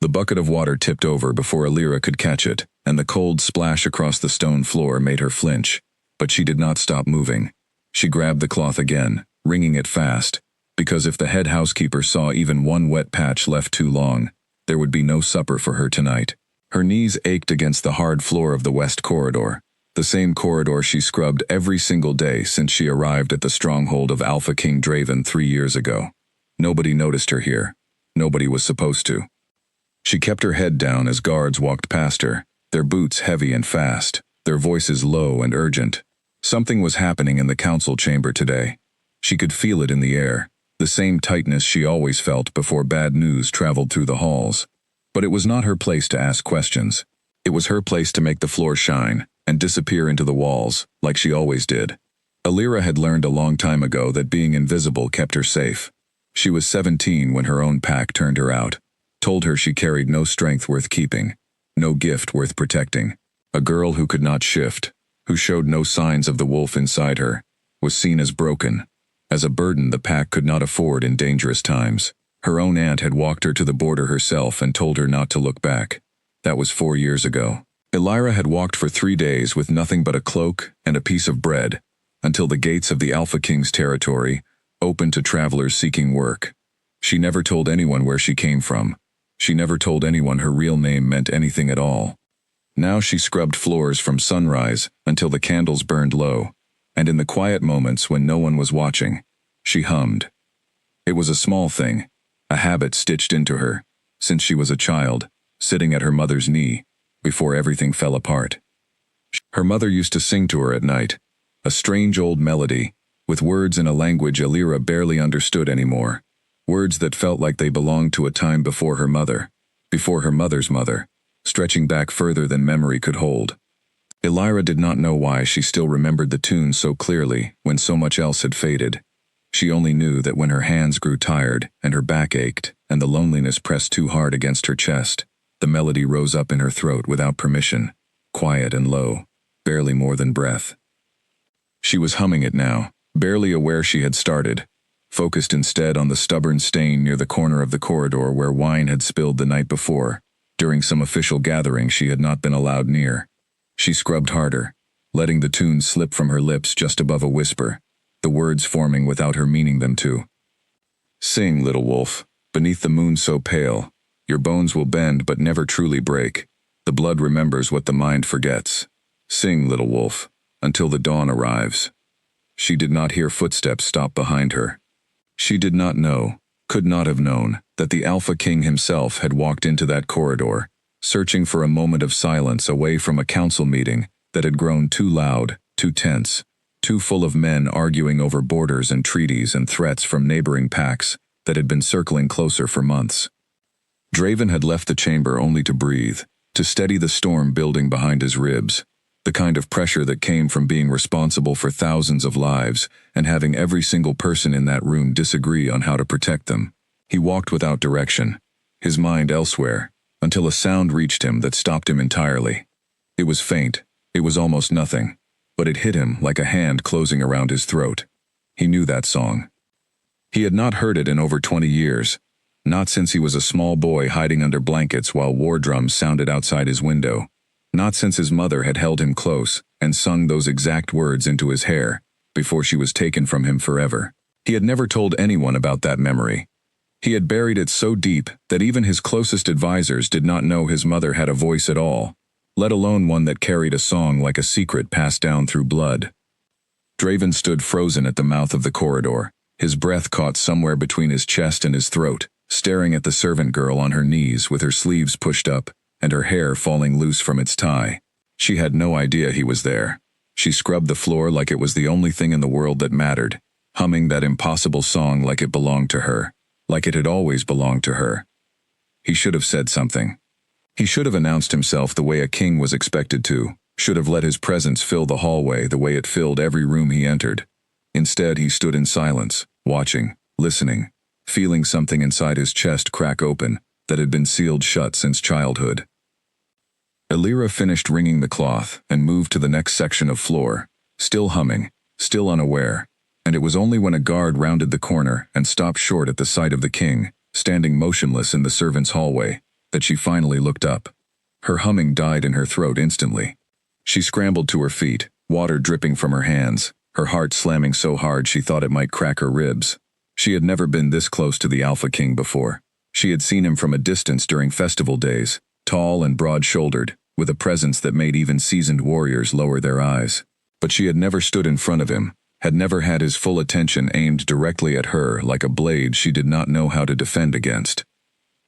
The bucket of water tipped over before Alira could catch it, and the cold splash across the stone floor made her flinch. But she did not stop moving. She grabbed the cloth again, wringing it fast, because if the head housekeeper saw even one wet patch left too long, there would be no supper for her tonight. Her knees ached against the hard floor of the west corridor, the same corridor she scrubbed every single day since she arrived at the stronghold of Alpha King Draven 3 years ago. Nobody noticed her here. Nobody was supposed to. She kept her head down as guards walked past her, their boots heavy and fast, their voices low and urgent. Something was happening in the council chamber today. She could feel it in the air, the same tightness she always felt before bad news traveled through the halls. But it was not her place to ask questions. It was her place to make the floor shine and disappear into the walls, like she always did. Alira had learned a long time ago that being invisible kept her safe. She was 17 when her own pack turned her out, told her she carried no strength worth keeping, no gift worth protecting. A girl who could not shift, who showed no signs of the wolf inside her, was seen as broken, as a burden the pack could not afford in dangerous times. Her own aunt had walked her to the border herself and told her not to look back. That was 4 years ago. Alira had walked for 3 days with nothing but a cloak and a piece of bread, until the gates of the Alpha King's territory opened to travelers seeking work. She never told anyone where she came from. She never told anyone her real name meant anything at all. Now she scrubbed floors from sunrise until the candles burned low, and in the quiet moments when no one was watching, she hummed. It was a small thing, a habit stitched into her, since she was a child, sitting at her mother's knee, before everything fell apart. Her mother used to sing to her at night, a strange old melody, with words in a language Alira barely understood anymore, words that felt like they belonged to a time before her mother's mother, stretching back further than memory could hold. Alira did not know why she still remembered the tune so clearly when so much else had faded. She only knew that when her hands grew tired and her back ached and the loneliness pressed too hard against her chest, the melody rose up in her throat without permission, quiet and low, barely more than breath. She was humming it now, barely aware she had started, focused instead on the stubborn stain near the corner of the corridor where wine had spilled the night before, during some official gathering she had not been allowed near. She scrubbed harder, letting the tune slip from her lips just above a whisper, the words forming without her meaning them to. Sing, little wolf, beneath the moon so pale, your bones will bend but never truly break. The blood remembers what the mind forgets. Sing, little wolf, until the dawn arrives. She did not hear footsteps stop behind her. She did not know, could not have known, that the Alpha King himself had walked into that corridor, searching for a moment of silence away from a council meeting that had grown too loud, too tense, too full of men arguing over borders and treaties and threats from neighboring packs that had been circling closer for months. Draven had left the chamber only to breathe, to steady the storm building behind his ribs, the kind of pressure that came from being responsible for thousands of lives and having every single person in that room disagree on how to protect them. He walked without direction, his mind elsewhere, until a sound reached him that stopped him entirely. It was faint, it was almost nothing, but it hit him like a hand closing around his throat. He knew that song. He had not heard it in over 20 years, not since he was a small boy hiding under blankets while war drums sounded outside his window, not since his mother had held him close and sung those exact words into his hair before she was taken from him forever. He had never told anyone about that memory. He had buried it so deep that even his closest advisors did not know his mother had a voice at all, let alone one that carried a song like a secret passed down through blood. Draven stood frozen at the mouth of the corridor, his breath caught somewhere between his chest and his throat, staring at the servant girl on her knees with her sleeves pushed up and her hair falling loose from its tie. She had no idea he was there. She scrubbed the floor like it was the only thing in the world that mattered, humming that impossible song like it belonged to her, like it had always belonged to her. He should have said something. He should have announced himself the way a king was expected to, should have let his presence fill the hallway the way it filled every room he entered. Instead, he stood in silence, watching, listening, feeling something inside his chest crack open that had been sealed shut since childhood. Alira finished wringing the cloth and moved to the next section of floor, still humming, still unaware, and it was only when a guard rounded the corner and stopped short at the sight of the king, standing motionless in the servants' hallway, that she finally looked up. Her humming died in her throat instantly. She scrambled to her feet, water dripping from her hands, her heart slamming so hard she thought it might crack her ribs. She had never been this close to the Alpha King before. She had seen him from a distance during festival days, tall and broad-shouldered, with a presence that made even seasoned warriors lower their eyes. But she had never stood in front of him, had never had his full attention aimed directly at her like a blade she did not know how to defend against.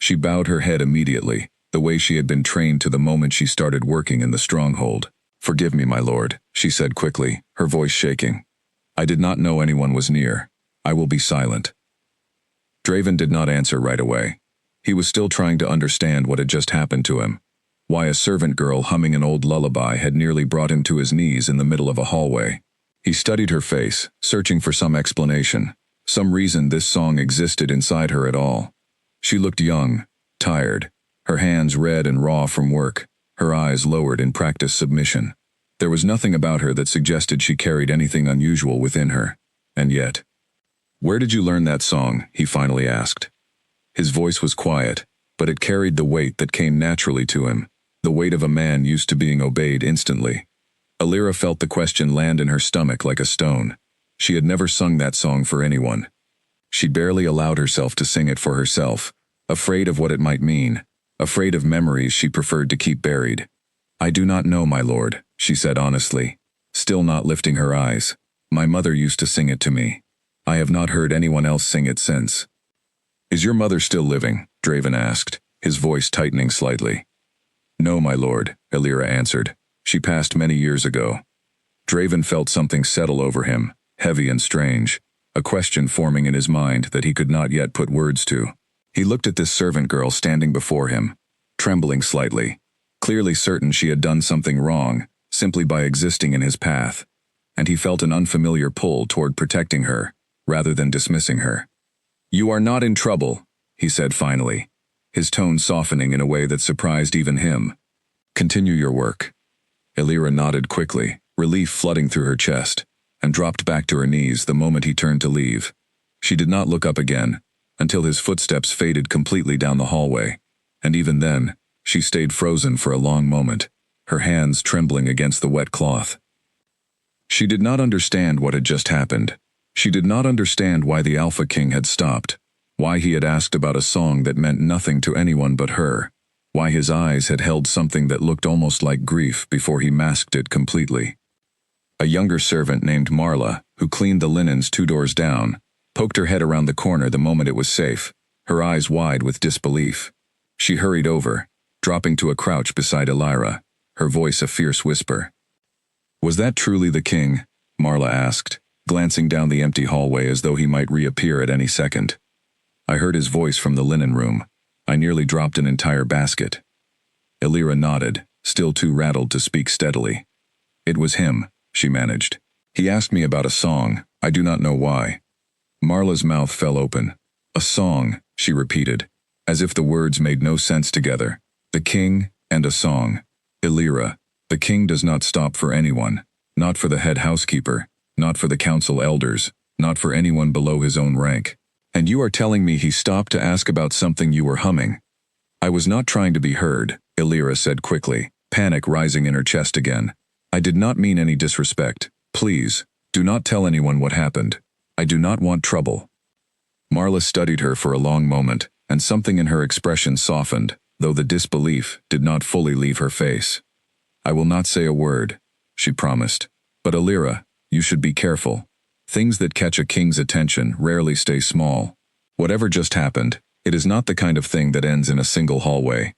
She bowed her head immediately, the way she had been trained to the moment she started working in the stronghold. "Forgive me, my lord," she said quickly, her voice shaking. "I did not know anyone was near. I will be silent." Draven did not answer right away. He was still trying to understand what had just happened to him. Why a servant girl humming an old lullaby had nearly brought him to his knees in the middle of a hallway. He studied her face, searching for some explanation, some reason this song existed inside her at all. She looked young, tired, her hands red and raw from work, her eyes lowered in practiced submission. There was nothing about her that suggested she carried anything unusual within her. And yet, "Where did you learn that song?" he finally asked. His voice was quiet, but it carried the weight that came naturally to him, the weight of a man used to being obeyed instantly. Alira felt the question land in her stomach like a stone. She had never sung that song for anyone. She barely allowed herself to sing it for herself, afraid of what it might mean, afraid of memories she preferred to keep buried. "I do not know, my lord," she said honestly, still not lifting her eyes. "My mother used to sing it to me. I have not heard anyone else sing it since." "Is your mother still living?" Draven asked, his voice tightening slightly. "No, my lord," Alira answered. "She passed many years ago." Draven felt something settle over him, heavy and strange, a question forming in his mind that he could not yet put words to. He looked at this servant girl standing before him, trembling slightly, clearly certain she had done something wrong, simply by existing in his path, and he felt an unfamiliar pull toward protecting her, rather than dismissing her. "You are not in trouble," he said finally, his tone softening in a way that surprised even him. "Continue your work." Alira nodded quickly, relief flooding through her chest, and dropped back to her knees the moment he turned to leave. She did not look up again, until his footsteps faded completely down the hallway, and even then, she stayed frozen for a long moment, her hands trembling against the wet cloth. She did not understand what had just happened. She did not understand why the Alpha King had stopped, why he had asked about a song that meant nothing to anyone but her, why his eyes had held something that looked almost like grief before he masked it completely. A younger servant named Marla, who cleaned the linens 2 doors down, poked her head around the corner the moment it was safe, her eyes wide with disbelief. She hurried over, dropping to a crouch beside Alira, her voice a fierce whisper. "Was that truly the king?" Marla asked, glancing down the empty hallway as though he might reappear at any second. "I heard his voice from the linen room. I nearly dropped an entire basket." Alira nodded, still too rattled to speak steadily. "It was him," she managed. "He asked me about a song, I do not know why." Marla's mouth fell open. "A song," she repeated, as if the words made no sense together. "The king and a song. Alira, the king does not stop for anyone, not for the head housekeeper, not for the council elders, not for anyone below his own rank. And you are telling me he stopped to ask about something you were humming?" "I was not trying to be heard," Alira said quickly, panic rising in her chest again. "I did not mean any disrespect. Please, do not tell anyone what happened. I do not want trouble." Marla studied her for a long moment, and something in her expression softened, though the disbelief did not fully leave her face. "I will not say a word," she promised. "But Alira, you should be careful. Things that catch a king's attention rarely stay small. Whatever just happened, it is not the kind of thing that ends in a single hallway."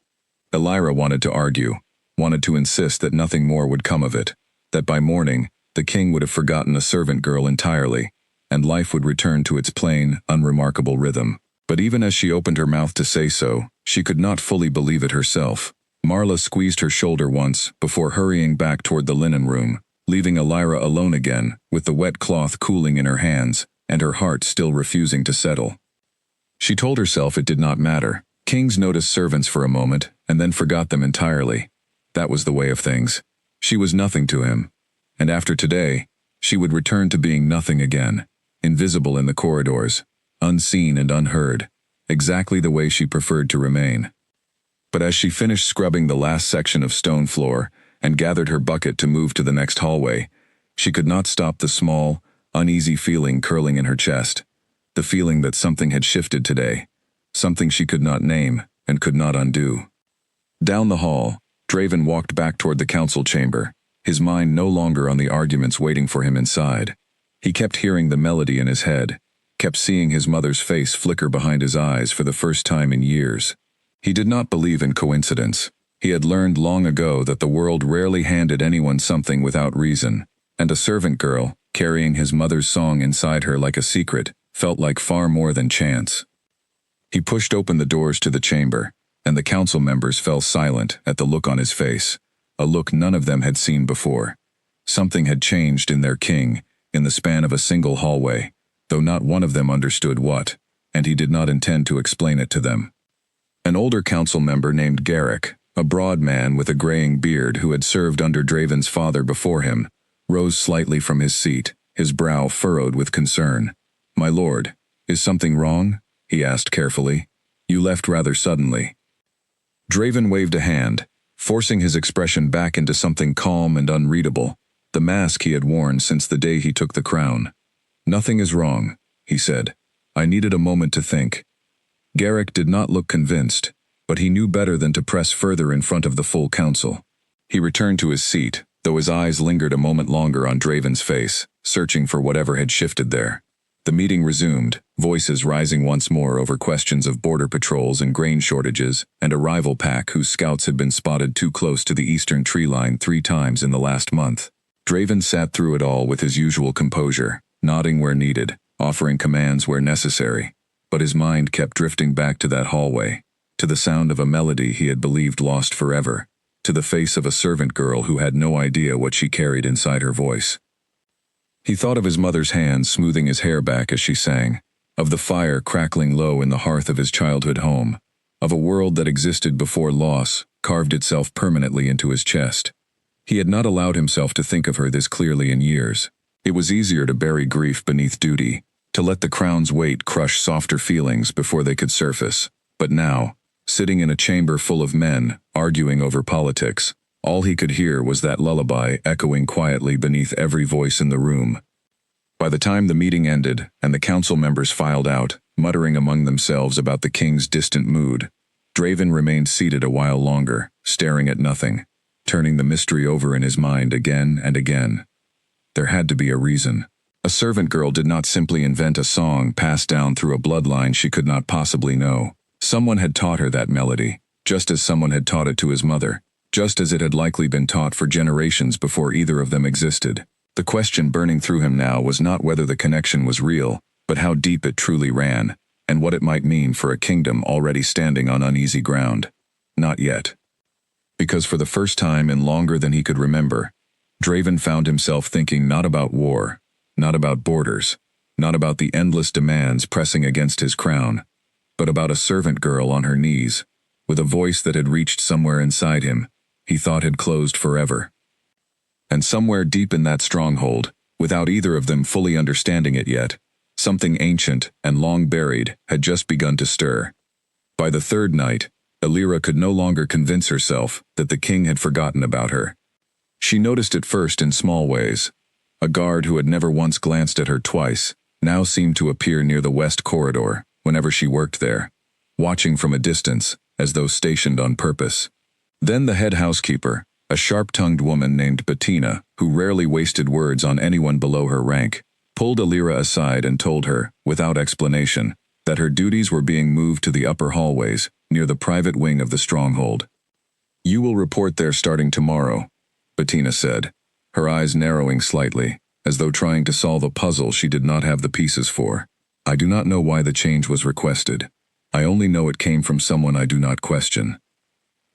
Alira wanted to argue, wanted to insist that nothing more would come of it, that by morning, the king would have forgotten the servant girl entirely, and life would return to its plain, unremarkable rhythm. But even as she opened her mouth to say so, she could not fully believe it herself. Marla squeezed her shoulder once before hurrying back toward the linen room, leaving Alira alone again, with the wet cloth cooling in her hands, and her heart still refusing to settle. She told herself it did not matter. Kings noticed servants for a moment, and then forgot them entirely. That was the way of things. She was nothing to him. And after today, she would return to being nothing again, invisible in the corridors, unseen and unheard, exactly the way she preferred to remain. But as she finished scrubbing the last section of stone floor and gathered her bucket to move to the next hallway, she could not stop the small, uneasy feeling curling in her chest. The feeling that something had shifted today, something she could not name and could not undo. Down the hall, Draven walked back toward the council chamber, his mind no longer on the arguments waiting for him inside. He kept hearing the melody in his head, kept seeing his mother's face flicker behind his eyes for the first time in years. He did not believe in coincidence. He had learned long ago that the world rarely handed anyone something without reason, and a servant girl, carrying his mother's song inside her like a secret, felt like far more than chance. He pushed open the doors to the chamber, and the council members fell silent at the look on his face, a look none of them had seen before. Something had changed in their king, in the span of a single hallway, though not one of them understood what, and he did not intend to explain it to them. An older council member named Garrick, a broad man with a graying beard who had served under Draven's father before him, rose slightly from his seat, his brow furrowed with concern. "My lord, is something wrong?" he asked carefully. "You left rather suddenly." Draven waved a hand, forcing his expression back into something calm and unreadable, the mask he had worn since the day he took the crown. "Nothing is wrong," he said. "I needed a moment to think." Garrick did not look convinced, but he knew better than to press further in front of the full council. He returned to his seat, though his eyes lingered a moment longer on Draven's face, searching for whatever had shifted there. The meeting resumed, voices rising once more over questions of border patrols and grain shortages, and a rival pack whose scouts had been spotted too close to the eastern tree line 3 times in the last month. Draven sat through it all with his usual composure, nodding where needed, offering commands where necessary, but his mind kept drifting back to that hallway, to the sound of a melody he had believed lost forever, to the face of a servant girl who had no idea what she carried inside her voice. He thought of his mother's hands smoothing his hair back as she sang, of the fire crackling low in the hearth of his childhood home, of a world that existed before loss carved itself permanently into his chest. He had not allowed himself to think of her this clearly in years. It was easier to bury grief beneath duty, to let the crown's weight crush softer feelings before they could surface. But now, sitting in a chamber full of men, arguing over politics, all he could hear was that lullaby echoing quietly beneath every voice in the room. By the time the meeting ended and the council members filed out, muttering among themselves about the king's distant mood, Draven remained seated a while longer, staring at nothing, turning the mystery over in his mind again and again. There had to be a reason. A servant girl did not simply invent a song passed down through a bloodline she could not possibly know. Someone had taught her that melody, just as someone had taught it to his mother, just as it had likely been taught for generations before either of them existed. The question burning through him now was not whether the connection was real, but how deep it truly ran, and what it might mean for a kingdom already standing on uneasy ground. Not yet. Because for the first time in longer than he could remember, Draven found himself thinking not about war, not about borders, not about the endless demands pressing against his crown, but about a servant girl on her knees, with a voice that had reached somewhere inside him, he thought had closed forever. And somewhere deep in that stronghold, without either of them fully understanding it yet, something ancient and long buried had just begun to stir. By the third night, Alira could no longer convince herself that the king had forgotten about her. She noticed it first in small ways. A guard who had never once glanced at her twice now seemed to appear near the west corridor whenever she worked there, watching from a distance as though stationed on purpose. Then the head housekeeper, a sharp-tongued woman named Bettina, who rarely wasted words on anyone below her rank, pulled Alira aside and told her, without explanation, that her duties were being moved to the upper hallways, near the private wing of the stronghold. "You will report there starting tomorrow," Bettina said, her eyes narrowing slightly, as though trying to solve a puzzle she did not have the pieces for. "I do not know why the change was requested. I only know it came from someone I do not question."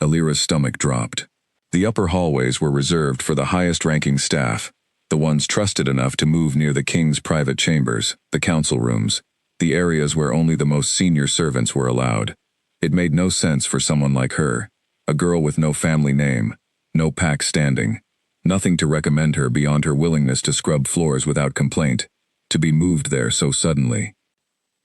Alira's stomach dropped. The upper hallways were reserved for the highest-ranking staff, the ones trusted enough to move near the king's private chambers, the council rooms, the areas where only the most senior servants were allowed. It made no sense for someone like her, a girl with no family name, no pack standing, nothing to recommend her beyond her willingness to scrub floors without complaint, to be moved there so suddenly.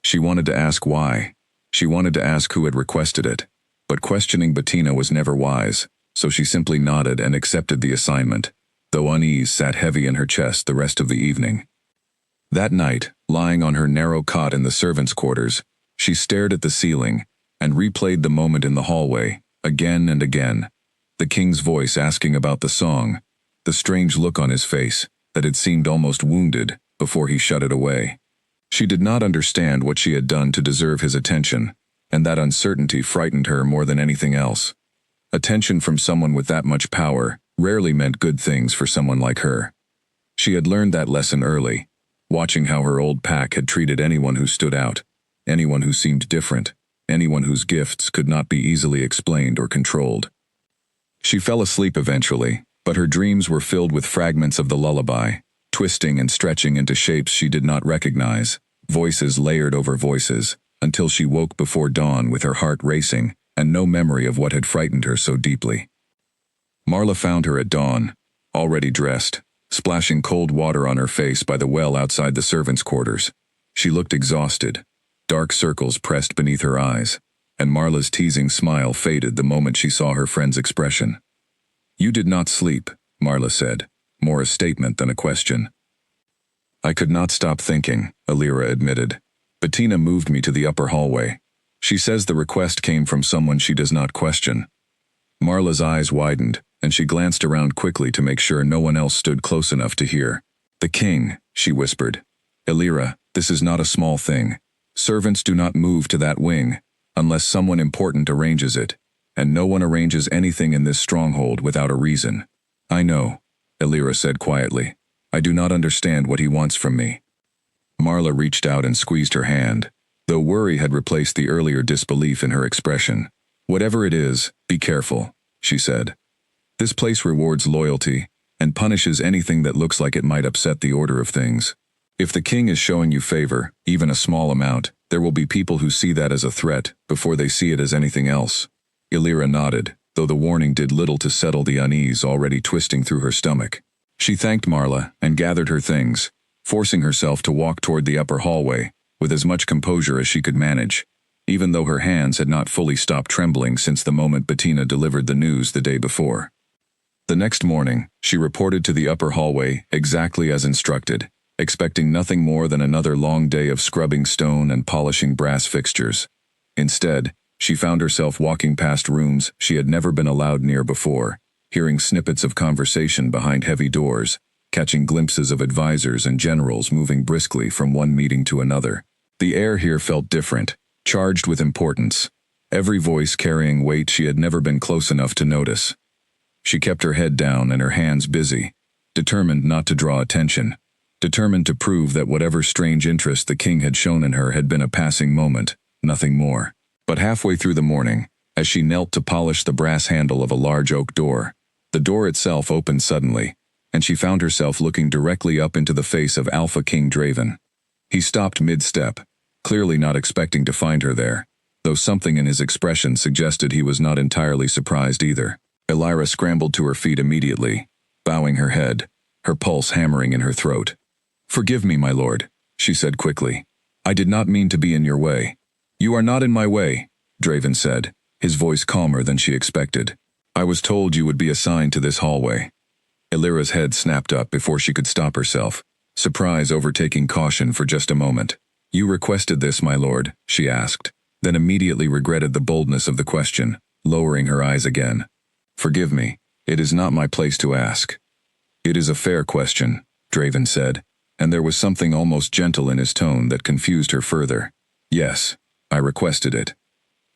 She wanted to ask why. She wanted to ask who had requested it. But questioning Bettina was never wise, so she simply nodded and accepted the assignment, though unease sat heavy in her chest the rest of the evening. That night, lying on her narrow cot in the servants' quarters, she stared at the ceiling and replayed the moment in the hallway, again and again. The king's voice asking about the song, the strange look on his face that had seemed almost wounded before he shut it away. She did not understand what she had done to deserve his attention, and that uncertainty frightened her more than anything else. Attention from someone with that much power rarely meant good things for someone like her. She had learned that lesson early, watching how her old pack had treated anyone who stood out, anyone who seemed different, anyone whose gifts could not be easily explained or controlled. She fell asleep eventually, but her dreams were filled with fragments of the lullaby, twisting and stretching into shapes she did not recognize, voices layered over voices, until she woke before dawn with her heart racing and no memory of what had frightened her so deeply. Marla found her at dawn, already dressed, splashing cold water on her face by the well outside the servants' quarters. She looked exhausted, dark circles pressed beneath her eyes, and Marla's teasing smile faded the moment she saw her friend's expression. "You did not sleep," Marla said, more a statement than a question. "I could not stop thinking," Alira admitted. "Bettina moved me to the upper hallway. She says the request came from someone she does not question." Marla's eyes widened, and she glanced around quickly to make sure no one else stood close enough to hear. "The king," she whispered. "Alira, this is not a small thing. Servants do not move to that wing, unless someone important arranges it, and no one arranges anything in this stronghold without a reason." "I know," Alira said quietly. "I do not understand what he wants from me." Marla reached out and squeezed her hand, though worry had replaced the earlier disbelief in her expression. "Whatever it is, be careful," she said. "This place rewards loyalty and punishes anything that looks like it might upset the order of things. If the king is showing you favor, even a small amount, there will be people who see that as a threat before they see it as anything else." Alira nodded, though the warning did little to settle the unease already twisting through her stomach. She thanked Marla and gathered her things, forcing herself to walk toward the upper hallway with as much composure as she could manage, even though her hands had not fully stopped trembling since the moment Bettina delivered the news the day before. The next morning, she reported to the upper hallway exactly as instructed, expecting nothing more than another long day of scrubbing stone and polishing brass fixtures. Instead, she found herself walking past rooms she had never been allowed near before, hearing snippets of conversation behind heavy doors, catching glimpses of advisors and generals moving briskly from one meeting to another. The air here felt different, charged with importance, every voice carrying weight she had never been close enough to notice. She kept her head down and her hands busy, determined not to draw attention, determined to prove that whatever strange interest the king had shown in her had been a passing moment, nothing more. But halfway through the morning, as she knelt to polish the brass handle of a large oak door, the door itself opened suddenly, and she found herself looking directly up into the face of Alpha King Draven. He stopped mid-step, clearly not expecting to find her there, though something in his expression suggested he was not entirely surprised either. Alira scrambled to her feet immediately, bowing her head, her pulse hammering in her throat. "Forgive me, my lord," she said quickly. "I did not mean to be in your way." "You are not in my way," Draven said, his voice calmer than she expected. "I was told you would be assigned to this hallway." Alira's head snapped up before she could stop herself, surprise overtaking caution for just a moment. "You requested this, my lord?" she asked, then immediately regretted the boldness of the question, lowering her eyes again. "Forgive me, it is not my place to ask." "It is a fair question," Draven said, and there was something almost gentle in his tone that confused her further. "Yes, I requested it."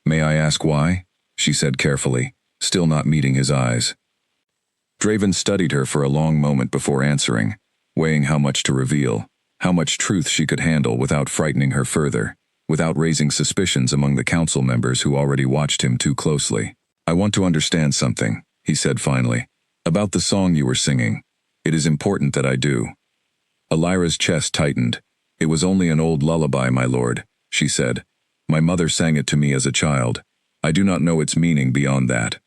"May I ask why?" she said carefully, still not meeting his eyes. Draven studied her for a long moment before answering, weighing how much to reveal, how much truth she could handle without frightening her further, without raising suspicions among the council members who already watched him too closely. "I want to understand something," he said finally, "about the song you were singing. It is important that I do." Alira's chest tightened. "It was only an old lullaby, my lord," she said. "My mother sang it to me as a child. I do not know its meaning beyond that."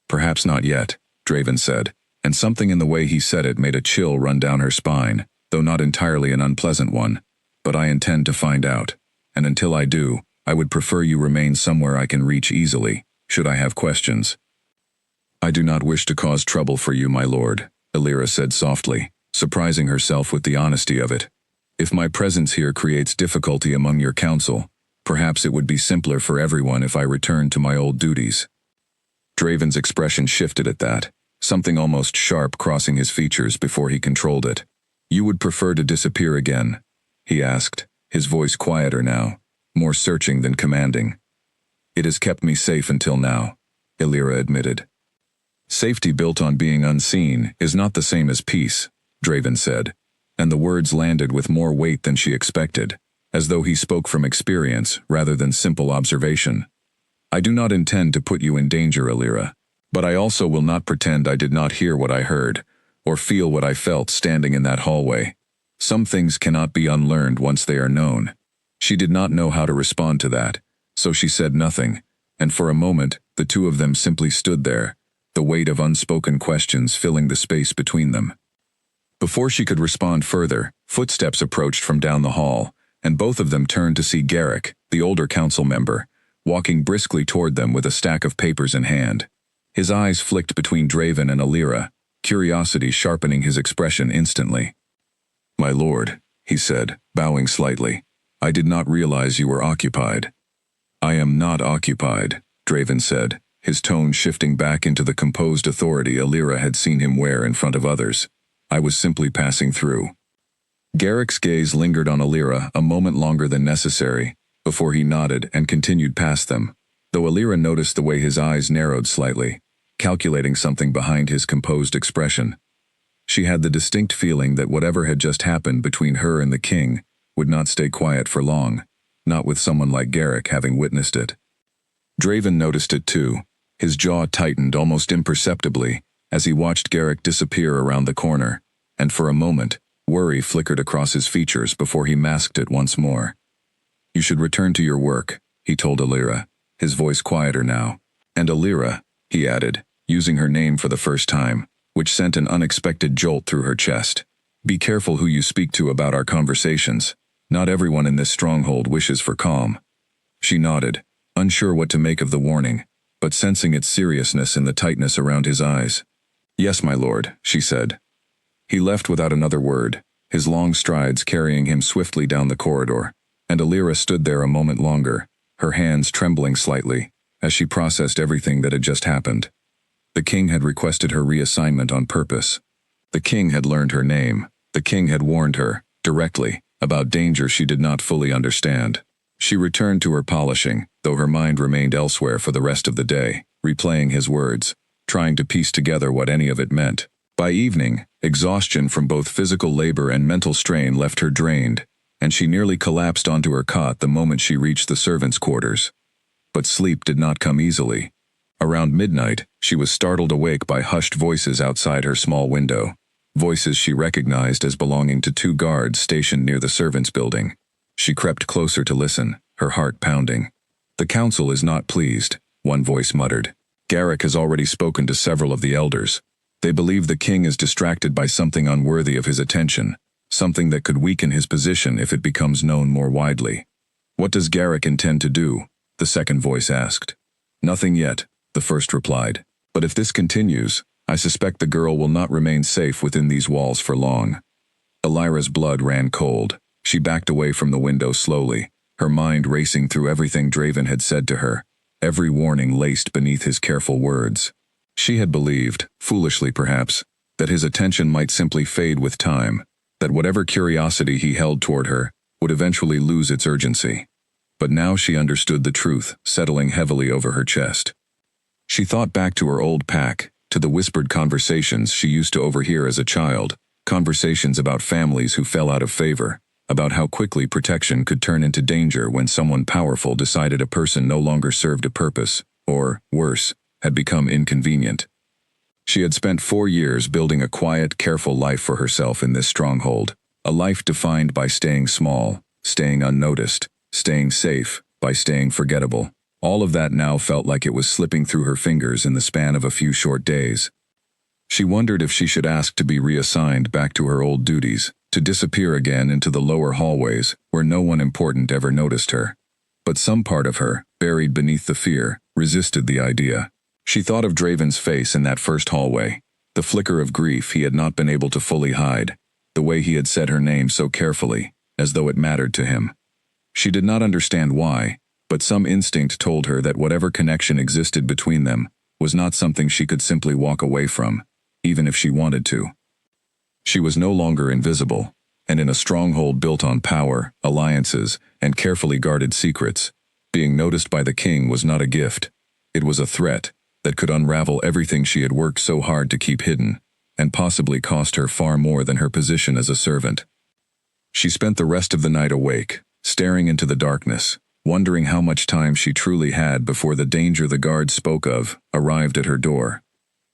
"Perhaps not yet," Draven said, and something in the way he said it made a chill run down her spine, though not entirely an unpleasant one. "But I intend to find out, and until I do, I would prefer you remain somewhere I can reach easily. should I have questions. I do not wish to cause trouble for you, my lord, Alira said softly, surprising herself with the honesty of it. If my presence here creates difficulty among your council, perhaps it would be simpler for everyone if I returned to my old duties. Draven's expression shifted at that, something almost sharp crossing his features before he controlled it. You would prefer to disappear again? He asked, his voice quieter now, more searching than commanding. It has kept me safe until now, Alira admitted. Safety built on being unseen is not the same as peace, Draven said, and the words landed with more weight than she expected, as though he spoke from experience rather than simple observation. I do not intend to put you in danger, Alira, but I also will not pretend I did not hear what I heard, or feel what I felt standing in that hallway. Some things cannot be unlearned once they are known. She did not know how to respond to that, so she said nothing, and for a moment the two of them simply stood there, the weight of unspoken questions filling the space between them. Before she could respond further, footsteps approached from down the hall, and both of them turned to see Garrick, the older council member, walking briskly toward them with a stack of papers in hand. His eyes flicked between Draven and Alira, curiosity sharpening his expression instantly. My lord, he said, bowing slightly, I did not realize you were occupied. I am not occupied, Draven said, his tone shifting back into the composed authority Alira had seen him wear in front of others. I was simply passing through. Garrick's gaze lingered on Alira a moment longer than necessary, before he nodded and continued past them, though Alira noticed the way his eyes narrowed slightly, calculating something behind his composed expression. She had the distinct feeling that whatever had just happened between her and the king would not stay quiet for long, not with someone like Garrick having witnessed it. Draven noticed it too. His jaw tightened almost imperceptibly as he watched Garrick disappear around the corner, and for a moment, worry flickered across his features before he masked it once more. You should return to your work, he told Alira, his voice quieter now. And Alira, he added, using her name for the first time, which sent an unexpected jolt through her chest. Be careful who you speak to about our conversations. Not everyone in this stronghold wishes for calm. She nodded, unsure what to make of the warning, but sensing its seriousness in the tightness around his eyes. Yes, my lord, she said. He left without another word, his long strides carrying him swiftly down the corridor, and Alira stood there a moment longer, her hands trembling slightly, as she processed everything that had just happened. The king had requested her reassignment on purpose. The king had learned her name. The king had warned her, directly, about danger she did not fully understand. She returned to her polishing, though her mind remained elsewhere for the rest of the day, replaying his words, trying to piece together what any of it meant. By evening, exhaustion from both physical labor and mental strain left her drained, and she nearly collapsed onto her cot the moment she reached the servants' quarters. But sleep did not come easily. Around midnight, she was startled awake by hushed voices outside her small window, voices she recognized as belonging to two guards stationed near the servants' building. She crept closer to listen, her heart pounding. The council is not pleased, one voice muttered. Garrick has already spoken to several of the elders. They believe the king is distracted by something unworthy of his attention, something that could weaken his position if it becomes known more widely. What does Garrick intend to do? The second voice asked. Nothing yet, the first replied. But if this continues, I suspect the girl will not remain safe within these walls for long. Alira's blood ran cold. She backed away from the window slowly, her mind racing through everything Draven had said to her, every warning laced beneath his careful words. She had believed, foolishly perhaps, that his attention might simply fade with time, that whatever curiosity he held toward her would eventually lose its urgency. But now she understood the truth, settling heavily over her chest. She thought back to her old pack, to the whispered conversations she used to overhear as a child, conversations about families who fell out of favor, about how quickly protection could turn into danger when someone powerful decided a person no longer served a purpose, or, worse, had become inconvenient. She had spent 4 years building a quiet, careful life for herself in this stronghold, a life defined by staying small, staying unnoticed, staying safe, by staying forgettable. All of that now felt like it was slipping through her fingers in the span of a few short days. She wondered if she should ask to be reassigned back to her old duties, to disappear again into the lower hallways where no one important ever noticed her. But some part of her, buried beneath the fear, resisted the idea. She thought of Draven's face in that first hallway, the flicker of grief he had not been able to fully hide, the way he had said her name so carefully, as though it mattered to him. She did not understand why, but some instinct told her that whatever connection existed between them was not something she could simply walk away from, even if she wanted to. She was no longer invisible, and in a stronghold built on power, alliances, and carefully guarded secrets, being noticed by the king was not a gift. It was a threat that could unravel everything she had worked so hard to keep hidden, and possibly cost her far more than her position as a servant. She spent the rest of the night awake, staring into the darkness, wondering how much time she truly had before the danger the guards spoke of arrived at her door.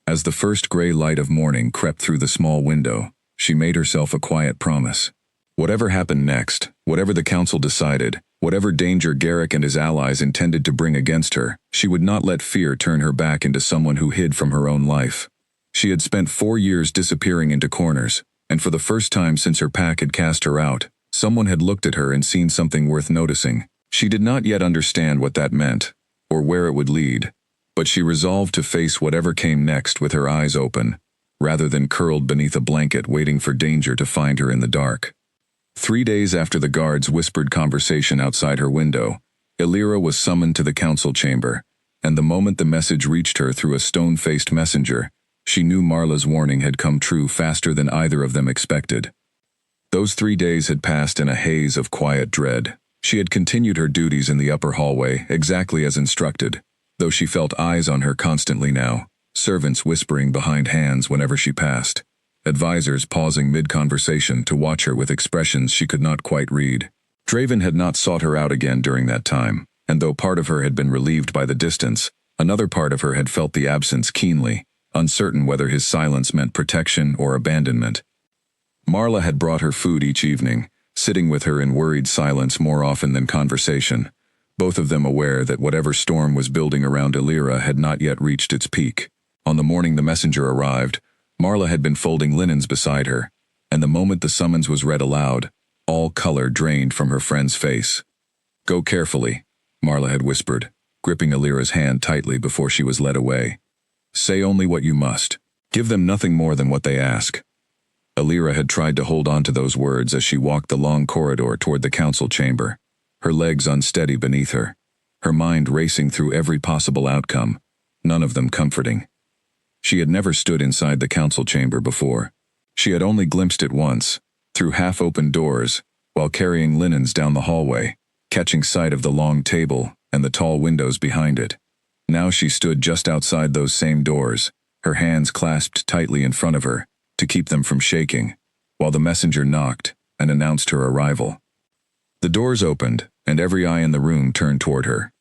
As the first gray light of morning crept through the small window, she made herself a quiet promise. Whatever happened next, whatever the council decided, whatever danger Garrick and his allies intended to bring against her, she would not let fear turn her back into someone who hid from her own life. She had spent 4 years disappearing into corners, and for the first time since her pack had cast her out, someone had looked at her and seen something worth noticing. She did not yet understand what that meant, or where it would lead, but she resolved to face whatever came next with her eyes open, rather than curled beneath a blanket waiting for danger to find her in the dark. 3 days after the guards' whispered conversation outside her window, Illyra was summoned to the council chamber, and the moment the message reached her through a stone-faced messenger, she knew Marla's warning had come true faster than either of them expected. Those 3 days had passed in a haze of quiet dread. She had continued her duties in the upper hallway exactly as instructed, though she felt eyes on her constantly now, servants whispering behind hands whenever she passed, advisors pausing mid-conversation to watch her with expressions she could not quite read. Draven had not sought her out again during that time, and though part of her had been relieved by the distance, another part of her had felt the absence keenly, uncertain whether his silence meant protection or abandonment. Marla had brought her food each evening, sitting with her in worried silence more often than conversation, both of them aware that whatever storm was building around Illyra had not yet reached its peak. On the morning the messenger arrived, Marla had been folding linens beside her, and the moment the summons was read aloud, all color drained from her friend's face. "Go carefully," Marla had whispered, gripping Illyra's hand tightly before she was led away. "Say only what you must. Give them nothing more than what they ask." Illyra had tried to hold on to those words as she walked the long corridor toward the council chamber, her legs unsteady beneath her, her mind racing through every possible outcome, none of them comforting. She had never stood inside the council chamber before. She had only glimpsed it once, through half-open doors, while carrying linens down the hallway, catching sight of the long table and the tall windows behind it. Now she stood just outside those same doors, her hands clasped tightly in front of her, to keep them from shaking, while the messenger knocked and announced her arrival. The doors opened, and every eye in the room turned toward her.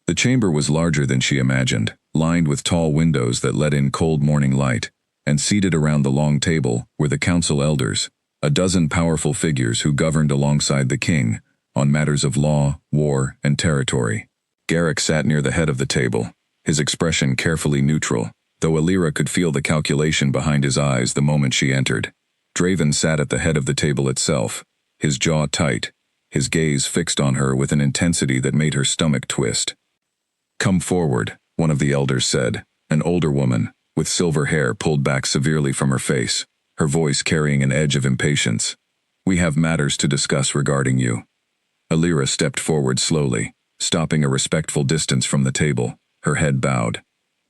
The chamber was larger than she imagined, lined with tall windows that let in cold morning light, and seated around the long table were the council elders, a dozen powerful figures who governed alongside the king on matters of law, war, and territory. Garrick sat near the head of the table, his expression carefully neutral, though Illyra could feel the calculation behind his eyes the moment she entered. Draven sat at the head of the table itself, his jaw tight, his gaze fixed on her with an intensity that made her stomach twist. "Come forward," one of the elders said, an older woman, with silver hair pulled back severely from her face, her voice carrying an edge of impatience. "We have matters to discuss regarding you." Illyra stepped forward slowly, stopping a respectful distance from the table, her head bowed.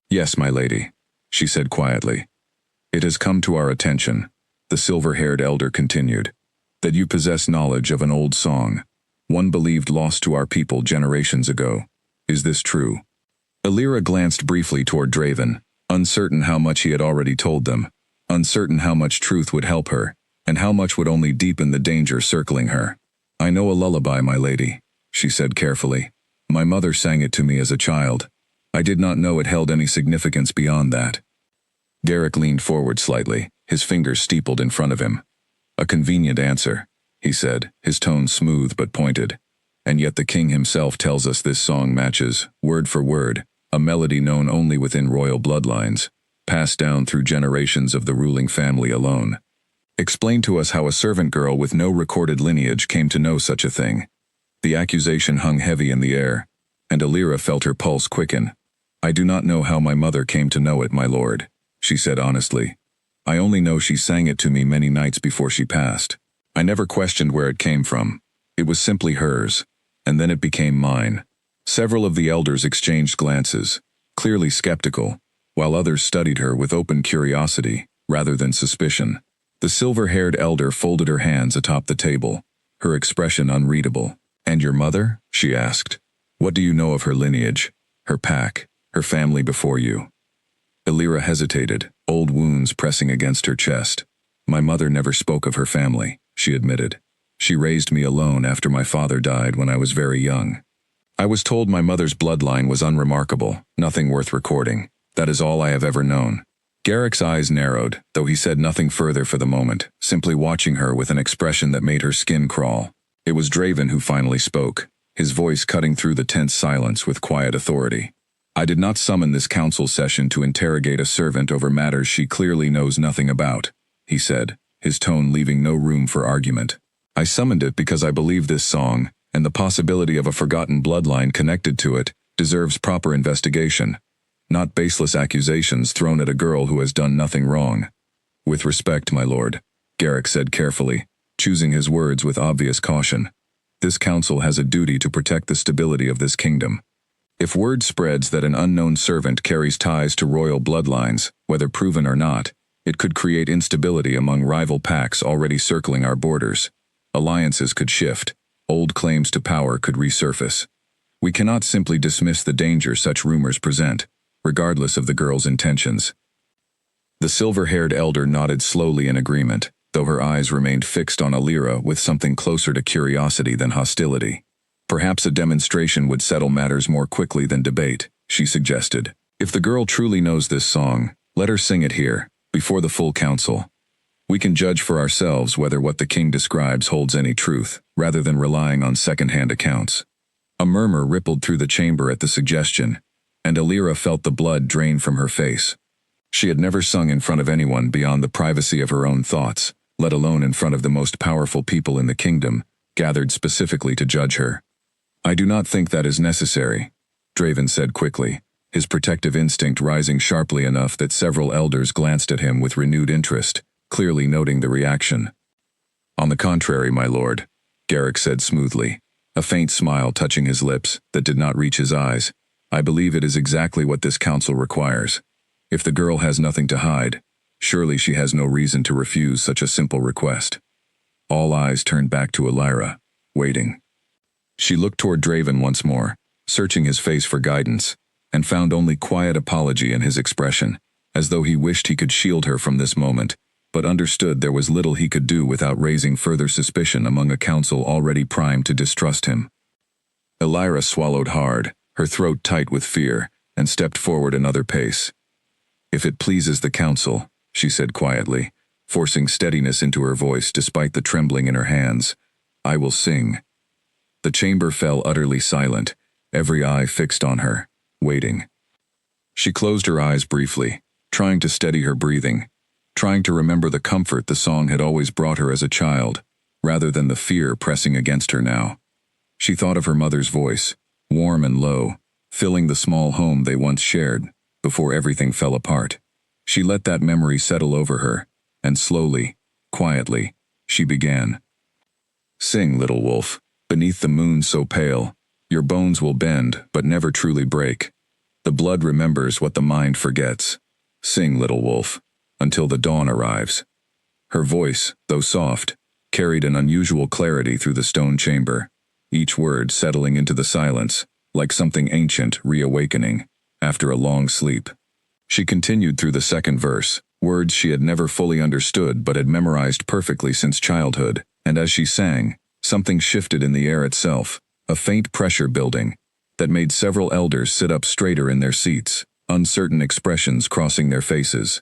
"Yes, my lady," she said quietly. "It has come to our attention," the silver-haired elder continued, "that you possess knowledge of an old song, one believed lost to our people generations ago. Is this true?" Illyra glanced briefly toward Draven, uncertain how much he had already told them, uncertain how much truth would help her, and how much would only deepen the danger circling her. "I know a lullaby, my lady," she said carefully. "My mother sang it to me as a child. I did not know it held any significance beyond that." Garrick leaned forward slightly, his fingers steepled in front of him. "A convenient answer," he said, his tone smooth but pointed. "And yet the king himself tells us this song matches, word for word, a melody known only within royal bloodlines, passed down through generations of the ruling family alone. Explain to us how a servant girl with no recorded lineage came to know such a thing." The accusation hung heavy in the air. and Alira felt her pulse quicken. "I do not know how my mother came to know it, my lord," she said honestly. "I only know she sang it to me many nights before she passed. I never questioned where it came from. It was simply hers, and then it became mine." Several of the elders exchanged glances, clearly skeptical, while others studied her with open curiosity, rather than suspicion. The silver-haired elder folded her hands atop the table, her expression unreadable. "And your mother?" she asked. "What do you know of her lineage, her pack, her family before you?" Alira hesitated, old wounds pressing against her chest. "My mother never spoke of her family," she admitted. "She raised me alone after my father died when I was very young. I was told my mother's bloodline was unremarkable, nothing worth recording. That is all I have ever known." Garrick's eyes narrowed, though he said nothing further for the moment, simply watching her with an expression that made her skin crawl. It was Draven who finally spoke, his voice cutting through the tense silence with quiet authority. "I did not summon this council session to interrogate a servant over matters she clearly knows nothing about," he said, his tone leaving no room for argument. "I summoned it because I believe this song, and the possibility of a forgotten bloodline connected to it, deserves proper investigation, not baseless accusations thrown at a girl who has done nothing wrong." "With respect, my lord," Garrick said carefully, choosing his words with obvious caution. "This council has a duty to protect the stability of this kingdom. If word spreads that an unknown servant carries ties to royal bloodlines, whether proven or not, it could create instability among rival packs already circling our borders. Alliances could shift, old claims to power could resurface. We cannot simply dismiss the danger such rumors present, regardless of the girl's intentions." The silver-haired elder nodded slowly in agreement, though her eyes remained fixed on Alira with something closer to curiosity than hostility. "Perhaps a demonstration would settle matters more quickly than debate," she suggested. "If the girl truly knows this song, let her sing it here, before the full council. We can judge for ourselves whether what the king describes holds any truth, rather than relying on second-hand accounts." A murmur rippled through the chamber at the suggestion, and Alira felt the blood drain from her face. She had never sung in front of anyone beyond the privacy of her own thoughts, let alone in front of the most powerful people in the kingdom, gathered specifically to judge her. "I do not think that is necessary," Draven said quickly, his protective instinct rising sharply enough that several elders glanced at him with renewed interest, clearly noting the reaction. "On the contrary, my lord," Garrick said smoothly, a faint smile touching his lips that did not reach his eyes. "I believe it is exactly what this council requires. If the girl has nothing to hide, surely she has no reason to refuse such a simple request." All eyes turned back to Alira, waiting. She looked toward Draven once more, searching his face for guidance, and found only quiet apology in his expression, as though he wished he could shield her from this moment, but understood there was little he could do without raising further suspicion among a council already primed to distrust him. Alira swallowed hard, her throat tight with fear, and stepped forward another pace. "If it pleases the council," she said quietly, forcing steadiness into her voice despite the trembling in her hands, "I will sing." The chamber fell utterly silent, every eye fixed on her, waiting. She closed her eyes briefly, trying to steady her breathing, trying to remember the comfort the song had always brought her as a child, rather than the fear pressing against her now. She thought of her mother's voice, warm and low, filling the small home they once shared, before everything fell apart. She let that memory settle over her, and slowly, quietly, she began. "Sing, little wolf, beneath the moon so pale, your bones will bend but never truly break. The blood remembers what the mind forgets. Sing, little wolf, until the dawn arrives." Her voice, though soft, carried an unusual clarity through the stone chamber, each word settling into the silence, like something ancient reawakening, after a long sleep. She continued through the second verse, words she had never fully understood but had memorized perfectly since childhood, and as she sang, something shifted in the air itself, a faint pressure building, that made several elders sit up straighter in their seats, uncertain expressions crossing their faces.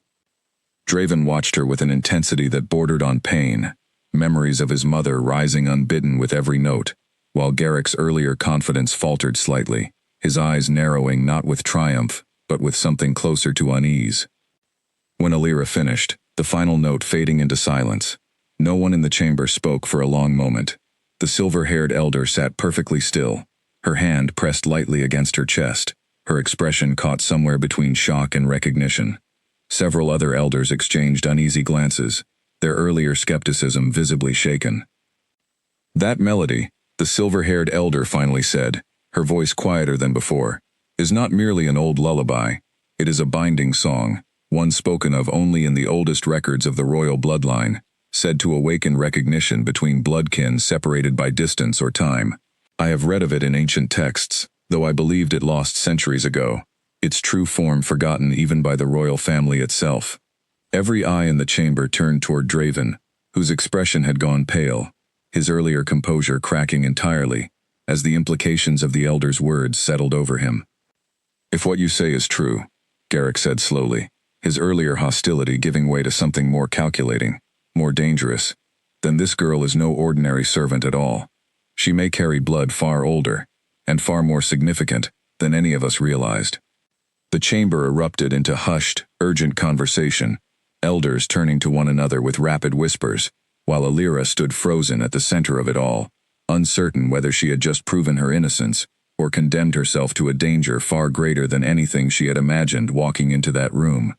Draven watched her with an intensity that bordered on pain, memories of his mother rising unbidden with every note, while Garrick's earlier confidence faltered slightly, his eyes narrowing not with triumph, but with something closer to unease. When Alira finished, the final note fading into silence, no one in the chamber spoke for a long moment. The silver-haired elder sat perfectly still, Her hand pressed lightly against her chest, her expression caught somewhere between shock and recognition. Several other elders exchanged uneasy glances, their earlier skepticism visibly shaken. "That melody," the silver-haired elder finally said, her voice quieter than before, "is not merely an old lullaby. It is a binding song, one spoken of only in the oldest records of the royal bloodline, said to awaken recognition between bloodkin separated by distance or time. I have read of it in ancient texts, though I believed it lost centuries ago, its true form forgotten even by the royal family itself." Every eye in the chamber turned toward Draven, whose expression had gone pale, his earlier composure cracking entirely, as the implications of the elder's words settled over him. "If what you say is true," Garrick said slowly, his earlier hostility giving way to something more calculating, more dangerous, "then this girl is no ordinary servant at all. She may carry blood far older, and far more significant, than any of us realized." The chamber erupted into hushed, urgent conversation, elders turning to one another with rapid whispers, while Alira stood frozen at the center of it all, uncertain whether she had just proven her innocence, or condemned herself to a danger far greater than anything she had imagined walking into that room.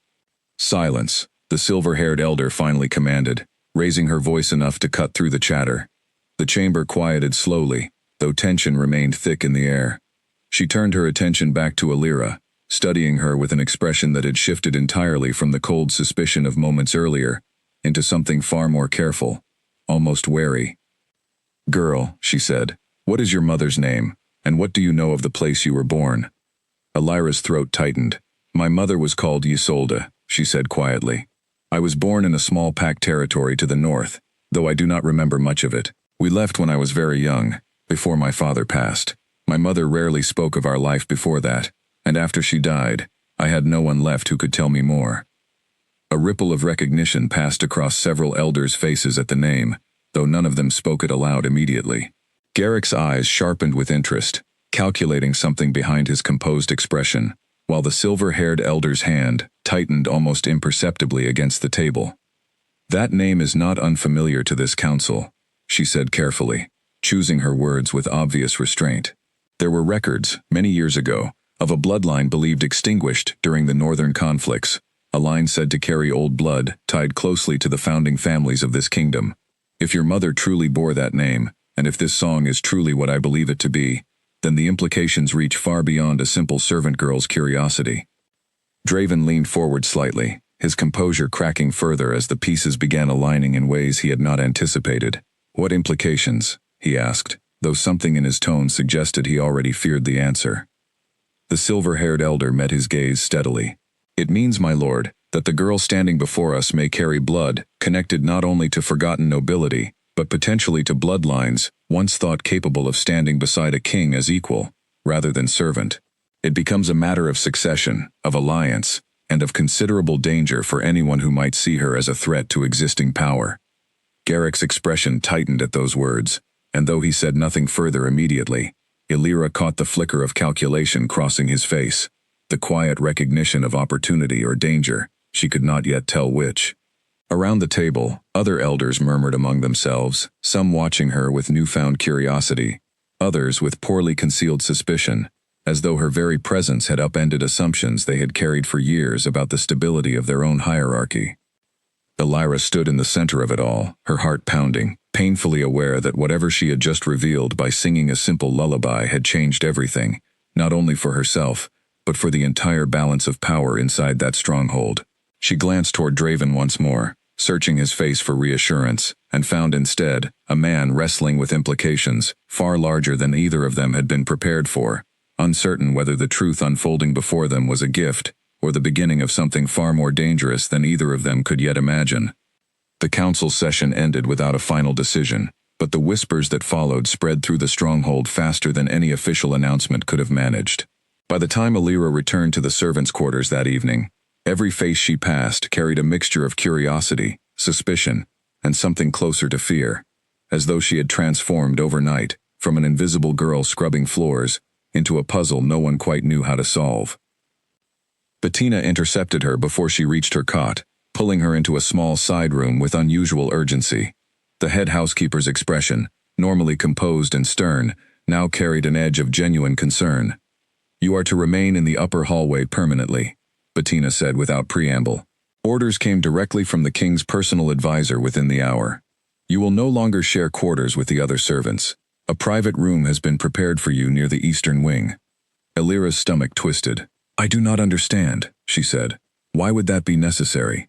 "Silence," the silver-haired elder finally commanded, raising her voice enough to cut through the chatter. The chamber quieted slowly, though tension remained thick in the air. She turned her attention back to Alira, studying her with an expression that had shifted entirely from the cold suspicion of moments earlier, into something far more careful, almost wary. "Girl," she said, "what is your mother's name, and what do you know of the place you were born?" Alira's throat tightened. "My mother was called Ysolde," she said quietly. "I was born in a small packed territory to the north, though I do not remember much of it. We left when I was very young, before my father passed. My mother rarely spoke of our life before that, and after she died, I had no one left who could tell me more." A ripple of recognition passed across several elders' faces at the name, though none of them spoke it aloud immediately. Garrick's eyes sharpened with interest, calculating something behind his composed expression, while the silver-haired elder's hand tightened almost imperceptibly against the table. "That name is not unfamiliar to this council," she said carefully, choosing her words with obvious restraint. "There were records, many years ago, of a bloodline believed extinguished during the northern conflicts, a line said to carry old blood tied closely to the founding families of this kingdom. If your mother truly bore that name, and if this song is truly what I believe it to be, then the implications reach far beyond a simple servant girl's curiosity." Draven leaned forward slightly, his composure cracking further as the pieces began aligning in ways he had not anticipated. "What implications?" he asked, though something in his tone suggested he already feared the answer. The silver-haired elder met his gaze steadily. "It means, my lord, that the girl standing before us may carry blood, connected not only to forgotten nobility, but potentially to bloodlines, once thought capable of standing beside a king as equal, rather than servant. It becomes a matter of succession, of alliance, and of considerable danger for anyone who might see her as a threat to existing power." Garrick's expression tightened at those words, and though he said nothing further immediately, Alira caught the flicker of calculation crossing his face, the quiet recognition of opportunity or danger, she could not yet tell which. Around the table, other elders murmured among themselves, some watching her with newfound curiosity, others with poorly concealed suspicion, as though her very presence had upended assumptions they had carried for years about the stability of their own hierarchy. Alira stood in the center of it all, her heart pounding, painfully aware that whatever she had just revealed by singing a simple lullaby had changed everything, not only for herself, but for the entire balance of power inside that stronghold. She glanced toward Draven once more, searching his face for reassurance, and found instead a man wrestling with implications far larger than either of them had been prepared for, uncertain whether the truth unfolding before them was a gift or the beginning of something far more dangerous than either of them could yet imagine. The council session ended without a final decision, but the whispers that followed spread through the stronghold faster than any official announcement could have managed. By the time Alira returned to the servants' quarters that evening, every face she passed carried a mixture of curiosity, suspicion, and something closer to fear, as though she had transformed overnight from an invisible girl scrubbing floors into a puzzle no one quite knew how to solve. Bettina intercepted her before she reached her cot, pulling her into a small side room with unusual urgency. The head housekeeper's expression, normally composed and stern, now carried an edge of genuine concern. "You are to remain in the upper hallway permanently," Bettina said without preamble. Orders came directly from the king's personal advisor within the hour. "You will no longer share quarters with the other servants. A private room has been prepared for you near the eastern wing." Elira's stomach twisted. "I do not understand," she said. "Why would that be necessary?"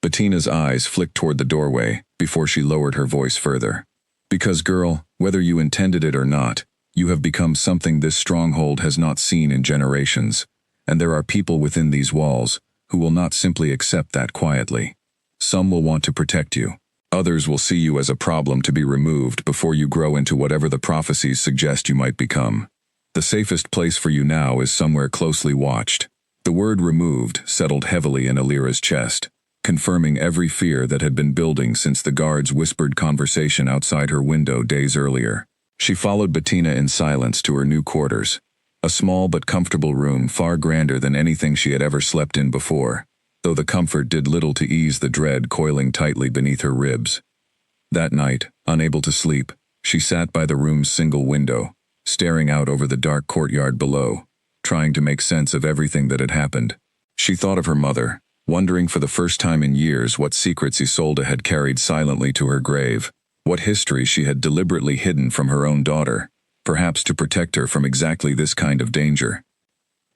Bettina's eyes flicked toward the doorway before she lowered her voice further. "Because, girl, whether you intended it or not, you have become something this stronghold has not seen in generations, and there are people within these walls who will not simply accept that quietly. Some will want to protect you. Others will see you as a problem to be removed before you grow into whatever the prophecies suggest you might become. The safest place for you now is somewhere closely watched." The word "removed" settled heavily in Elira's chest, confirming every fear that had been building since the guard's whispered conversation outside her window days earlier. She followed Bettina in silence to her new quarters, a small but comfortable room far grander than anything she had ever slept in before, though the comfort did little to ease the dread coiling tightly beneath her ribs. That night, unable to sleep, she sat by the room's single window, staring out over the dark courtyard below, trying to make sense of everything that had happened. She thought of her mother, wondering for the first time in years what secrets Isolde had carried silently to her grave, what history she had deliberately hidden from her own daughter, perhaps to protect her from exactly this kind of danger.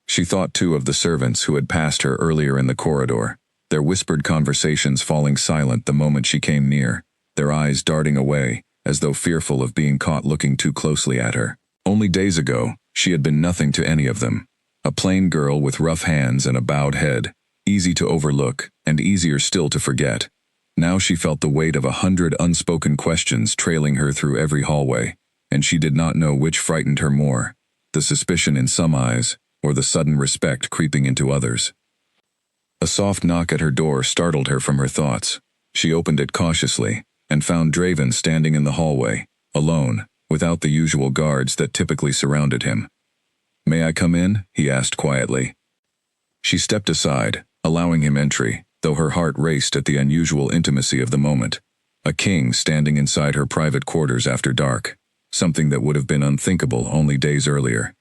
She thought too of the servants who had passed her earlier in the corridor, their whispered conversations falling silent the moment she came near, their eyes darting away, as though fearful of being caught looking too closely at her. Only days ago, she had been nothing to any of them. A plain girl with rough hands and a bowed head, easy to overlook and easier still to forget. Now she felt the weight of 100 unspoken questions trailing her through every hallway, and she did not know which frightened her more, the suspicion in some eyes, or the sudden respect creeping into others. A soft knock at her door startled her from her thoughts. She opened it cautiously, and found Draven standing in the hallway, alone, without the usual guards that typically surrounded him. "May I come in?" he asked quietly. She stepped aside, allowing him entry, though her heart raced at the unusual intimacy of the moment. A king standing inside her private quarters after dark, something that would have been unthinkable only days earlier.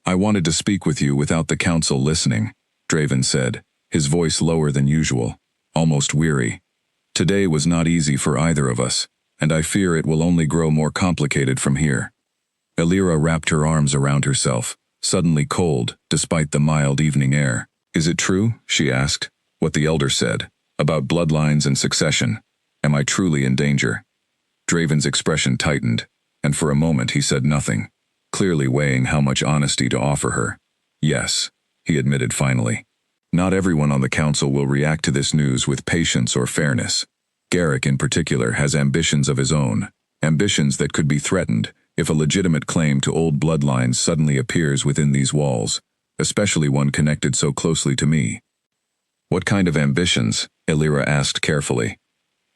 "I wanted to speak with you without the council listening," Draven said, his voice lower than usual, almost weary. "Today was not easy for either of us, and I fear it will only grow more complicated from here." Elira wrapped her arms around herself, suddenly cold despite the mild evening air. "Is it true," she asked, "what the elder said, about bloodlines and succession? Am I truly in danger?" Draven's expression tightened, and for a moment he said nothing, clearly weighing how much honesty to offer her. "Yes," he admitted finally. "Not everyone on the council will react to this news with patience or fairness. Garrick in particular has ambitions of his own, ambitions that could be threatened if a legitimate claim to old bloodlines suddenly appears within these walls, especially one connected so closely to me." "What kind of ambitions?" Elira asked carefully.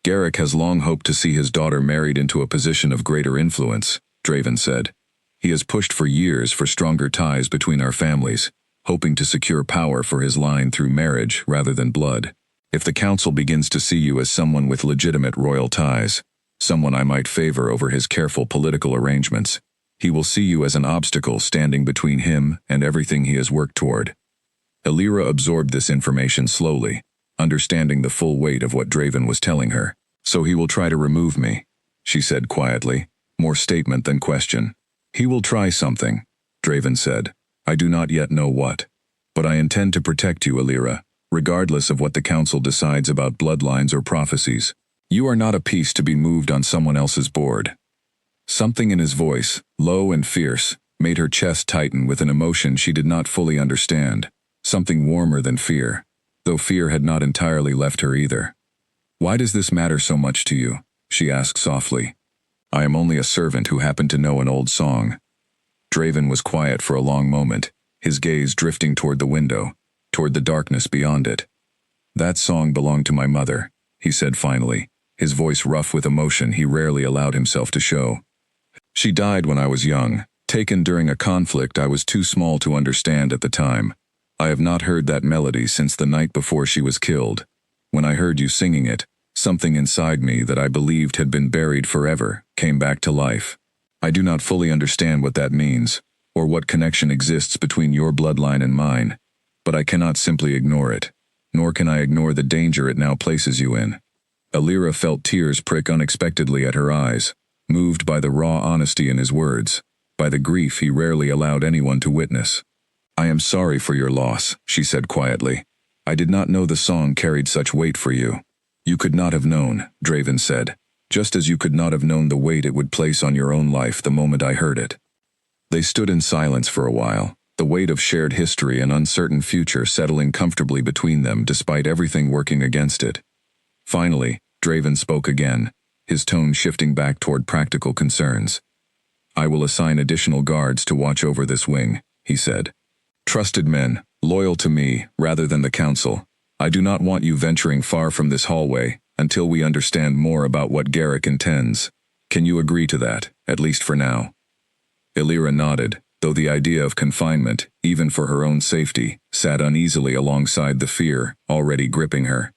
"Garrick has long hoped to see his daughter married into a position of greater influence," Draven said. "He has pushed for years for stronger ties between our families, hoping to secure power for his line through marriage rather than blood. If the council begins to see you as someone with legitimate royal ties, someone I might favor over his careful political arrangements, he will see you as an obstacle standing between him and everything he has worked toward." Elira absorbed this information slowly, understanding the full weight of what Draven was telling her. "So he will try to remove me," she said quietly, more statement than question. "He will try something," Draven said. "I do not yet know what. But I intend to protect you, Elira, regardless of what the council decides about bloodlines or prophecies. You are not a piece to be moved on someone else's board." Something in his voice, low and fierce, made her chest tighten with an emotion she did not fully understand, something warmer than fear, though fear had not entirely left her either. "Why does this matter so much to you?" she asked softly. "I am only a servant who happened to know an old song." Draven was quiet for a long moment, his gaze drifting toward the window, toward the darkness beyond it. "That song belonged to my mother," he said finally, his voice rough with emotion he rarely allowed himself to show. "She died when I was young, taken during a conflict I was too small to understand at the time. I have not heard that melody since the night before she was killed. When I heard you singing it, something inside me that I believed had been buried forever came back to life." I do not fully understand what that means, or what connection exists between your bloodline and mine, but I cannot simply ignore it, nor can I ignore the danger it now places you in. Alira felt tears prick unexpectedly at her eyes, moved by the raw honesty in his words, by the grief he rarely allowed anyone to witness. I am sorry for your loss, she said quietly. I did not know the song carried such weight for you. You could not have known, Draven said, just as you could not have known the weight it would place on your own life the moment I heard it. They stood in silence for a while, the weight of shared history and uncertain future settling comfortably between them despite everything working against it. Finally, Draven spoke again, his tone shifting back toward practical concerns. I will assign additional guards to watch over this wing, he said. Trusted men, loyal to me rather than the council. I do not want you venturing far from this hallway until we understand more about what Garrick intends. Can you agree to that, at least for now? Alira nodded, though the idea of confinement, even for her own safety, sat uneasily alongside the fear already gripping her.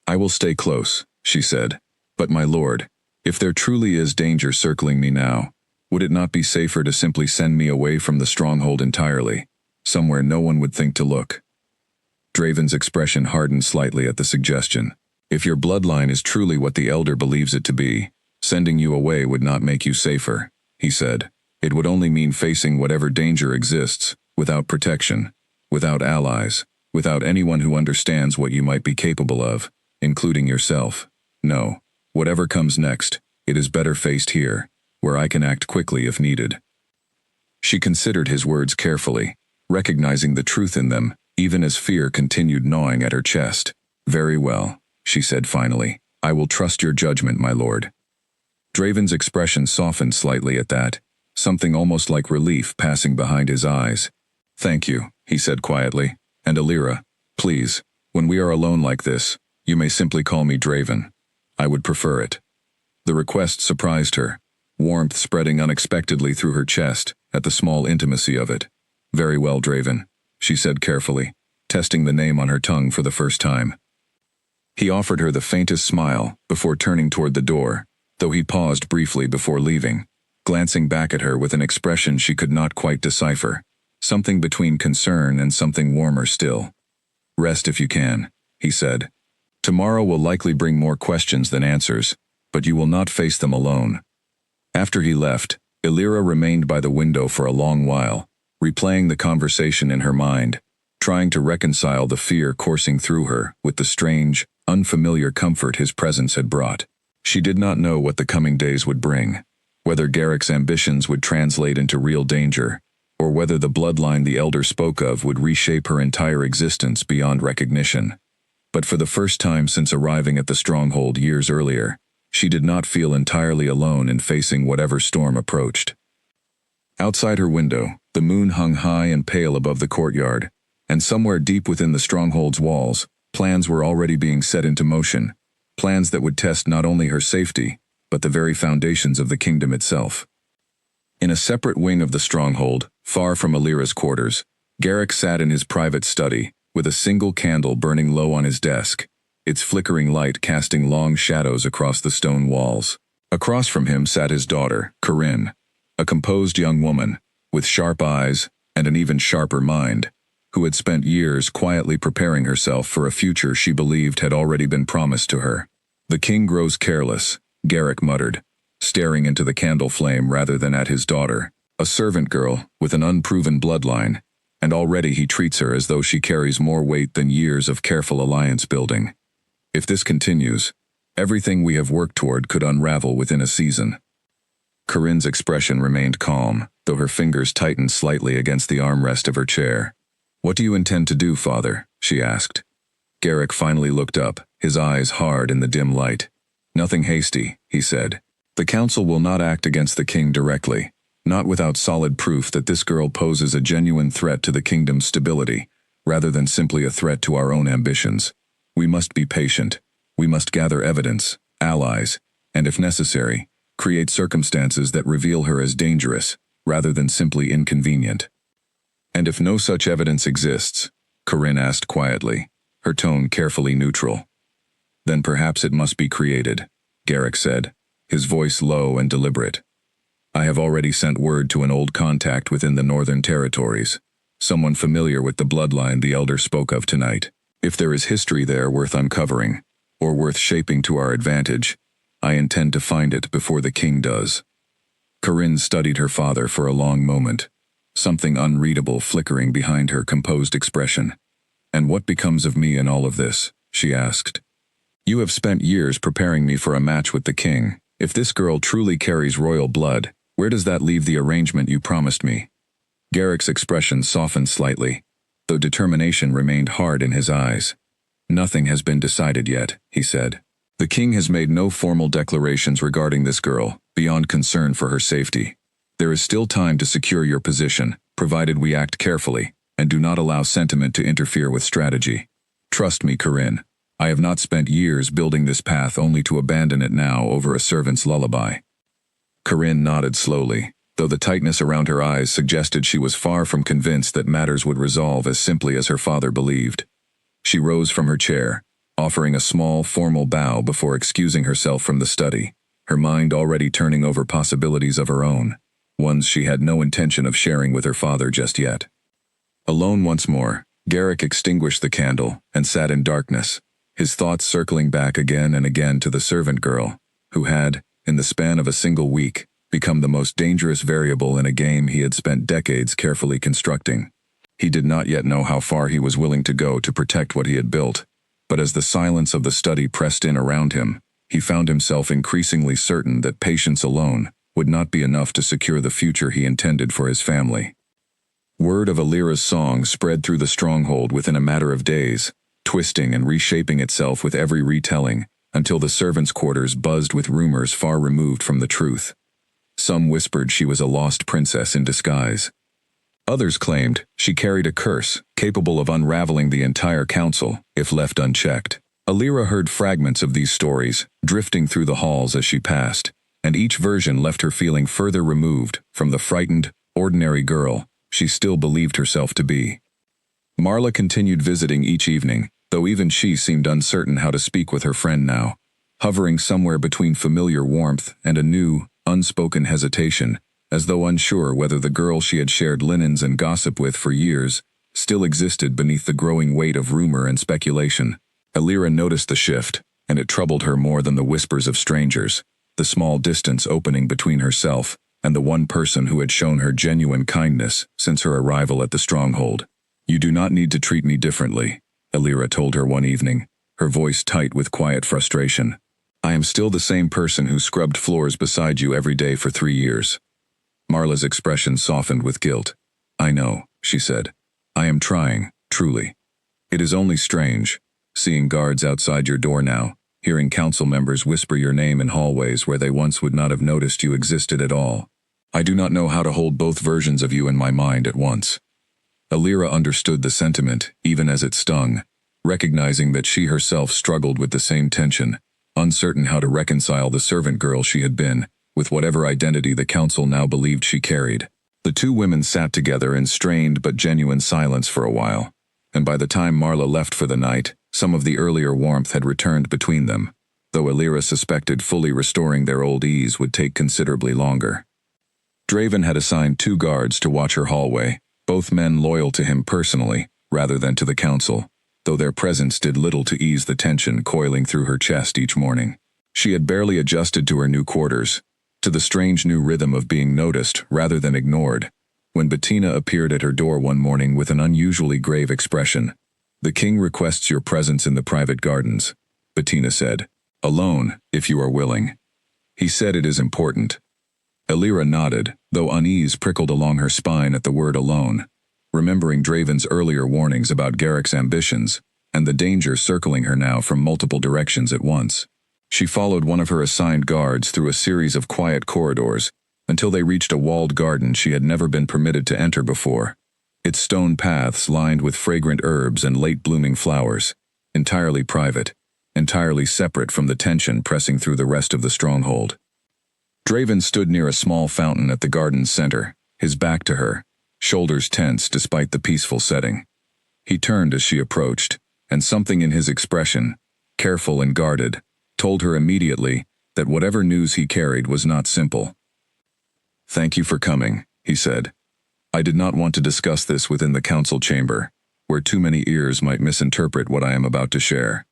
I will stay close, she said. But my lord, if there truly is danger circling me now, would it not be safer to simply send me away from the stronghold entirely, somewhere no one would think to look? Draven's expression hardened slightly at the suggestion. If your bloodline is truly what the Elder believes it to be, sending you away would not make you safer, he said. It would only mean facing whatever danger exists, without protection, without allies, without anyone who understands what you might be capable of, including yourself. No, whatever comes next, it is better faced here, where I can act quickly if needed. She considered his words carefully, recognizing the truth in them, even as fear continued gnawing at her chest. Very well, she said finally. I will trust your judgment, my lord. Draven's expression softened slightly at that, something almost like relief passing behind his eyes. Thank you, he said quietly. And Alira, please, when we are alone like this, you may simply call me Draven. I would prefer it. The request surprised her, warmth spreading unexpectedly through her chest at the small intimacy of it. Very well, Draven, she said carefully, testing the name on her tongue for the first time. He offered her the faintest smile before turning toward the door, though he paused briefly before leaving, glancing back at her with an expression she could not quite decipher, something between concern and something warmer still. Rest if you can, he said. Tomorrow will likely bring more questions than answers, but you will not face them alone. After he left, Alira remained by the window for a long while, replaying the conversation in her mind, trying to reconcile the fear coursing through her with the strange, unfamiliar comfort his presence had brought. She did not know what the coming days would bring, whether Garrick's ambitions would translate into real danger, or whether the bloodline the Elder spoke of would reshape her entire existence beyond recognition. But for the first time since arriving at the stronghold years earlier, she did not feel entirely alone in facing whatever storm approached. Outside her window, the moon hung high and pale above the courtyard, and somewhere deep within the stronghold's walls, plans were already being set into motion, plans that would test not only her safety, but the very foundations of the kingdom itself. In a separate wing of the stronghold, far from Alira's quarters, Garrick sat in his private study, with a single candle burning low on his desk, its flickering light casting long shadows across the stone walls. Across from him sat his daughter, Corinne, a composed young woman, with sharp eyes and an even sharper mind, who had spent years quietly preparing herself for a future she believed had already been promised to her. The king grows careless, Garrick muttered, staring into the candle flame rather than at his daughter, a servant girl with an unproven bloodline, and already he treats her as though she carries more weight than years of careful alliance building. If this continues, everything we have worked toward could unravel within a season. Corinne's expression remained calm, though her fingers tightened slightly against the armrest of her chair. What do you intend to do, father? She asked. Garrick finally looked up, his eyes hard in the dim light. Nothing hasty, he said. The council will not act against the king directly, not without solid proof that this girl poses a genuine threat to the kingdom's stability, rather than simply a threat to our own ambitions. We must be patient. We must gather evidence, allies, and if necessary, create circumstances that reveal her as dangerous, rather than simply inconvenient. And if no such evidence exists, Corinne asked quietly, her tone carefully neutral. Then perhaps it must be created, Garrick said, his voice low and deliberate. I have already sent word to an old contact within the Northern Territories, someone familiar with the bloodline the Elder spoke of tonight. If there is history there worth uncovering, or worth shaping to our advantage, I intend to find it before the king does. Corinne studied her father for a long moment, something unreadable flickering behind her composed expression. And what becomes of me in all of this? She asked. You have spent years preparing me for a match with the king. If this girl truly carries royal blood, where does that leave the arrangement you promised me? Garrick's expression softened slightly, though determination remained hard in his eyes. Nothing has been decided yet, he said. The king has made no formal declarations regarding this girl, beyond concern for her safety. There is still time to secure your position, provided we act carefully, and do not allow sentiment to interfere with strategy. Trust me, Corinne. I have not spent years building this path only to abandon it now over a servant's lullaby. Corinne nodded slowly, though the tightness around her eyes suggested she was far from convinced that matters would resolve as simply as her father believed. She rose from her chair, offering a small, formal bow before excusing herself from the study, her mind already turning over possibilities of her own, ones she had no intention of sharing with her father just yet. Alone once more, Garrick extinguished the candle and sat in darkness, his thoughts circling back again and again to the servant girl, who had, in the span of a single week, become the most dangerous variable in a game he had spent decades carefully constructing. He did not yet know how far he was willing to go to protect what he had built, but as the silence of the study pressed in around him, he found himself increasingly certain that patience alone would not be enough to secure the future he intended for his family. Word of Alira's song spread through the stronghold within a matter of days, twisting and reshaping itself with every retelling, until the servants' quarters buzzed with rumors far removed from the truth. Some whispered she was a lost princess in disguise. Others claimed she carried a curse capable of unraveling the entire council if left unchecked. Alira heard fragments of these stories drifting through the halls as she passed, and each version left her feeling further removed from the frightened, ordinary girl she still believed herself to be. Marla continued visiting each evening, though even she seemed uncertain how to speak with her friend now, hovering somewhere between familiar warmth and a new, unspoken hesitation, as though unsure whether the girl she had shared linens and gossip with for years still existed beneath the growing weight of rumor and speculation. Alira noticed the shift, and it troubled her more than the whispers of strangers, the small distance opening between herself and the one person who had shown her genuine kindness since her arrival at the stronghold. You do not need to treat me differently, Alira told her one evening, her voice tight with quiet frustration. I am still the same person who scrubbed floors beside you every day for 3 years. Marla's expression softened with guilt. I know, she said. I am trying, truly. It is only strange, seeing guards outside your door now, hearing council members whisper your name in hallways where they once would not have noticed you existed at all. I do not know how to hold both versions of you in my mind at once. Alira understood the sentiment, even as it stung, recognizing that she herself struggled with the same tension, uncertain how to reconcile the servant girl she had been with whatever identity the council now believed she carried. The two women sat together in strained but genuine silence for a while, and by the time Marla left for the night, some of the earlier warmth had returned between them, though Alira suspected fully restoring their old ease would take considerably longer. Draven had assigned 2 guards to watch her hallway, both men loyal to him personally, rather than to the council, though their presence did little to ease the tension coiling through her chest each morning. She had barely adjusted to her new quarters, to the strange new rhythm of being noticed rather than ignored, when Bettina appeared at her door one morning with an unusually grave expression. The king requests your presence in the private gardens, Bettina said. Alone, if you are willing. He said it is important. Alira nodded, though unease prickled along her spine at the word alone, remembering Draven's earlier warnings about Garrick's ambitions and the danger circling her now from multiple directions at once. She followed one of her assigned guards through a series of quiet corridors until they reached a walled garden she had never been permitted to enter before, its stone paths lined with fragrant herbs and late-blooming flowers, entirely private, entirely separate from the tension pressing through the rest of the stronghold. Draven stood near a small fountain at the garden's center, his back to her, shoulders tense despite the peaceful setting. He turned as she approached, and something in his expression, careful and guarded, told her immediately that whatever news he carried was not simple. Thank you for coming, he said. I did not want to discuss this within the council chamber, where too many ears might misinterpret what I am about to share.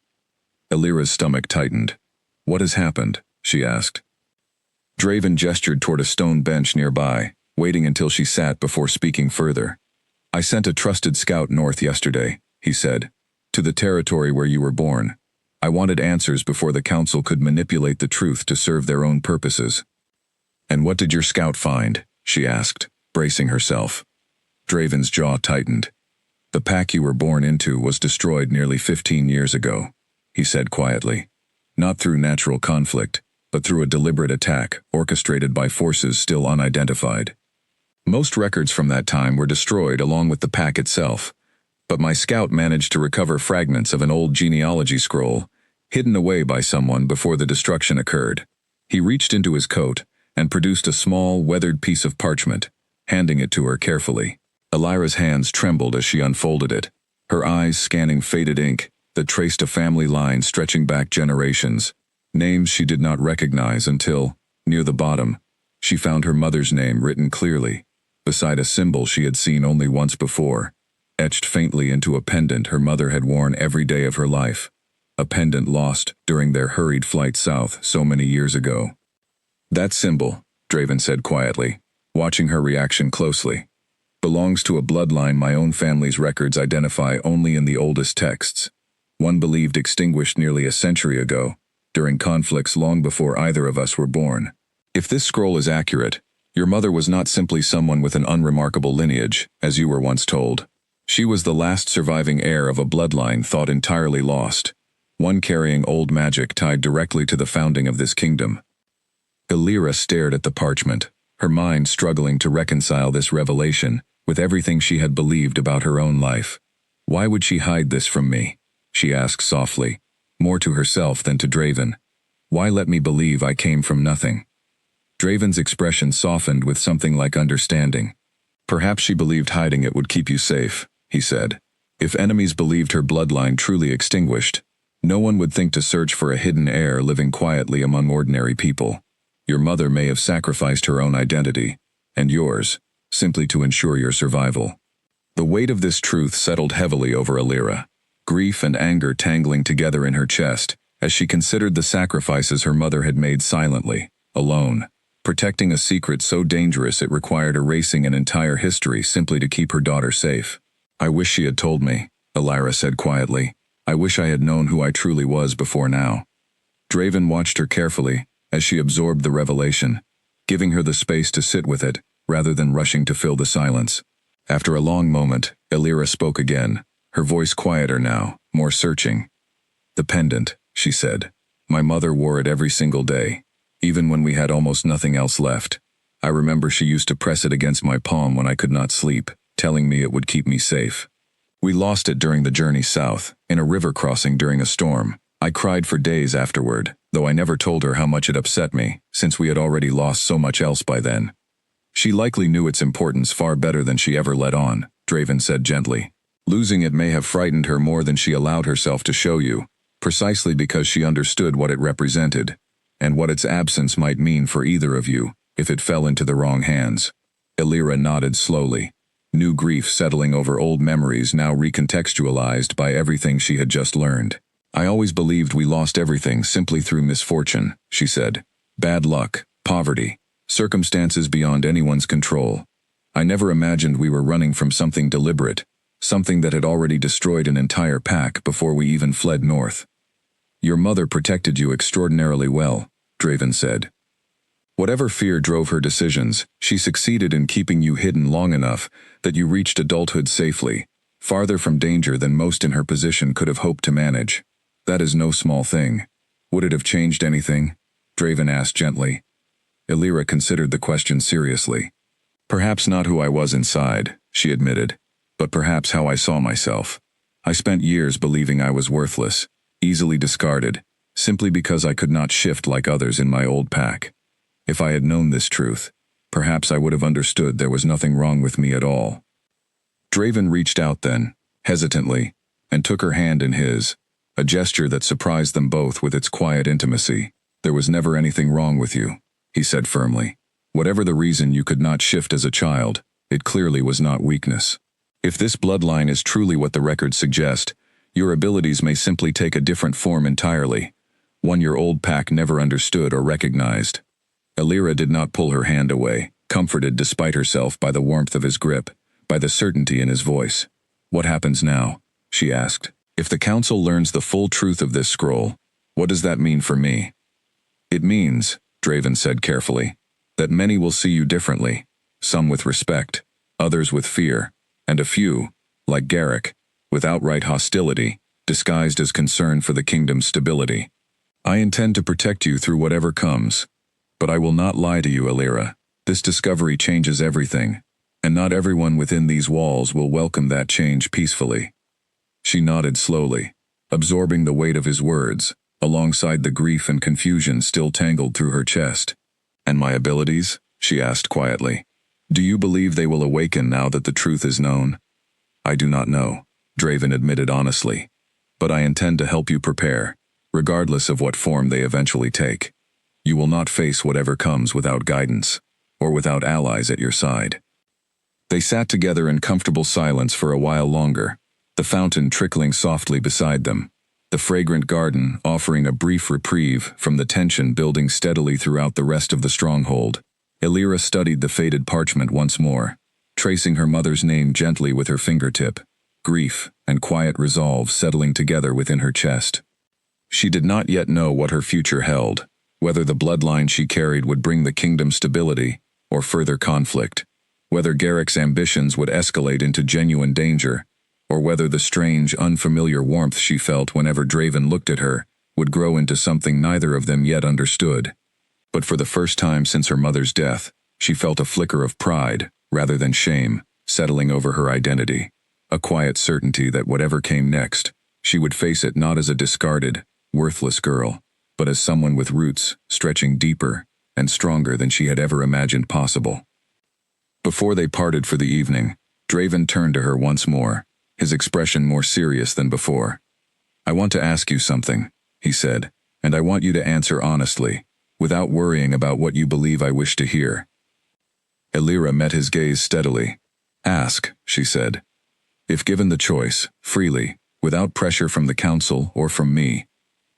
Elira's stomach tightened. What has happened? She asked. Draven gestured toward a stone bench nearby, waiting until she sat before speaking further. I sent a trusted scout north yesterday, he said, to the territory where you were born. I wanted answers before the council could manipulate the truth to serve their own purposes. And what did your scout find? She asked, bracing herself. Draven's jaw tightened. The pack you were born into was destroyed nearly 15 years ago, he said quietly. Not through natural conflict, but through a deliberate attack orchestrated by forces still unidentified. Most records from that time were destroyed along with the pack itself, but my scout managed to recover fragments of an old genealogy scroll, hidden away by someone before the destruction occurred. He reached into his coat and produced a small, weathered piece of parchment, handing it to her carefully. Elira's hands trembled as she unfolded it, her eyes scanning faded ink that traced a family line stretching back generations, names she did not recognize until, near the bottom, she found her mother's name written clearly, beside a symbol she had seen only once before, etched faintly into a pendant her mother had worn every day of her life, a pendant lost during their hurried flight south so many years ago. That symbol, Draven said quietly, watching her reaction closely, belongs to a bloodline my own family's records identify only in the oldest texts, one believed extinguished nearly a century ago, during conflicts long before either of us were born. If this scroll is accurate, your mother was not simply someone with an unremarkable lineage, as you were once told. She was the last surviving heir of a bloodline thought entirely lost, one carrying old magic tied directly to the founding of this kingdom. Elira stared at the parchment, her mind struggling to reconcile this revelation with everything she had believed about her own life. Why would she hide this from me? She asked softly, more to herself than to Draven. Why let me believe I came from nothing? Draven's expression softened with something like understanding. Perhaps she believed hiding it would keep you safe, he said. If enemies believed her bloodline truly extinguished, no one would think to search for a hidden heir living quietly among ordinary people. Your mother may have sacrificed her own identity, and yours, simply to ensure your survival. The weight of this truth settled heavily over Elira, grief and anger tangling together in her chest as she considered the sacrifices her mother had made silently, alone, protecting a secret so dangerous it required erasing an entire history simply to keep her daughter safe. I wish she had told me, Elira said quietly. I wish I had known who I truly was before now. Draven watched her carefully as she absorbed the revelation, giving her the space to sit with it rather than rushing to fill the silence. After a long moment, Elira spoke again, her voice quieter now, more searching. The pendant, she said. My mother wore it every single day, even when we had almost nothing else left. I remember she used to press it against my palm when I could not sleep, telling me it would keep me safe. We lost it during the journey south, in a river crossing during a storm. I cried for days afterward, though I never told her how much it upset me, since we had already lost so much else by then. She likely knew its importance far better than she ever let on, Draven said gently. Losing it may have frightened her more than she allowed herself to show you, precisely because she understood what it represented, and what its absence might mean for either of you, if it fell into the wrong hands. Elira nodded slowly, new grief settling over old memories now recontextualized by everything she had just learned. I always believed we lost everything simply through misfortune, she said. Bad luck, poverty, circumstances beyond anyone's control. I never imagined we were running from something deliberate, something that had already destroyed an entire pack before we even fled north. Your mother protected you extraordinarily well, Draven said. Whatever fear drove her decisions, she succeeded in keeping you hidden long enough that you reached adulthood safely, farther from danger than most in her position could have hoped to manage. That is no small thing. Would it have changed anything? Draven asked gently. Elira considered the question seriously. Perhaps not who I was inside, she admitted, but perhaps how I saw myself. I spent years believing I was worthless, easily discarded, simply because I could not shift like others in my old pack. If I had known this truth, perhaps I would have understood there was nothing wrong with me at all. Draven reached out then, hesitantly, and took her hand in his, a gesture that surprised them both with its quiet intimacy. There was never anything wrong with you, he said firmly. Whatever the reason you could not shift as a child, it clearly was not weakness. If this bloodline is truly what the records suggest, your abilities may simply take a different form entirely, one your old pack never understood or recognized. Alira did not pull her hand away, comforted despite herself by the warmth of his grip, by the certainty in his voice. "What happens now?" she asked. "If the council learns the full truth of this scroll, what does that mean for me?" "It means," Draven said carefully, "that many will see you differently, some with respect, others with fear, and a few, like Garrick, with outright hostility, disguised as concern for the kingdom's stability. I intend to protect you through whatever comes, but I will not lie to you, Alira. This discovery changes everything, and not everyone within these walls will welcome that change peacefully." She nodded slowly, absorbing the weight of his words, alongside the grief and confusion still tangled through her chest. "And my abilities?" she asked quietly. "Do you believe they will awaken now that the truth is known?" "I do not know," Draven admitted honestly, "but I intend to help you prepare, regardless of what form they eventually take. You will not face whatever comes without guidance, or without allies at your side." They sat together in comfortable silence for a while longer, the fountain trickling softly beside them, the fragrant garden offering a brief reprieve from the tension building steadily throughout the rest of the stronghold. Alira studied the faded parchment once more, tracing her mother's name gently with her fingertip, grief and quiet resolve settling together within her chest. She did not yet know what her future held, whether the bloodline she carried would bring the kingdom stability or further conflict, whether Garrick's ambitions would escalate into genuine danger, or whether the strange, unfamiliar warmth she felt whenever Draven looked at her would grow into something neither of them yet understood. But for the first time since her mother's death, she felt a flicker of pride, rather than shame, settling over her identity, a quiet certainty that whatever came next, she would face it not as a discarded, worthless girl, but as someone with roots stretching deeper and stronger than she had ever imagined possible. Before they parted for the evening, Draven turned to her once more, his expression more serious than before. "I want to ask you something," he said, "and I want you to answer honestly, without worrying about what you believe I wish to hear." Alira met his gaze steadily. "Ask," she said. "If given the choice, freely, without pressure from the council or from me,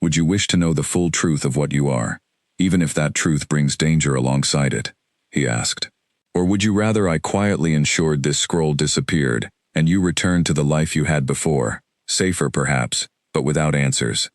would you wish to know the full truth of what you are, even if that truth brings danger alongside it?" he asked. "Or would you rather I quietly ensured this scroll disappeared, and you returned to the life you had before, safer perhaps, but without answers?"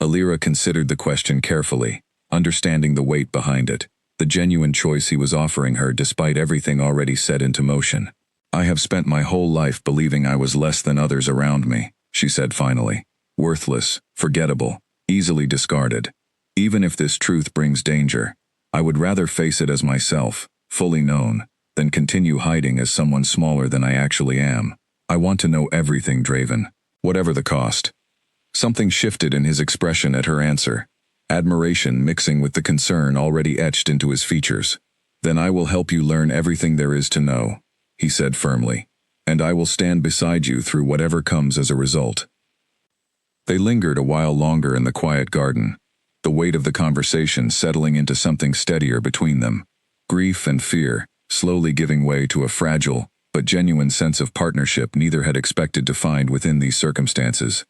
Alira considered the question carefully, understanding the weight behind it, the genuine choice he was offering her despite everything already set into motion. "I have spent my whole life believing I was less than others around me," she said finally. "Worthless, forgettable, easily discarded. Even if this truth brings danger, I would rather face it as myself, fully known, than continue hiding as someone smaller than I actually am. I want to know everything, Draven, whatever the cost." Something shifted in his expression at her answer, admiration mixing with the concern already etched into his features. "Then I will help you learn everything there is to know," he said firmly, "and I will stand beside you through whatever comes as a result." They lingered a while longer in the quiet garden, the weight of the conversation settling into something steadier between them, grief and fear slowly giving way to a fragile but genuine sense of partnership neither had expected to find within these circumstances.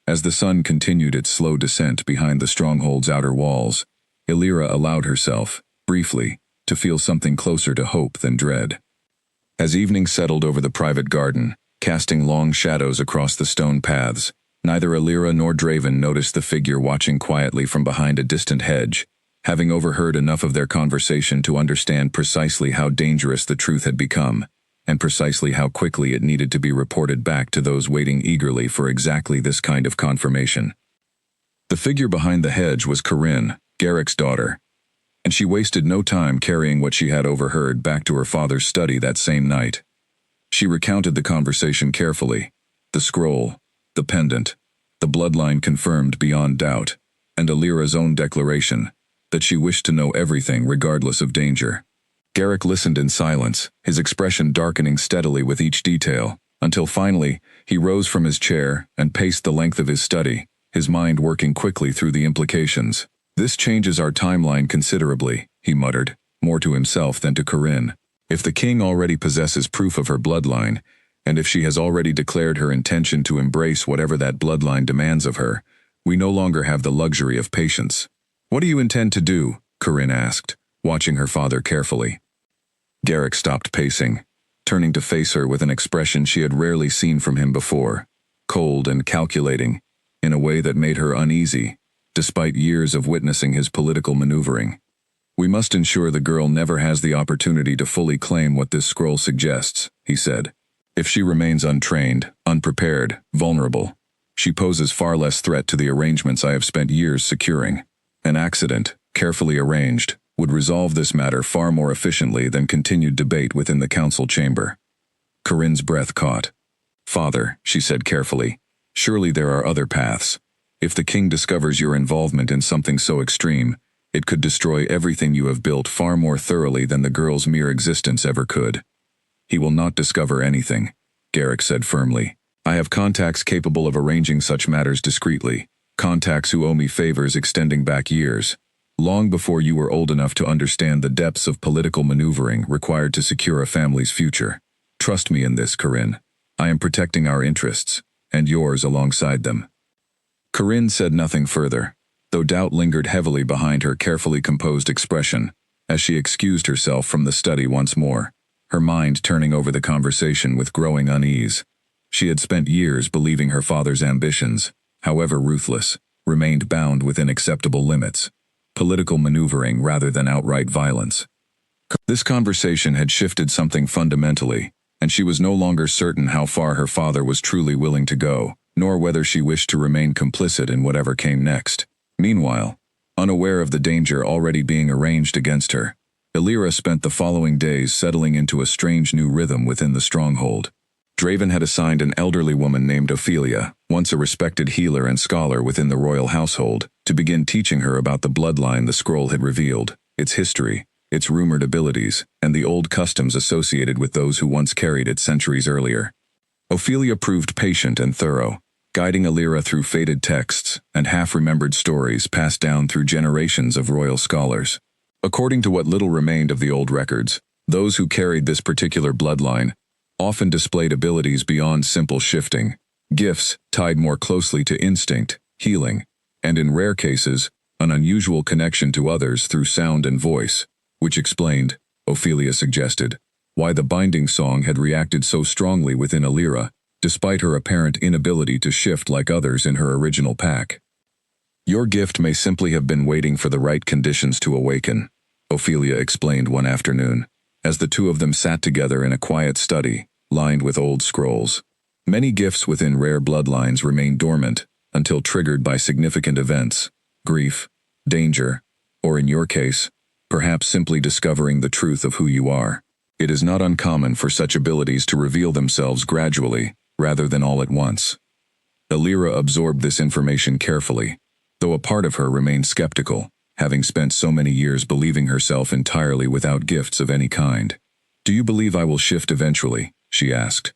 As the sun continued its slow descent behind the stronghold's outer walls, Alira allowed herself, briefly, to feel something closer to hope than dread. As evening settled over the private garden, casting long shadows across the stone paths, neither Alira nor Draven noticed the figure watching quietly from behind a distant hedge, having overheard enough of their conversation to understand precisely how dangerous the truth had become, and precisely how quickly it needed to be reported back to those waiting eagerly for exactly this kind of confirmation. The figure behind the hedge was Corinne, Garrick's daughter, and she wasted no time carrying what she had overheard back to her father's study that same night. She recounted the conversation carefully, the scroll, the pendant, the bloodline confirmed beyond doubt, and Alira's own declaration that she wished to know everything regardless of danger. Garrick listened in silence, his expression darkening steadily with each detail, until finally he rose from his chair and paced the length of his study, his mind working quickly through the implications. "This changes our timeline considerably," he muttered, more to himself than to Corinne. If the king already possesses proof of her bloodline, and if she has already declared her intention to embrace whatever that bloodline demands of her, we no longer have the luxury of patience. What do you intend to do? Corinne asked, watching her father carefully. Garrick stopped pacing, turning to face her with an expression she had rarely seen from him before, cold and calculating, in a way that made her uneasy, despite years of witnessing his political maneuvering. We must ensure the girl never has the opportunity to fully claim what this scroll suggests, he said. If she remains untrained, unprepared, vulnerable, she poses far less threat to the arrangements I have spent years securing. An accident, carefully arranged, would resolve this matter far more efficiently than continued debate within the council chamber. Corinne's breath caught. Father, she said carefully, surely there are other paths. If the king discovers your involvement in something so extreme, it could destroy everything you have built far more thoroughly than the girl's mere existence ever could. He will not discover anything, Garrick said firmly. I have contacts capable of arranging such matters discreetly, contacts who owe me favors extending back years, long before you were old enough to understand the depths of political maneuvering required to secure a family's future. Trust me in this, Corinne. I am protecting our interests, and yours alongside them. Corinne said nothing further, though doubt lingered heavily behind her carefully composed expression, as she excused herself from the study once more, her mind turning over the conversation with growing unease. She had spent years believing her father's ambitions, however ruthless, remained bound within acceptable limits, political maneuvering rather than outright violence. This conversation had shifted something fundamentally, and she was no longer certain how far her father was truly willing to go, nor whether she wished to remain complicit in whatever came next. Meanwhile, unaware of the danger already being arranged against her, Illyra spent the following days settling into a strange new rhythm within the stronghold. Draven had assigned an elderly woman named Ophelia, once a respected healer and scholar within the royal household, to begin teaching her about the bloodline the scroll had revealed, its history, its rumored abilities, and the old customs associated with those who once carried it centuries earlier. Ophelia proved patient and thorough, guiding Illyra through faded texts and half-remembered stories passed down through generations of royal scholars. According to what little remained of the old records, those who carried this particular bloodline often displayed abilities beyond simple shifting, gifts tied more closely to instinct, healing, and in rare cases, an unusual connection to others through sound and voice, which explained, Ophelia suggested, why the binding song had reacted so strongly within Illyra, despite her apparent inability to shift like others in her original pack. Your gift may simply have been waiting for the right conditions to awaken, Ophelia explained one afternoon, as the two of them sat together in a quiet study, lined with old scrolls. Many gifts within rare bloodlines remain dormant until triggered by significant events, grief, danger, or in your case, perhaps simply discovering the truth of who you are. It is not uncommon for such abilities to reveal themselves gradually, rather than all at once. Illyra absorbed this information carefully, though a part of her remained skeptical, having spent so many years believing herself entirely without gifts of any kind. Do you believe I will shift eventually? She asked.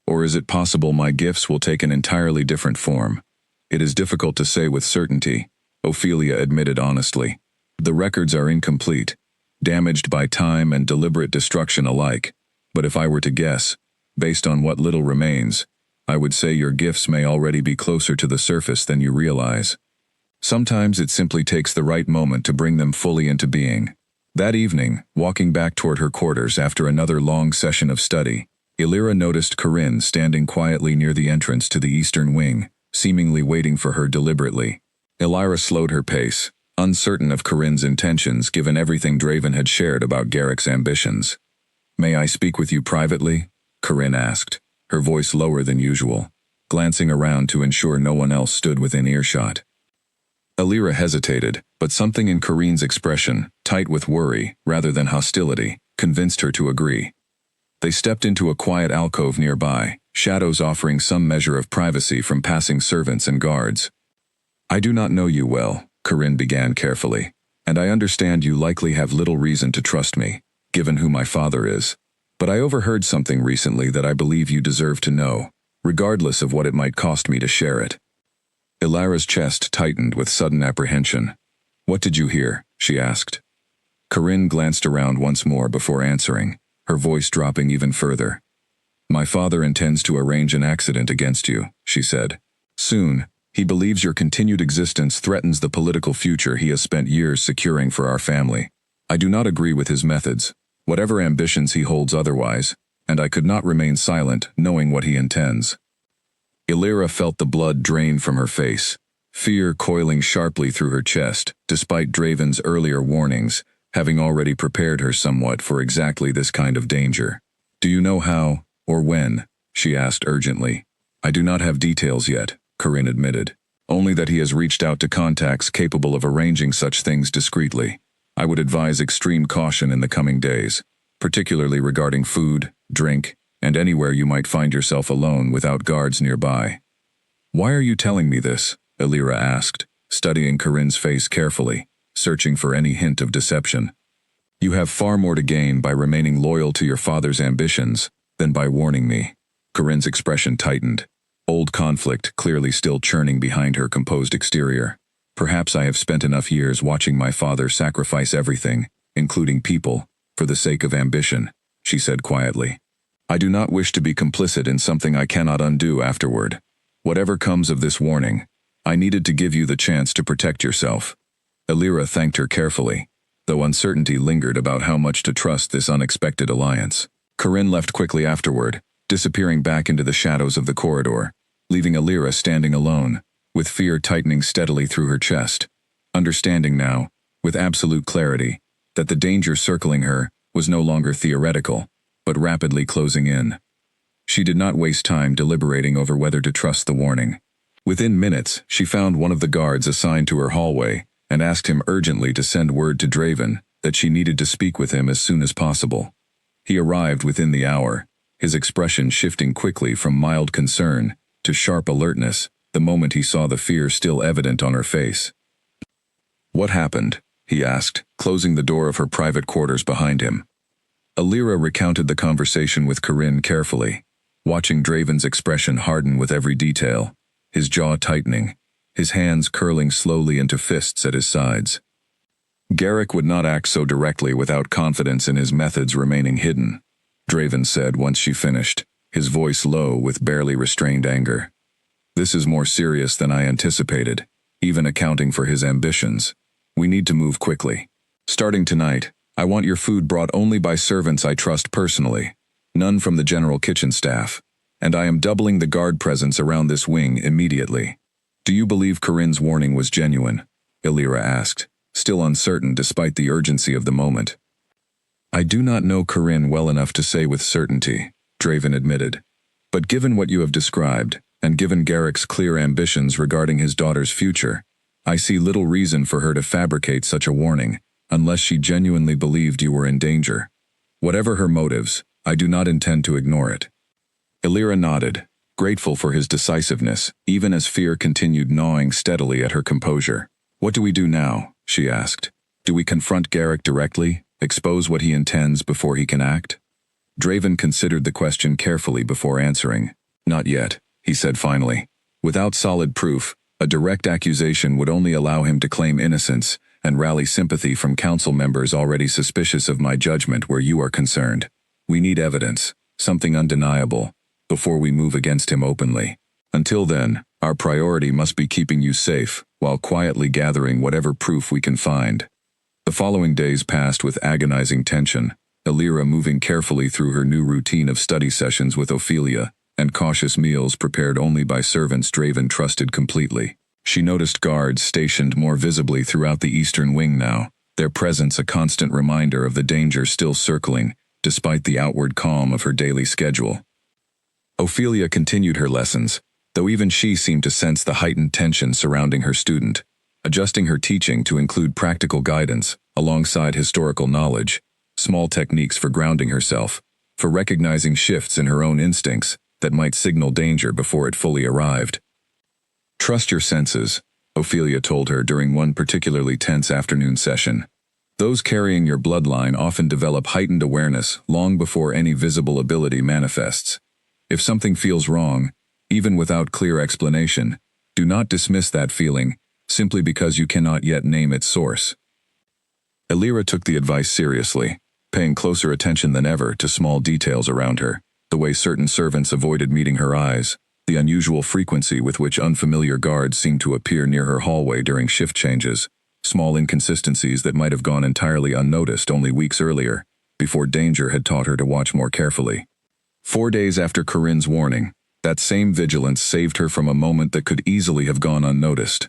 Or is it possible my gifts will take an entirely different form? It is difficult to say with certainty, Ophelia admitted honestly. The records are incomplete, damaged by time and deliberate destruction alike, but if I were to guess, based on what little remains, I would say your gifts may already be closer to the surface than you realize. Sometimes it simply takes the right moment to bring them fully into being. That evening, walking back toward her quarters after another long session of study, Illyra noticed Corinne standing quietly near the entrance to the eastern wing, seemingly waiting for her deliberately. Illyra slowed her pace, uncertain of Corinne's intentions given everything Draven had shared about Garrick's ambitions. May I speak with you privately? Corinne asked, her voice lower than usual, glancing around to ensure no one else stood within earshot. Illyra hesitated, but something in Corinne's expression, tight with worry rather than hostility, convinced her to agree. They stepped into a quiet alcove nearby, shadows offering some measure of privacy from passing servants and guards. I do not know you well, Corinne began carefully, and I understand you likely have little reason to trust me, given who my father is. But I overheard something recently that I believe you deserve to know, regardless of what it might cost me to share it. Illyra's chest tightened with sudden apprehension. What did you hear? She asked. Corinne glanced around once more before answering, her voice dropping even further. My father intends to arrange an accident against you, she said. Soon, he believes your continued existence threatens the political future he has spent years securing for our family. I do not agree with his methods, whatever ambitions he holds otherwise, and I could not remain silent, knowing what he intends. Illyra felt the blood drain from her face, fear coiling sharply through her chest, despite Draven's earlier warnings, having already prepared her somewhat for exactly this kind of danger. Do you know how, or when? She asked urgently. I do not have details yet, Corinne admitted. Only that he has reached out to contacts capable of arranging such things discreetly. I would advise extreme caution in the coming days, particularly regarding food, drink, and anywhere you might find yourself alone without guards nearby. Why are you telling me this? Illyra asked, studying Corinne's face carefully, searching for any hint of deception. You have far more to gain by remaining loyal to your father's ambitions than by warning me. Corinne's expression tightened, old conflict clearly still churning behind her composed exterior. Perhaps I have spent enough years watching my father sacrifice everything, including people, for the sake of ambition, she said quietly. I do not wish to be complicit in something I cannot undo afterward. Whatever comes of this warning, I needed to give you the chance to protect yourself. Illyra thanked her carefully, though uncertainty lingered about how much to trust this unexpected alliance. Corinne left quickly afterward, disappearing back into the shadows of the corridor, leaving Illyra standing alone, with fear tightening steadily through her chest, understanding now, with absolute clarity, that the danger circling her was no longer theoretical, but rapidly closing in. She did not waste time deliberating over whether to trust the warning. Within minutes, she found one of the guards assigned to her hallway and asked him urgently to send word to Draven that she needed to speak with him as soon as possible. He arrived within the hour, his expression shifting quickly from mild concern to sharp alertness the moment he saw the fear still evident on her face. What happened? He asked, closing the door of her private quarters behind him. Illyra recounted the conversation with Corinne carefully, watching Draven's expression harden with every detail, his jaw tightening, his hands curling slowly into fists at his sides. Garrick would not act so directly without confidence in his methods remaining hidden, Draven said once she finished, his voice low with barely restrained anger. This is more serious than I anticipated, even accounting for his ambitions. We need to move quickly. Starting tonight, I want your food brought only by servants I trust personally, none from the general kitchen staff, and I am doubling the guard presence around this wing immediately. Do you believe Corinne's warning was genuine? Illyra asked, still uncertain despite the urgency of the moment. I do not know Corinne well enough to say with certainty, Draven admitted. But given what you have described, and given Garrick's clear ambitions regarding his daughter's future, I see little reason for her to fabricate such a warning, unless she genuinely believed you were in danger. Whatever her motives, I do not intend to ignore it. Illyra nodded, grateful for his decisiveness, even as fear continued gnawing steadily at her composure. What do we do now? She asked. Do we confront Garrick directly, expose what he intends before he can act? Draven considered the question carefully before answering. Not yet, he said finally. Without solid proof, a direct accusation would only allow him to claim innocence and rally sympathy from council members already suspicious of my judgment where you are concerned. We need evidence, something undeniable, before we move against him openly. Until then, our priority must be keeping you safe, while quietly gathering whatever proof we can find. The following days passed with agonizing tension, Illyra moving carefully through her new routine of study sessions with Ophelia, and cautious meals prepared only by servants Draven trusted completely. She noticed guards stationed more visibly throughout the eastern wing now, their presence a constant reminder of the danger still circling, despite the outward calm of her daily schedule. Ophelia continued her lessons, though even she seemed to sense the heightened tension surrounding her student, adjusting her teaching to include practical guidance, alongside historical knowledge, small techniques for grounding herself, for recognizing shifts in her own instincts that might signal danger before it fully arrived. Trust your senses, Ophelia told her during one particularly tense afternoon session. Those carrying your bloodline often develop heightened awareness long before any visible ability manifests. If something feels wrong, even without clear explanation, do not dismiss that feeling simply because you cannot yet name its source. Elira took the advice seriously, paying closer attention than ever to small details around her, the way certain servants avoided meeting her eyes, the unusual frequency with which unfamiliar guards seemed to appear near her hallway during shift changes, small inconsistencies that might have gone entirely unnoticed only weeks earlier, before danger had taught her to watch more carefully. 4 days after Corinne's warning, that same vigilance saved her from a moment that could easily have gone unnoticed.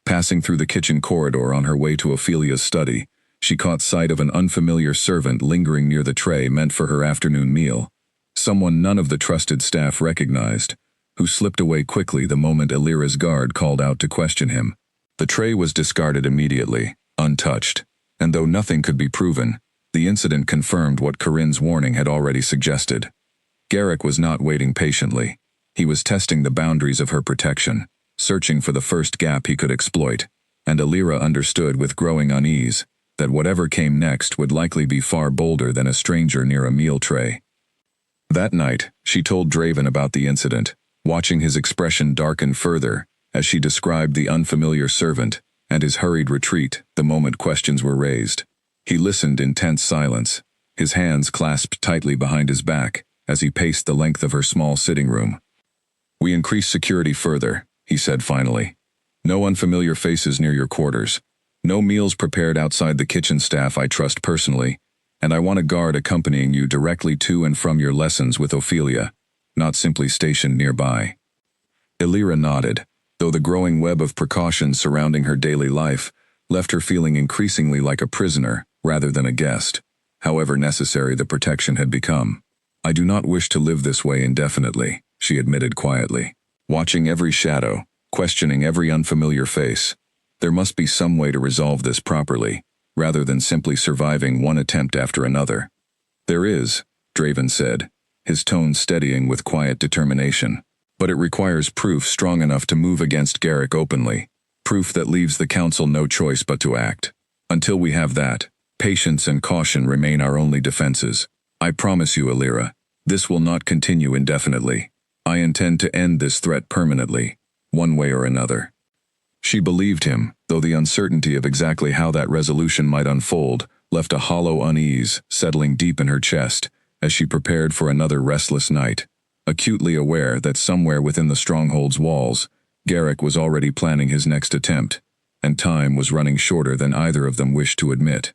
Passing through the kitchen corridor on her way to Ophelia's study, she caught sight of an unfamiliar servant lingering near the tray meant for her afternoon meal, someone none of the trusted staff recognized, who slipped away quickly the moment Elira's guard called out to question him. The tray was discarded immediately, untouched, and though nothing could be proven, the incident confirmed what Corinne's warning had already suggested. Garrick was not waiting patiently. He was testing the boundaries of her protection, searching for the first gap he could exploit, and Elira understood with growing unease that whatever came next would likely be far bolder than a stranger near a meal tray. That night, she told Draven about the incident, watching his expression darken further as she described the unfamiliar servant and his hurried retreat the moment questions were raised. He listened in tense silence, his hands clasped tightly behind his back as he paced the length of her small sitting room. "We increased security further," he said finally. "No unfamiliar faces near your quarters. No meals prepared outside the kitchen staff I trust personally, and I want a guard accompanying you directly to and from your lessons with Ophelia, not simply stationed nearby." Elira nodded, though the growing web of precautions surrounding her daily life left her feeling increasingly like a prisoner rather than a guest, however necessary the protection had become. "I do not wish to live this way indefinitely," she admitted quietly. "Watching every shadow, questioning every unfamiliar face. There must be some way to resolve this properly, rather than simply surviving one attempt after another." "There is," Draven said, his tone steadying with quiet determination. "But it requires proof strong enough to move against Garrick openly, proof that leaves the Council no choice but to act. Until we have that, patience and caution remain our only defenses. I promise you, Elira, this will not continue indefinitely. I intend to end this threat permanently, one way or another." She believed him, though the uncertainty of exactly how that resolution might unfold left a hollow unease settling deep in her chest as she prepared for another restless night, acutely aware that somewhere within the stronghold's walls, Garrick was already planning his next attempt, and time was running shorter than either of them wished to admit.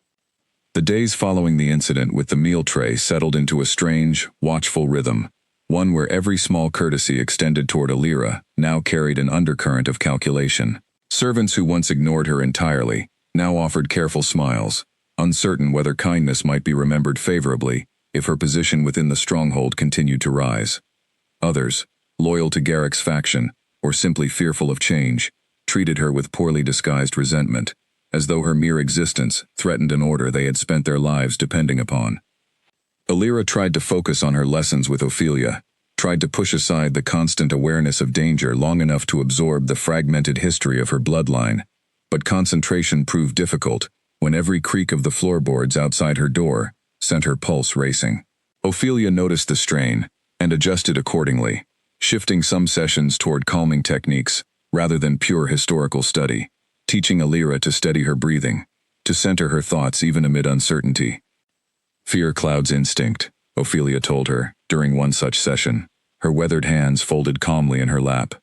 The days following the incident with the meal tray settled into a strange, watchful rhythm, one where every small courtesy extended toward Elira now carried an undercurrent of calculation. Servants who once ignored her entirely now offered careful smiles, uncertain whether kindness might be remembered favorably if her position within the stronghold continued to rise. Others, loyal to Garrick's faction or simply fearful of change, treated her with poorly disguised resentment, as though her mere existence threatened an order they had spent their lives depending upon. Elira tried to focus on her lessons with Ophelia, tried to push aside the constant awareness of danger long enough to absorb the fragmented history of her bloodline, but concentration proved difficult when every creak of the floorboards outside her door sent her pulse racing. Ophelia noticed the strain and adjusted accordingly, shifting some sessions toward calming techniques rather than pure historical study, teaching Elira to steady her breathing, to center her thoughts even amid uncertainty. "Fear clouds instinct," Ophelia told her during one such session, her weathered hands folded calmly in her lap.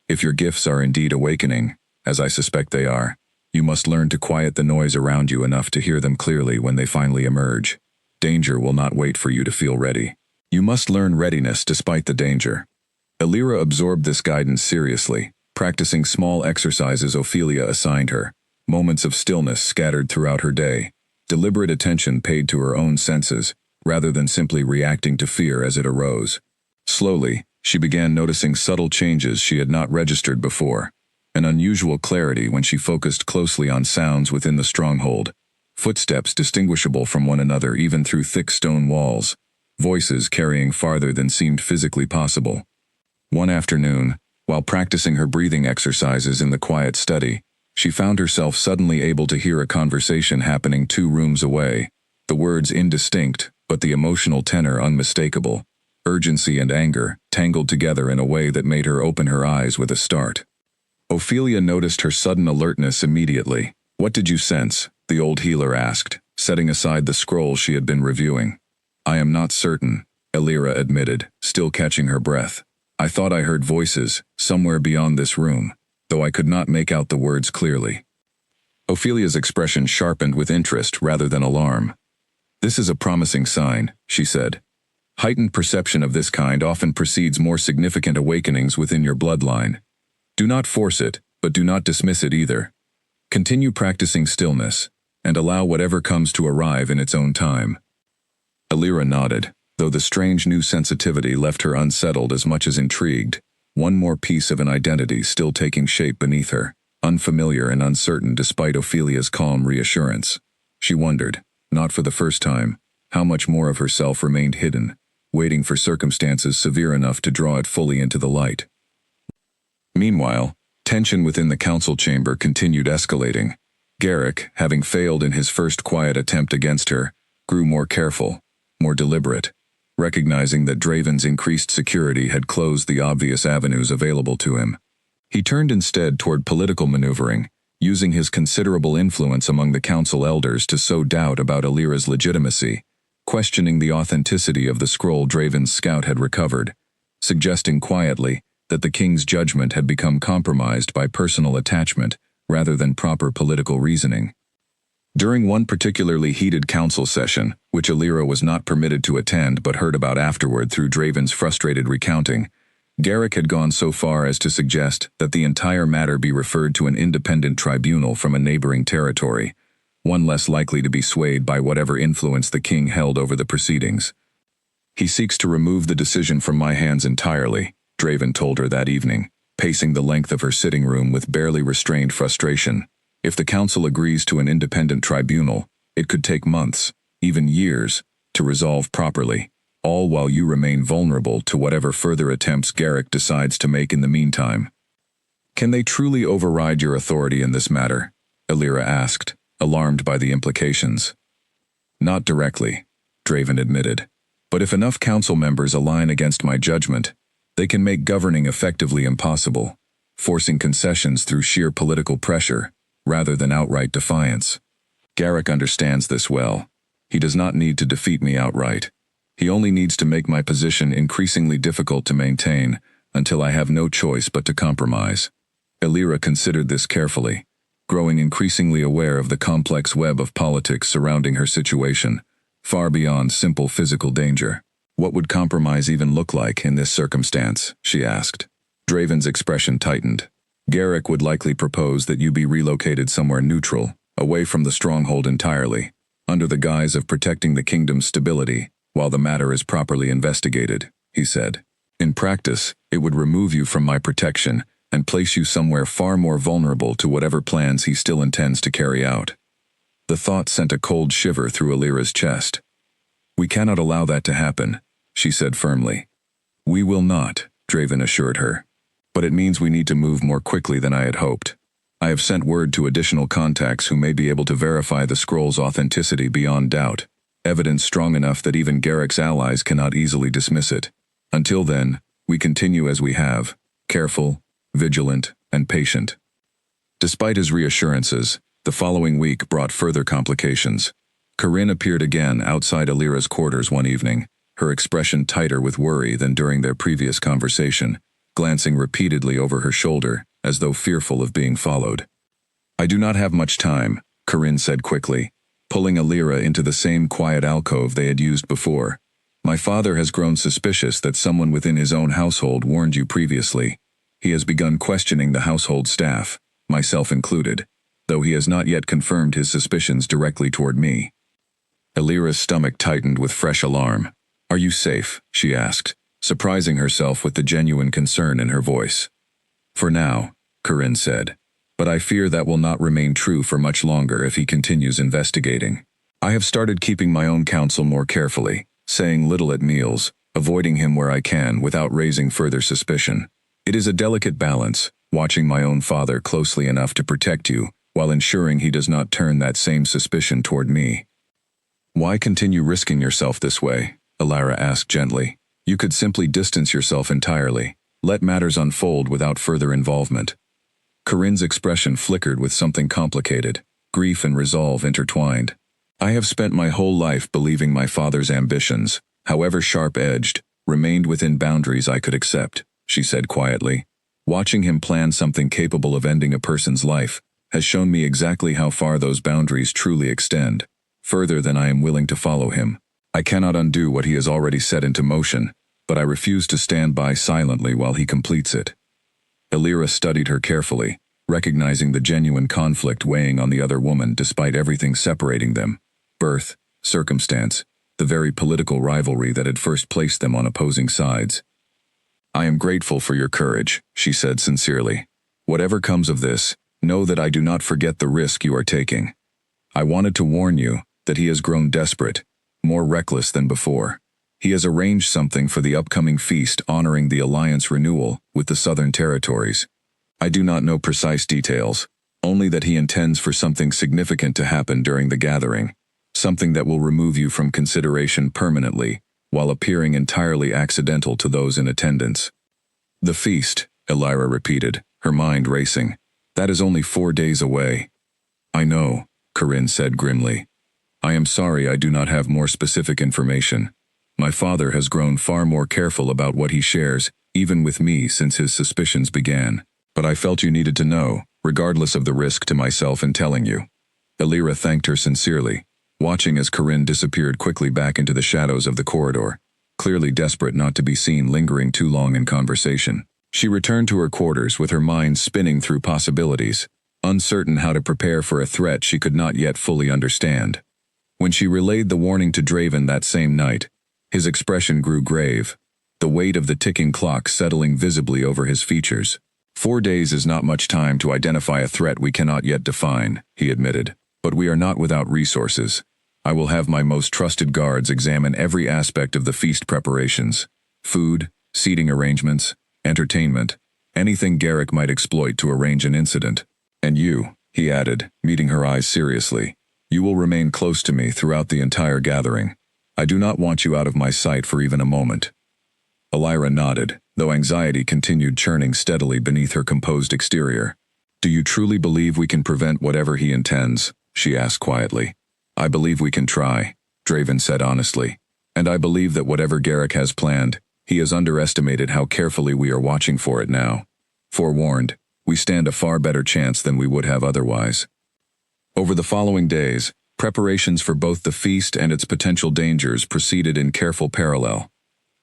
"If your gifts are indeed awakening, as I suspect they are, you must learn to quiet the noise around you enough to hear them clearly when they finally emerge. Danger will not wait for you to feel ready. You must learn readiness despite the danger." Elira absorbed this guidance seriously, practicing small exercises Ophelia assigned her, moments of stillness scattered throughout her day, deliberate attention paid to her own senses, rather than simply reacting to fear as it arose. Slowly, she began noticing subtle changes she had not registered before, an unusual clarity when she focused closely on sounds within the stronghold, footsteps distinguishable from one another even through thick stone walls, voices carrying farther than seemed physically possible. One afternoon, while practicing her breathing exercises in the quiet study, she found herself suddenly able to hear a conversation happening 2 rooms away, the words indistinct, but the emotional tenor unmistakable. Urgency and anger tangled together in a way that made her open her eyes with a start. Ophelia noticed her sudden alertness immediately. "What did you sense?" the old healer asked, setting aside the scroll she had been reviewing. "I am not certain," Elira admitted, still catching her breath. "I thought I heard voices, somewhere beyond this room, though I could not make out the words clearly." Ophelia's expression sharpened with interest rather than alarm. "This is a promising sign," she said. "Heightened perception of this kind often precedes more significant awakenings within your bloodline. Do not force it, but do not dismiss it either. Continue practicing stillness, and allow whatever comes to arrive in its own time." Elira nodded, though the strange new sensitivity left her unsettled as much as intrigued, one more piece of an identity still taking shape beneath her, unfamiliar and uncertain despite Ophelia's calm reassurance. She wondered, not for the first time, how much more of herself remained hidden, waiting for circumstances severe enough to draw it fully into the light. Meanwhile, tension within the council chamber continued escalating. Garrick, having failed in his first quiet attempt against her, grew more careful, more deliberate, recognizing that Draven's increased security had closed the obvious avenues available to him. He turned instead toward political maneuvering, using his considerable influence among the council elders to sow doubt about Elira's legitimacy, questioning the authenticity of the scroll Draven's scout had recovered, suggesting quietly that the king's judgment had become compromised by personal attachment rather than proper political reasoning. During one particularly heated council session, which Elira was not permitted to attend but heard about afterward through Draven's frustrated recounting, Garrick had gone so far as to suggest that the entire matter be referred to an independent tribunal from a neighboring territory, one less likely to be swayed by whatever influence the king held over the proceedings. "He seeks to remove the decision from my hands entirely," Draven told her that evening, pacing the length of her sitting room with barely restrained frustration. "If the council agrees to an independent tribunal, it could take months, even years, to resolve properly, all while you remain vulnerable to whatever further attempts Garrick decides to make in the meantime." "Can they truly override your authority in this matter?" Elira asked, alarmed by the implications. "Not directly," Draven admitted. "But if enough council members align against my judgment, they can make governing effectively impossible, forcing concessions through sheer political pressure, rather than outright defiance. Garrick understands this well. He does not need to defeat me outright. He only needs to make my position increasingly difficult to maintain, until I have no choice but to compromise." Elira considered this carefully, growing increasingly aware of the complex web of politics surrounding her situation, far beyond simple physical danger. "What would compromise even look like in this circumstance?" she asked. Draven's expression tightened. "Garrick would likely propose that you be relocated somewhere neutral, away from the stronghold entirely, under the guise of protecting the kingdom's stability, while the matter is properly investigated," he said. "In practice, it would remove you from my protection and place you somewhere far more vulnerable to whatever plans he still intends to carry out." The thought sent a cold shiver through Elira's chest. "We cannot allow that to happen," she said firmly. "We will not," Draven assured her. "But it means we need to move more quickly than I had hoped. I have sent word to additional contacts who may be able to verify the scroll's authenticity beyond doubt, evidence strong enough that even Garrick's allies cannot easily dismiss it. Until then, we continue as we have, careful, vigilant, and patient." Despite his reassurances, the following week brought further complications. Corinne appeared again outside Elira's quarters one evening, her expression tighter with worry than during their previous conversation, glancing repeatedly over her shoulder, as though fearful of being followed. "I do not have much time," Corinne said quickly, pulling Elira into the same quiet alcove they had used before. "My father has grown suspicious that someone within his own household warned you previously. He has begun questioning the household staff, myself included, though he has not yet confirmed his suspicions directly toward me." Elira's stomach tightened with fresh alarm. "Are you safe?" she asked, surprising herself with the genuine concern in her voice. "For now," Corinne said, "but I fear that will not remain true for much longer if he continues investigating. I have started keeping my own counsel more carefully, saying little at meals, avoiding him where I can without raising further suspicion. It is a delicate balance, watching my own father closely enough to protect you, while ensuring he does not turn that same suspicion toward me." "Why continue risking yourself this way?" Elira asked gently. "You could simply distance yourself entirely, let matters unfold without further involvement." Corinne's expression flickered with something complicated, grief and resolve intertwined. I have spent my whole life believing my father's ambitions, however sharp-edged, remained within boundaries I could accept, she said quietly. Watching him plan something capable of ending a person's life has shown me exactly how far those boundaries truly extend, further than I am willing to follow him. I cannot undo what he has already set into motion, but I refuse to stand by silently while he completes it. Elira studied her carefully, recognizing the genuine conflict weighing on the other woman despite everything separating them: birth, circumstance, the very political rivalry that had first placed them on opposing sides. I am grateful for your courage, she said sincerely. Whatever comes of this, know that I do not forget the risk you are taking. I wanted to warn you that he has grown desperate, more reckless than before. He has arranged something for the upcoming feast honoring the alliance renewal with the Southern Territories. I do not know precise details, only that he intends for something significant to happen during the gathering, something that will remove you from consideration permanently, while appearing entirely accidental to those in attendance. The feast, Elira repeated, her mind racing. That is only 4 days away. I know, Corinne said grimly. I am sorry I do not have more specific information. My father has grown far more careful about what he shares, even with me, since his suspicions began. But I felt you needed to know, regardless of the risk to myself in telling you. Elira thanked her sincerely, watching as Corinne disappeared quickly back into the shadows of the corridor, clearly desperate not to be seen lingering too long in conversation. She returned to her quarters with her mind spinning through possibilities, uncertain how to prepare for a threat she could not yet fully understand. When she relayed the warning to Draven that same night, his expression grew grave, the weight of the ticking clock settling visibly over his features. 4 days is not much time to identify a threat we cannot yet define, he admitted, but we are not without resources. I will have my most trusted guards examine every aspect of the feast preparations: food, seating arrangements, entertainment, anything Garrick might exploit to arrange an incident. And you, he added, meeting her eyes seriously, you will remain close to me throughout the entire gathering. I do not want you out of my sight for even a moment. Elira nodded, though anxiety continued churning steadily beneath her composed exterior. Do you truly believe we can prevent whatever he intends? She asked quietly. I believe we can try, Draven said honestly. And I believe that whatever Garrick has planned, he has underestimated how carefully we are watching for it now. Forewarned, we stand a far better chance than we would have otherwise. Over the following days, preparations for both the feast and its potential dangers proceeded in careful parallel.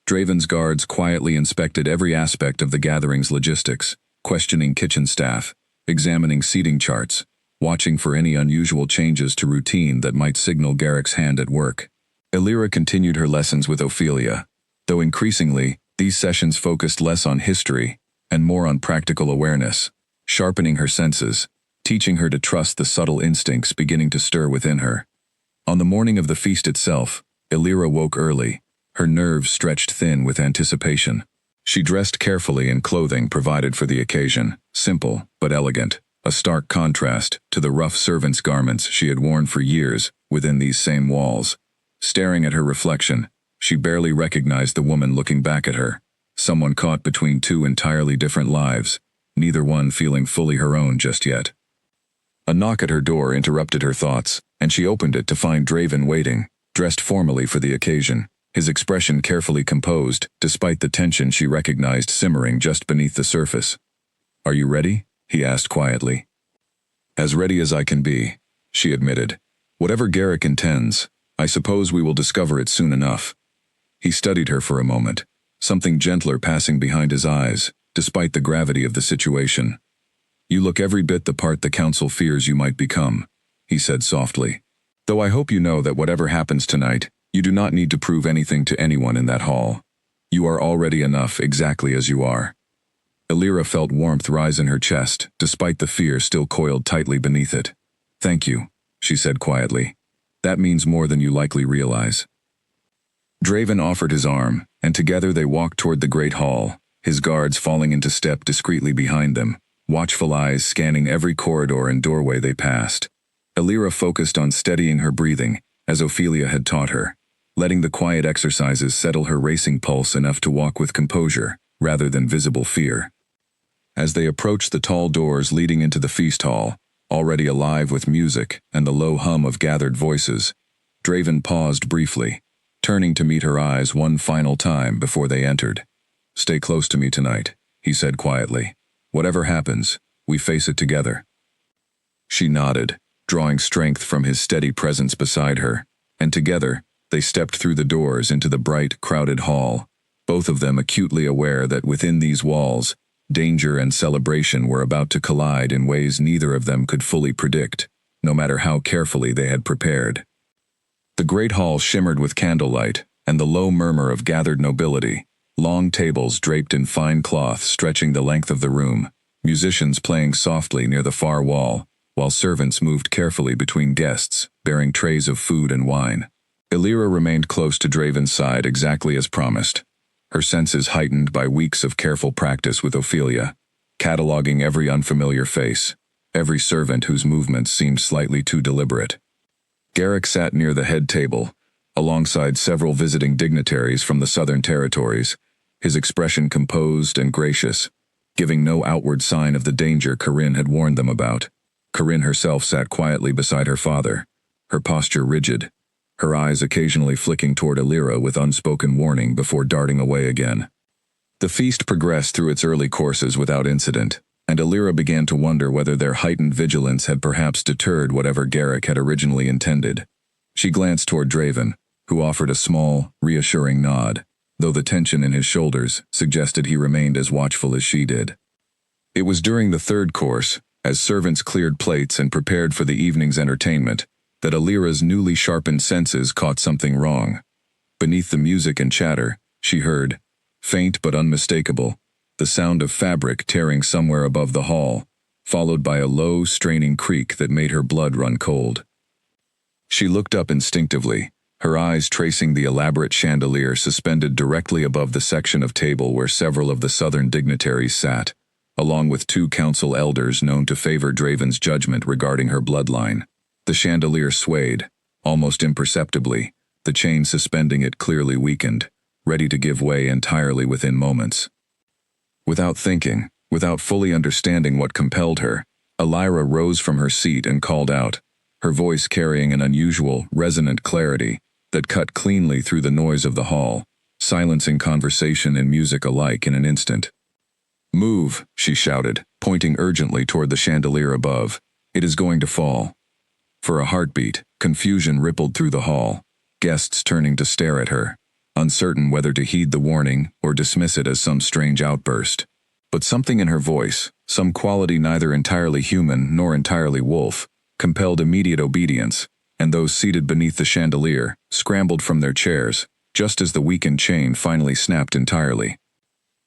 Draven's guards quietly inspected every aspect of the gathering's logistics, questioning kitchen staff, examining seating charts, watching for any unusual changes to routine that might signal Garrick's hand at work. Elira continued her lessons with Ophelia, though increasingly, these sessions focused less on history and more on practical awareness, sharpening her senses, teaching her to trust the subtle instincts beginning to stir within her. On the morning of the feast itself, Elira woke early, her nerves stretched thin with anticipation. She dressed carefully in clothing provided for the occasion, simple but elegant, a stark contrast to the rough servant's garments she had worn for years within these same walls. Staring at her reflection, she barely recognized the woman looking back at her, someone caught between two entirely different lives, neither one feeling fully her own just yet. A knock at her door interrupted her thoughts, and she opened it to find Draven waiting, dressed formally for the occasion, his expression carefully composed despite the tension she recognized simmering just beneath the surface. Are you ready? He asked quietly. As ready as I can be, she admitted. Whatever Garrick intends, I suppose we will discover it soon enough. He studied her for a moment, something gentler passing behind his eyes, despite the gravity of the situation. You look every bit the part the council fears you might become, he said softly. Though I hope you know that whatever happens tonight, you do not need to prove anything to anyone in that hall. You are already enough exactly as you are. Elira felt warmth rise in her chest, despite the fear still coiled tightly beneath it. Thank you, she said quietly. That means more than you likely realize. Draven offered his arm, and together they walked toward the great hall, his guards falling into step discreetly behind them, watchful eyes scanning every corridor and doorway they passed. Elira focused on steadying her breathing, as Ophelia had taught her, letting the quiet exercises settle her racing pulse enough to walk with composure, rather than visible fear. As they approached the tall doors leading into the feast hall, already alive with music and the low hum of gathered voices, Draven paused briefly, turning to meet her eyes one final time before they entered. "Stay close to me tonight," he said quietly. "Whatever happens, we face it together." She nodded, drawing strength from his steady presence beside her, and together, they stepped through the doors into the bright, crowded hall, both of them acutely aware that within these walls, danger and celebration were about to collide in ways neither of them could fully predict, no matter how carefully they had prepared. The great hall shimmered with candlelight, and the low murmur of gathered nobility, long tables draped in fine cloth stretching the length of the room, musicians playing softly near the far wall, while servants moved carefully between guests, bearing trays of food and wine. Illyra remained close to Draven's side exactly as promised, her senses heightened by weeks of careful practice with Ophelia, cataloging every unfamiliar face, every servant whose movements seemed slightly too deliberate. Garrick sat near the head table, alongside several visiting dignitaries from the southern territories, his expression composed and gracious, giving no outward sign of the danger Corinne had warned them about. Corinne herself sat quietly beside her father, her posture rigid, her eyes occasionally flicking toward Illyra with unspoken warning before darting away again. The feast progressed through its early courses without incident, and Illyra began to wonder whether their heightened vigilance had perhaps deterred whatever Garrick had originally intended. She glanced toward Draven, who offered a small, reassuring nod, though the tension in his shoulders suggested he remained as watchful as she did. It was during the third course, as servants cleared plates and prepared for the evening's entertainment, that Illyra's newly sharpened senses caught something wrong. Beneath the music and chatter, she heard, faint but unmistakable, the sound of fabric tearing somewhere above the hall, followed by a low, straining creak that made her blood run cold. She looked up instinctively, her eyes tracing the elaborate chandelier suspended directly above the section of table where several of the southern dignitaries sat, along with 2 council elders known to favor Draven's judgment regarding her bloodline. The chandelier swayed, almost imperceptibly, the chain suspending it clearly weakened, ready to give way entirely within moments. Without thinking, without fully understanding what compelled her, Illyra rose from her seat and called out, her voice carrying an unusual, resonant clarity that cut cleanly through the noise of the hall, silencing conversation and music alike in an instant. "Move," she shouted, pointing urgently toward the chandelier above. "It is going to fall." For a heartbeat, confusion rippled through the hall, guests turning to stare at her, uncertain whether to heed the warning or dismiss it as some strange outburst. But something in her voice, some quality neither entirely human nor entirely wolf, compelled immediate obedience, and those seated beneath the chandelier scrambled from their chairs, just as the weakened chain finally snapped entirely.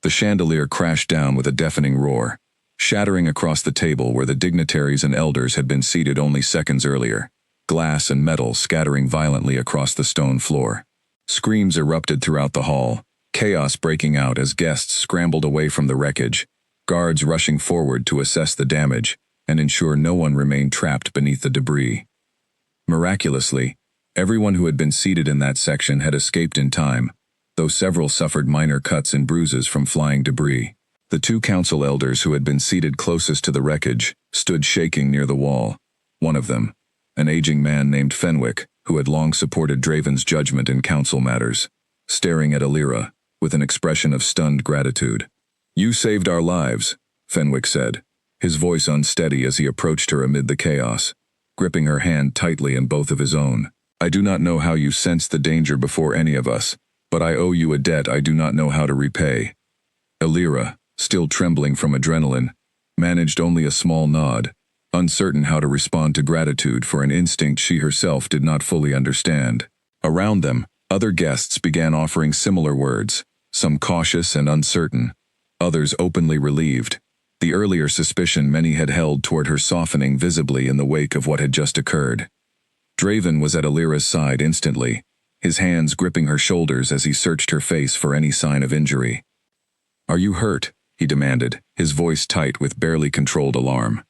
The chandelier crashed down with a deafening roar, shattering across the table where the dignitaries and elders had been seated only seconds earlier, glass and metal scattering violently across the stone floor. Screams erupted throughout the hall, chaos breaking out as guests scrambled away from the wreckage, guards rushing forward to assess the damage and ensure no one remained trapped beneath the debris. Miraculously, everyone who had been seated in that section had escaped in time, though several suffered minor cuts and bruises from flying debris. The 2 council elders who had been seated closest to the wreckage stood shaking near the wall. One of them, an aging man named Fenwick, who had long supported Draven's judgment in council matters, staring at Illyra with an expression of stunned gratitude. "You saved our lives," Fenwick said, his voice unsteady as he approached her amid the chaos, gripping her hand tightly in both of his own. "I do not know how you sensed the danger before any of us, but I owe you a debt I do not know how to repay." Illyra, still trembling from adrenaline, managed only a small nod, uncertain how to respond to gratitude for an instinct she herself did not fully understand. Around them, other guests began offering similar words, some cautious and uncertain, others openly relieved, the earlier suspicion many had held toward her softening visibly in the wake of what had just occurred. Draven was at Illyra's side instantly, his hands gripping her shoulders as he searched her face for any sign of injury. "Are you hurt?" he demanded, his voice tight with barely controlled alarm.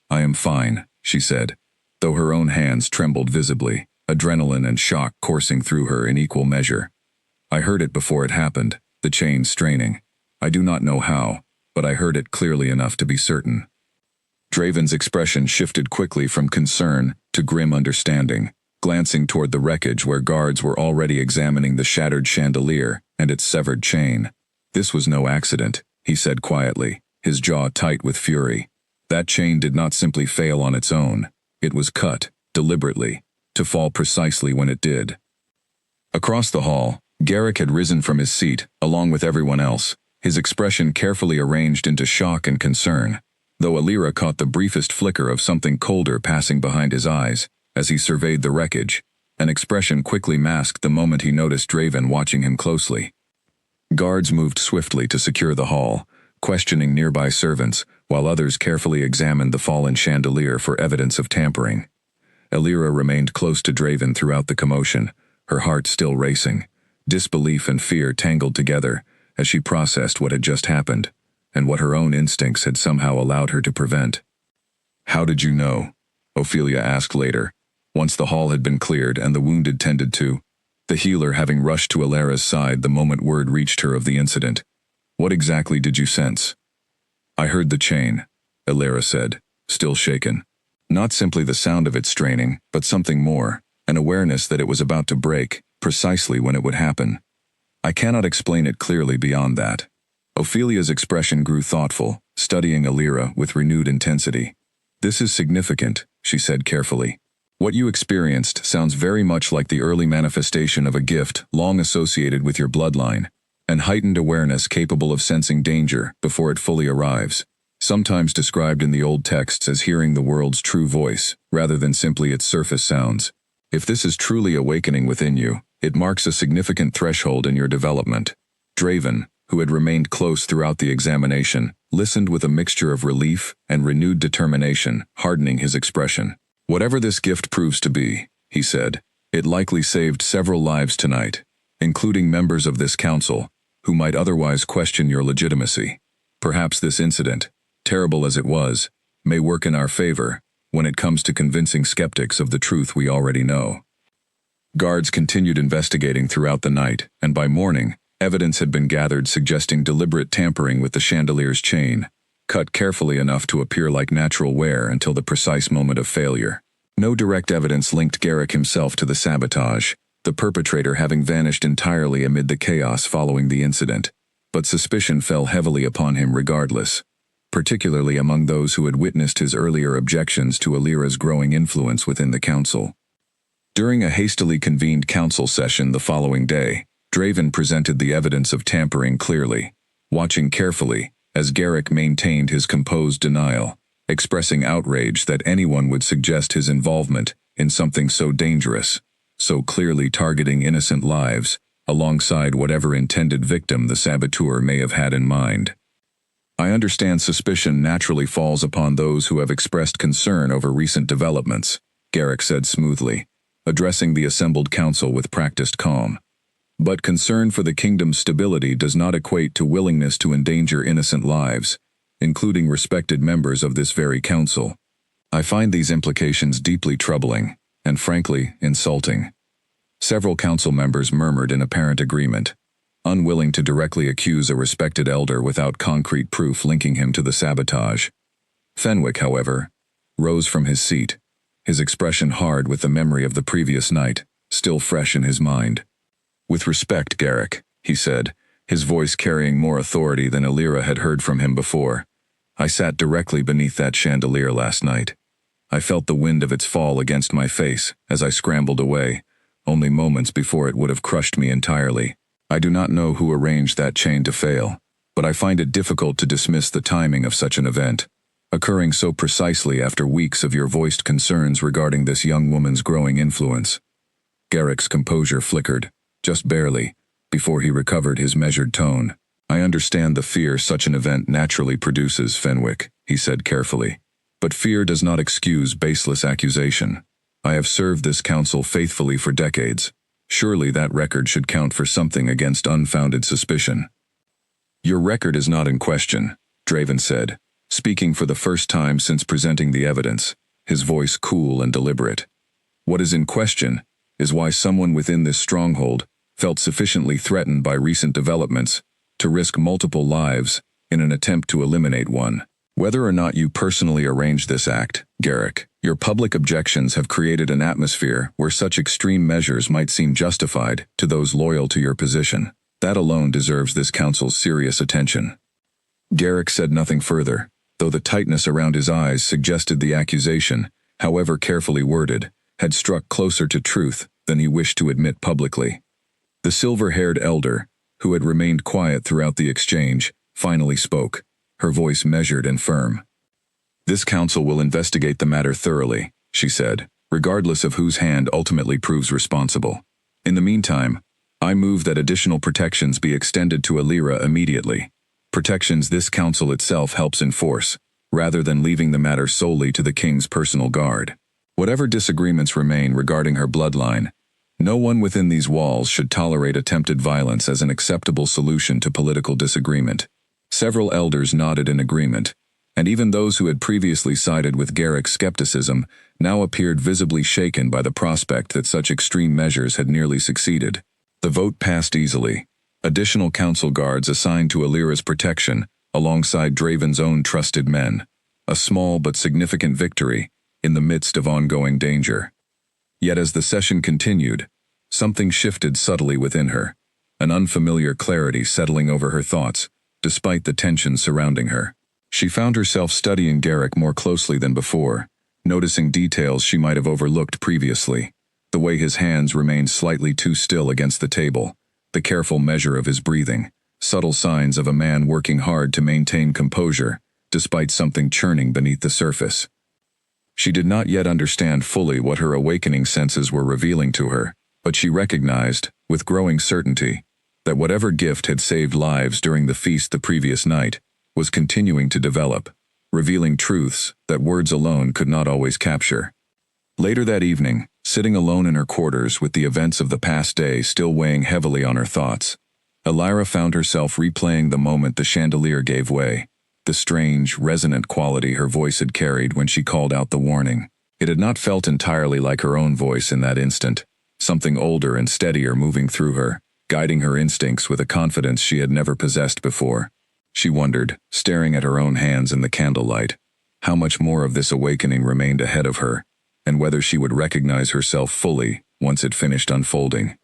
"I am fine," she said, though her own hands trembled visibly, adrenaline and shock coursing through her in equal measure. "I heard it before it happened, the chain straining. I do not know how, but I heard it clearly enough to be certain." Draven's expression shifted quickly from concern to grim understanding, glancing toward the wreckage where guards were already examining the shattered chandelier and its severed chain. "This was no accident," he said quietly, his jaw tight with fury. "That chain did not simply fail on its own. It was cut, deliberately, to fall precisely when it did." Across the hall, Garrick had risen from his seat, along with everyone else, his expression carefully arranged into shock and concern, though Alira caught the briefest flicker of something colder passing behind his eyes as he surveyed the wreckage. An expression quickly masked the moment he noticed Draven watching him closely. Guards moved swiftly to secure the hall, questioning nearby servants, while others carefully examined the fallen chandelier for evidence of tampering. Alira remained close to Draven throughout the commotion, her heart still racing. Disbelief and fear tangled together as she processed what had just happened, and what her own instincts had somehow allowed her to prevent. "How did you know?" Ophelia asked later, once the hall had been cleared and the wounded tended to, the healer having rushed to Alira's side the moment word reached her of the incident. "What exactly did you sense?" "I heard the chain," Alira said, still shaken. Not simply the sound of it straining, but something more, an awareness that it was about to break, precisely when it would happen. "I cannot explain it clearly beyond that." Ophelia's expression grew thoughtful, studying Alira with renewed intensity. "This is significant," she said carefully. "What you experienced sounds very much like the early manifestation of a gift long associated with your bloodline, an heightened awareness capable of sensing danger before it fully arrives, sometimes described in the old texts as hearing the world's true voice, rather than simply its surface sounds. If this is truly awakening within you, it marks a significant threshold in your development." Draven, who had remained close throughout the examination, listened with a mixture of relief and renewed determination, hardening his expression. "Whatever this gift proves to be," he said, "it likely saved several lives tonight, including members of this council, who might otherwise question your legitimacy. Perhaps this incident, terrible as it was, may work in our favor when it comes to convincing skeptics of the truth we already know." Guards continued investigating throughout the night, and by morning, evidence had been gathered suggesting deliberate tampering with the chandelier's chain, cut carefully enough to appear like natural wear until the precise moment of failure. No direct evidence linked Garrick himself to the sabotage, the perpetrator having vanished entirely amid the chaos following the incident, but suspicion fell heavily upon him regardless, particularly among those who had witnessed his earlier objections to Alira's growing influence within the council. During a hastily convened council session the following day, Draven presented the evidence of tampering clearly, watching carefully as Garrick maintained his composed denial, expressing outrage that anyone would suggest his involvement in something so dangerous, so clearly targeting innocent lives, alongside whatever intended victim the saboteur may have had in mind. "I understand suspicion naturally falls upon those who have expressed concern over recent developments," Garrick said smoothly, addressing the assembled council with practiced calm. "But concern for the kingdom's stability does not equate to willingness to endanger innocent lives, including respected members of this very council. I find these implications deeply troubling, and frankly, insulting." Several council members murmured in apparent agreement, unwilling to directly accuse a respected elder without concrete proof linking him to the sabotage. Fenwick, however, rose from his seat, his expression hard with the memory of the previous night, still fresh in his mind. "With respect, Garrick," he said, his voice carrying more authority than Alira had heard from him before. "I sat directly beneath that chandelier last night. I felt the wind of its fall against my face as I scrambled away, only moments before it would have crushed me entirely. I do not know who arranged that chain to fail, but I find it difficult to dismiss the timing of such an event, occurring so precisely after weeks of your voiced concerns regarding this young woman's growing influence." Garrick's composure flickered, just barely, before he recovered his measured tone. "I understand the fear such an event naturally produces, Fenwick," he said carefully. "But fear does not excuse baseless accusation. I have served this council faithfully for decades. Surely that record should count for something against unfounded suspicion." "Your record is not in question," Draven said, speaking for the first time since presenting the evidence, his voice cool and deliberate. "What is in question is why someone within this stronghold felt sufficiently threatened by recent developments to risk multiple lives in an attempt to eliminate one." Whether or not you personally arranged this act, Garrick, your public objections have created an atmosphere where such extreme measures might seem justified to those loyal to your position. That alone deserves this council's serious attention." Garrick said nothing further, though the tightness around his eyes suggested the accusation, however carefully worded, had struck closer to truth than he wished to admit publicly. The silver-haired elder, who had remained quiet throughout the exchange, finally spoke, her voice measured and firm. "This council will investigate the matter thoroughly," she said, "regardless of whose hand ultimately proves responsible. In the meantime, I move that additional protections be extended to Alira immediately, protections this council itself helps enforce, rather than leaving the matter solely to the king's personal guard. Whatever disagreements remain regarding her bloodline, no one within these walls should tolerate attempted violence as an acceptable solution to political disagreement." Several elders nodded in agreement, and even those who had previously sided with Garrick's skepticism now appeared visibly shaken by the prospect that such extreme measures had nearly succeeded. The vote passed easily. Additional council guards assigned to Alira's protection, alongside Draven's own trusted men. A small but significant victory in the midst of ongoing danger. Yet as the session continued, something shifted subtly within her, an unfamiliar clarity settling over her thoughts, despite the tension surrounding her. She found herself studying Garrick more closely than before, noticing details she might have overlooked previously. The way his hands remained slightly too still against the table, the careful measure of his breathing, subtle signs of a man working hard to maintain composure, despite something churning beneath the surface. She did not yet understand fully what her awakening senses were revealing to her, but she recognized, with growing certainty, that whatever gift had saved lives during the feast the previous night was continuing to develop, revealing truths that words alone could not always capture. Later that evening, sitting alone in her quarters with the events of the past day still weighing heavily on her thoughts, Alira found herself replaying the moment the chandelier gave way, the strange, resonant quality her voice had carried when she called out the warning. It had not felt entirely like her own voice in that instant, something older and steadier moving through her, guiding her instincts with a confidence she had never possessed before. She wondered, staring at her own hands in the candlelight, how much more of this awakening remained ahead of her, and whether she would recognize herself fully once it finished unfolding.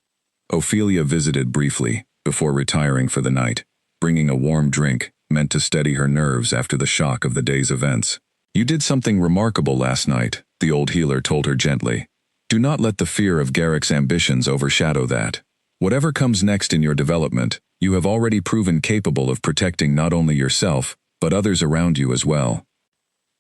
Ophelia visited briefly, before retiring for the night, bringing a warm drink, meant to steady her nerves after the shock of the day's events. "You did something remarkable last night," the old healer told her gently. "Do not let the fear of Garrick's ambitions overshadow that. Whatever comes next in your development, you have already proven capable of protecting not only yourself, but others around you as well."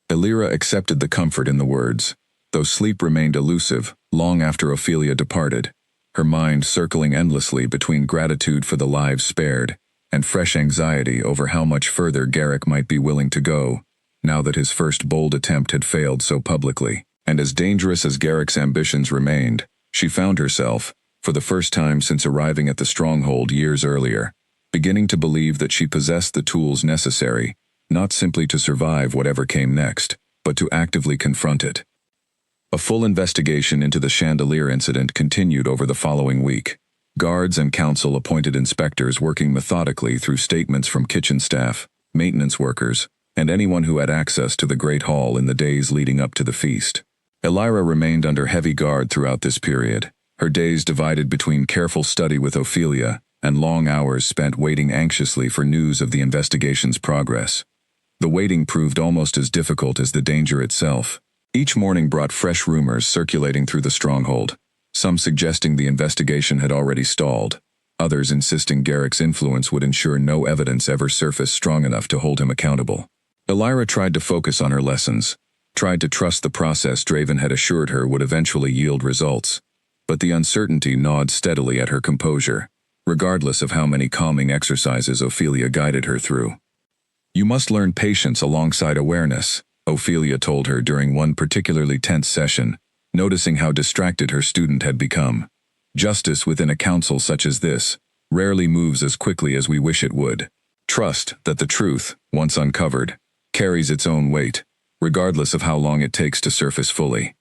Alira accepted the comfort in the words, though sleep remained elusive long after Ophelia departed, her mind circling endlessly between gratitude for the lives spared and fresh anxiety over how much further Garrick might be willing to go, now that his first bold attempt had failed so publicly. And as dangerous as Garrick's ambitions remained, she found herself, for the first time since arriving at the stronghold years earlier, beginning to believe that she possessed the tools necessary, not simply to survive whatever came next, but to actively confront it. A full investigation into the chandelier incident continued over the following week. Guards and council-appointed inspectors working methodically through statements from kitchen staff, maintenance workers, and anyone who had access to the Great Hall in the days leading up to the feast. Alira remained under heavy guard throughout this period, her days divided between careful study with Ophelia and long hours spent waiting anxiously for news of the investigation's progress. The waiting proved almost as difficult as the danger itself. Each morning brought fresh rumors circulating through the stronghold, some suggesting the investigation had already stalled, others insisting Garrick's influence would ensure no evidence ever surfaced strong enough to hold him accountable. Alira tried to focus on her lessons, tried to trust the process Draven had assured her would eventually yield results, but the uncertainty gnawed steadily at her composure, regardless of how many calming exercises Ophelia guided her through. "You must learn patience alongside awareness," Ophelia told her during one particularly tense session, noticing how distracted her student had become. "Justice within a council such as this rarely moves as quickly as we wish it would. Trust that the truth, once uncovered, carries its own weight, regardless of how long it takes to surface fully."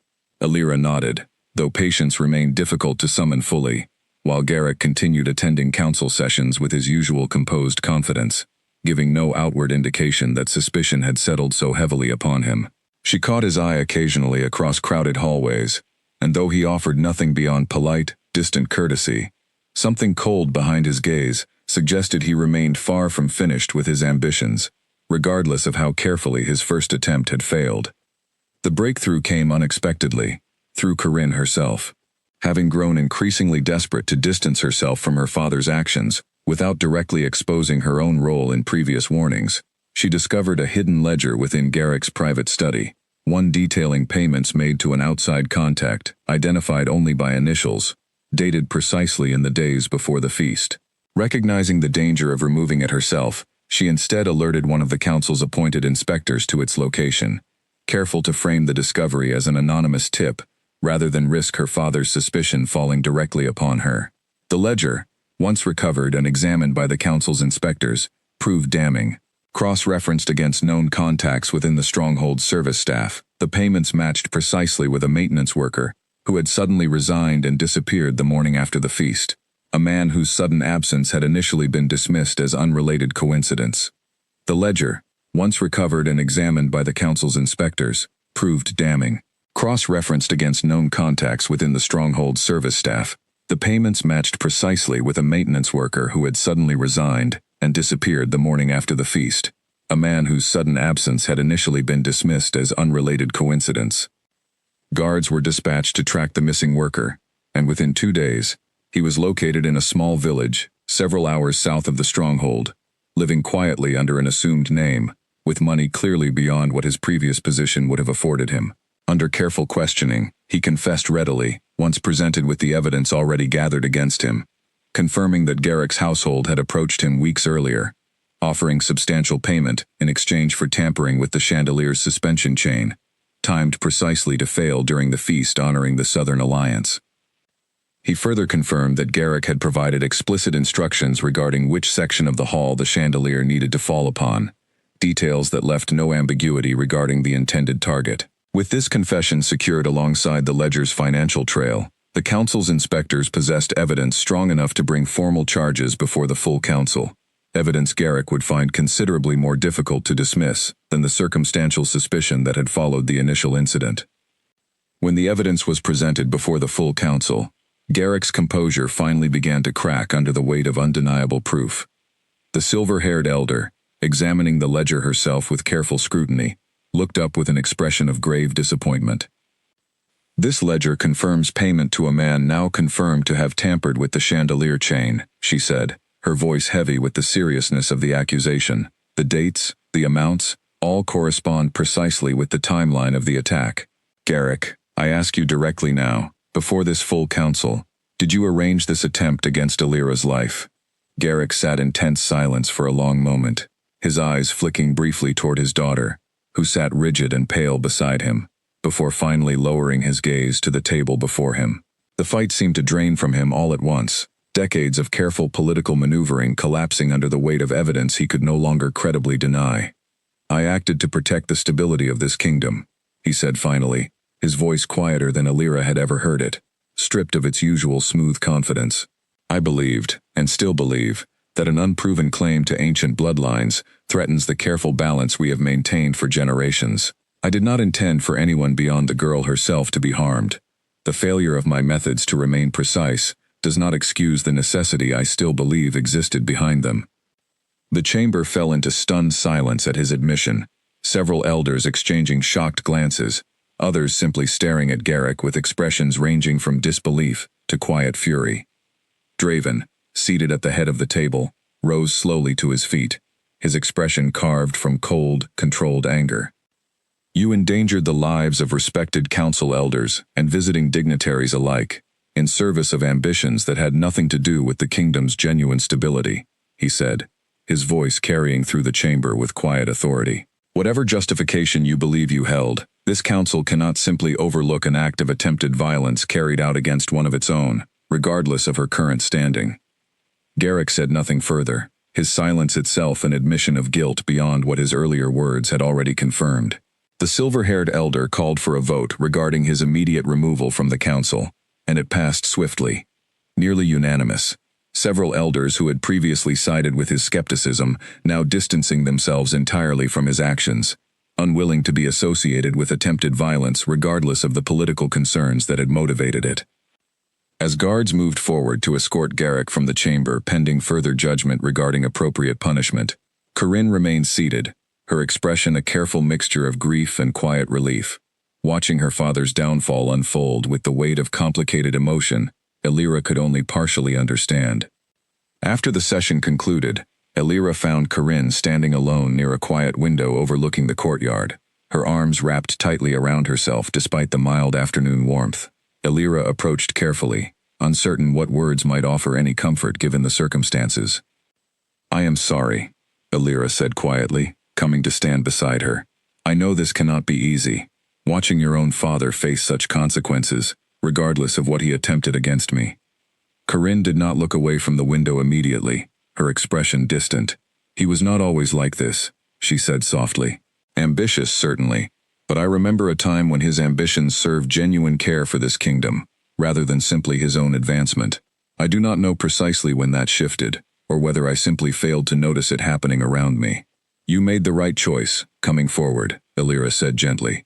Alira nodded, though patience remained difficult to summon fully, while Garrick continued attending council sessions with his usual composed confidence. giving no outward indication that suspicion had settled so heavily upon him. She caught his eye occasionally across crowded hallways, and though he offered nothing beyond polite, distant courtesy, something cold behind his gaze suggested he remained far from finished with his ambitions, regardless of how carefully his first attempt had failed. The breakthrough came unexpectedly, through Corinne herself. Having grown increasingly desperate to distance herself from her father's actions, without directly exposing her own role in previous warnings, she discovered a hidden ledger within Garrick's private study, one detailing payments made to an outside contact, identified only by initials, dated precisely in the days before the feast. Recognizing the danger of removing it herself, she instead alerted one of the council's appointed inspectors to its location, careful to frame the discovery as an anonymous tip, rather than risk her father's suspicion falling directly upon her. The ledger, once recovered and examined by the council's inspectors, proved damning. Cross-referenced against known contacts within the Stronghold's service staff, the payments matched precisely with a maintenance worker who had suddenly resigned and disappeared the morning after the feast, a man whose sudden absence had initially been dismissed as unrelated coincidence. The ledger, once recovered and examined by the council's inspectors, proved damning. Cross-referenced against known contacts within the Stronghold's service staff, the payments matched precisely with a maintenance worker who had suddenly resigned and disappeared the morning after the feast, a man whose sudden absence had initially been dismissed as unrelated coincidence. Guards were dispatched to track the missing worker, and within 2 days, he was located in a small village, several hours south of the Stronghold, living quietly under an assumed name, with money clearly beyond what his previous position would have afforded him. Under careful questioning, he confessed readily, once presented with the evidence already gathered against him, confirming that Garrick's household had approached him weeks earlier, offering substantial payment in exchange for tampering with the chandelier's suspension chain, timed precisely to fail during the feast honoring the Southern Alliance. He further confirmed that Garrick had provided explicit instructions regarding which section of the hall the chandelier needed to fall upon, details that left no ambiguity regarding the intended target. With this confession secured alongside the ledger's financial trail, the council's inspectors possessed evidence strong enough to bring formal charges before the full council, evidence Garrick would find considerably more difficult to dismiss than the circumstantial suspicion that had followed the initial incident. When the evidence was presented before the full council, Garrick's composure finally began to crack under the weight of undeniable proof. The silver-haired elder, examining the ledger herself with careful scrutiny, looked up with an expression of grave disappointment. "This ledger confirms payment to a man now confirmed to have tampered with the chandelier chain," she said, her voice heavy with the seriousness of the accusation. "The dates, the amounts, all correspond precisely with the timeline of the attack. Garrick, I ask you directly now, before this full council, did you arrange this attempt against Alira's life?" Garrick sat in tense silence for a long moment, his eyes flicking briefly toward his daughter, who sat rigid and pale beside him, before finally lowering his gaze to the table before him. The fight seemed to drain from him all at once, decades of careful political maneuvering collapsing under the weight of evidence he could no longer credibly deny. "I acted to protect the stability of this kingdom," he said finally, his voice quieter than Alira had ever heard it, stripped of its usual smooth confidence. "I believed, and still believe, that an unproven claim to ancient bloodlines threatens the careful balance we have maintained for generations. I did not intend for anyone beyond the girl herself to be harmed. The failure of my methods to remain precise does not excuse the necessity I still believe existed behind them." The chamber fell into stunned silence at his admission, several elders exchanging shocked glances, others simply staring at Garrick with expressions ranging from disbelief to quiet fury. Draven, seated at the head of the table, rose slowly to his feet, his expression carved from cold, controlled anger. "You endangered the lives of respected council elders and visiting dignitaries alike, in service of ambitions that had nothing to do with the kingdom's genuine stability," he said, his voice carrying through the chamber with quiet authority. "Whatever justification you believe you held, this council cannot simply overlook an act of attempted violence carried out against one of its own, regardless of her current standing." Garrick said nothing further, his silence itself an admission of guilt beyond what his earlier words had already confirmed. The silver-haired elder called for a vote regarding his immediate removal from the council, and it passed swiftly, nearly unanimous, Several elders who had previously sided with his skepticism now distancing themselves entirely from his actions, unwilling to be associated with attempted violence regardless of the political concerns that had motivated it. As guards moved forward to escort Garrick from the chamber pending further judgment regarding appropriate punishment, Corinne remained seated, her expression a careful mixture of grief and quiet relief. Watching her father's downfall unfold with the weight of complicated emotion, Elira could only partially understand. After the session concluded, Elira found Corinne standing alone near a quiet window overlooking the courtyard, her arms wrapped tightly around herself despite the mild afternoon warmth. Elira approached carefully, uncertain what words might offer any comfort given the circumstances. "I am sorry," Elira said quietly, coming to stand beside her. "I know this cannot be easy, watching your own father face such consequences, regardless of what he attempted against me." Corinne did not look away from the window immediately, her expression distant. "He was not always like this," she said softly. "Ambitious, certainly, but I remember a time when his ambitions served genuine care for this kingdom, rather than simply his own advancement. I do not know precisely when that shifted, or whether I simply failed to notice it happening around me." "You made the right choice, coming forward," Elira said gently.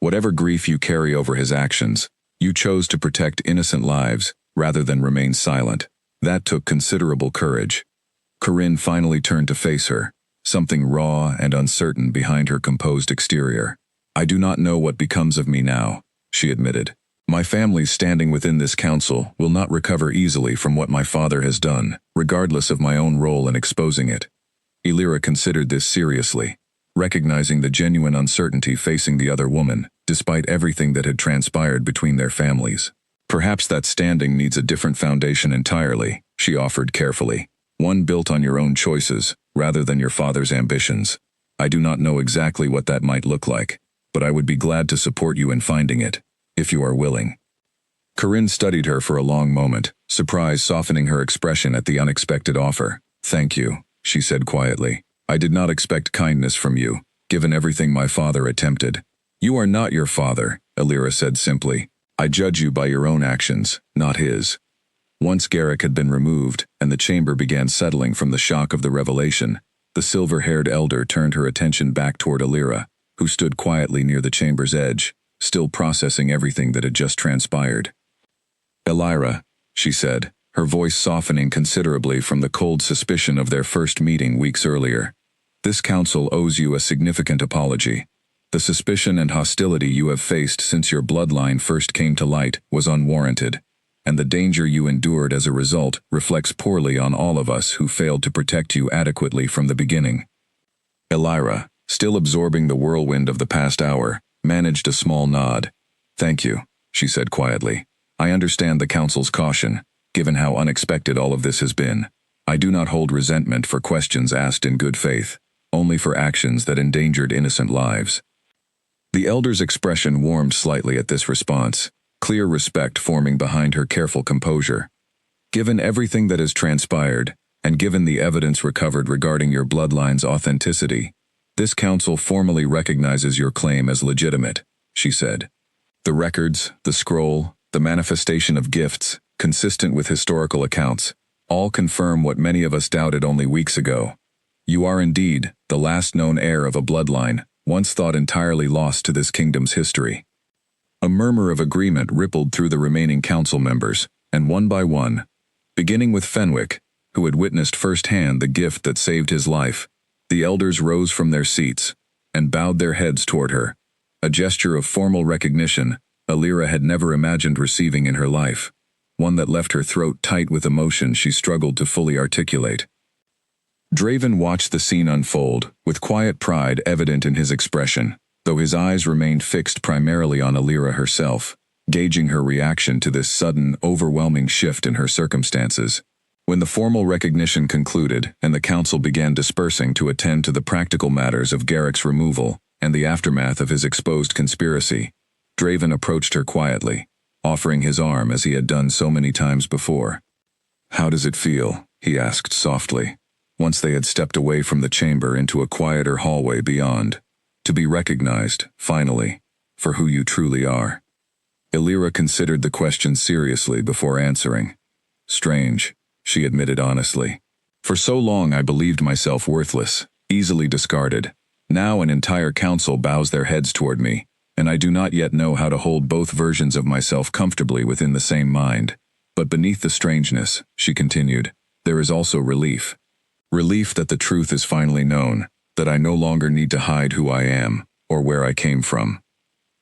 "Whatever grief you carry over his actions, you chose to protect innocent lives, rather than remain silent. That took considerable courage." Corinne finally turned to face her, something raw and uncertain behind her composed exterior. "I do not know what becomes of me now," she admitted. "My family's standing within this council will not recover easily from what my father has done, regardless of my own role in exposing it." Elira considered this seriously, recognizing the genuine uncertainty facing the other woman, despite everything that had transpired between their families. "Perhaps that standing needs a different foundation entirely," she offered carefully. "One built on your own choices, rather than your father's ambitions. I do not know exactly what that might look like, but I would be glad to support you in finding it, if you are willing." Corinne studied her for a long moment, surprise softening her expression at the unexpected offer. "Thank you," she said quietly. "I did not expect kindness from you, given everything my father attempted." "You are not your father," Elira said simply. "I judge you by your own actions, not his." Once Garrick had been removed, and the chamber began settling from the shock of the revelation, the silver-haired elder turned her attention back toward Elira, who stood quietly near the chamber's edge, still processing everything that had just transpired. "Elira," she said, her voice softening considerably from the cold suspicion of their first meeting weeks earlier. "This council owes you a significant apology. The suspicion and hostility you have faced since your bloodline first came to light was unwarranted, and the danger you endured as a result reflects poorly on all of us who failed to protect you adequately from the beginning." Elira, still absorbing the whirlwind of the past hour, managed a small nod. "Thank you," she said quietly. "I understand the council's caution, given how unexpected all of this has been. I do not hold resentment for questions asked in good faith, only for actions that endangered innocent lives." The elder's expression warmed slightly at this response, clear respect forming behind her careful composure. "Given everything that has transpired, and given the evidence recovered regarding your bloodline's authenticity, this council formally recognizes your claim as legitimate," she said. "The records, the scroll, the manifestation of gifts, consistent with historical accounts, all confirm what many of us doubted only weeks ago. You are indeed the last known heir of a bloodline, once thought entirely lost to this kingdom's history." A murmur of agreement rippled through the remaining council members, and one by one, beginning with Fenwick, who had witnessed firsthand the gift that saved his life, the elders rose from their seats and bowed their heads toward her, a gesture of formal recognition Elira had never imagined receiving in her life, one that left her throat tight with emotion she struggled to fully articulate. Draven watched the scene unfold, with quiet pride evident in his expression, though his eyes remained fixed primarily on Elira herself, gauging her reaction to this sudden, overwhelming shift in her circumstances. When the formal recognition concluded and the council began dispersing to attend to the practical matters of Garrick's removal and the aftermath of his exposed conspiracy, Draven approached her quietly, offering his arm as he had done so many times before. "How does it feel?" he asked softly, once they had stepped away from the chamber into a quieter hallway beyond, "to be recognized, finally, for who you truly are?" Elira considered the question seriously before answering. "Strange," she admitted honestly. For so long I believed myself worthless, easily discarded. Now an entire council bows their heads toward me, and I do not yet know how to hold both versions of myself comfortably within the same mind. But beneath the strangeness, she continued, there is also relief. Relief that the truth is finally known, that I no longer need to hide who I am, or where I came from.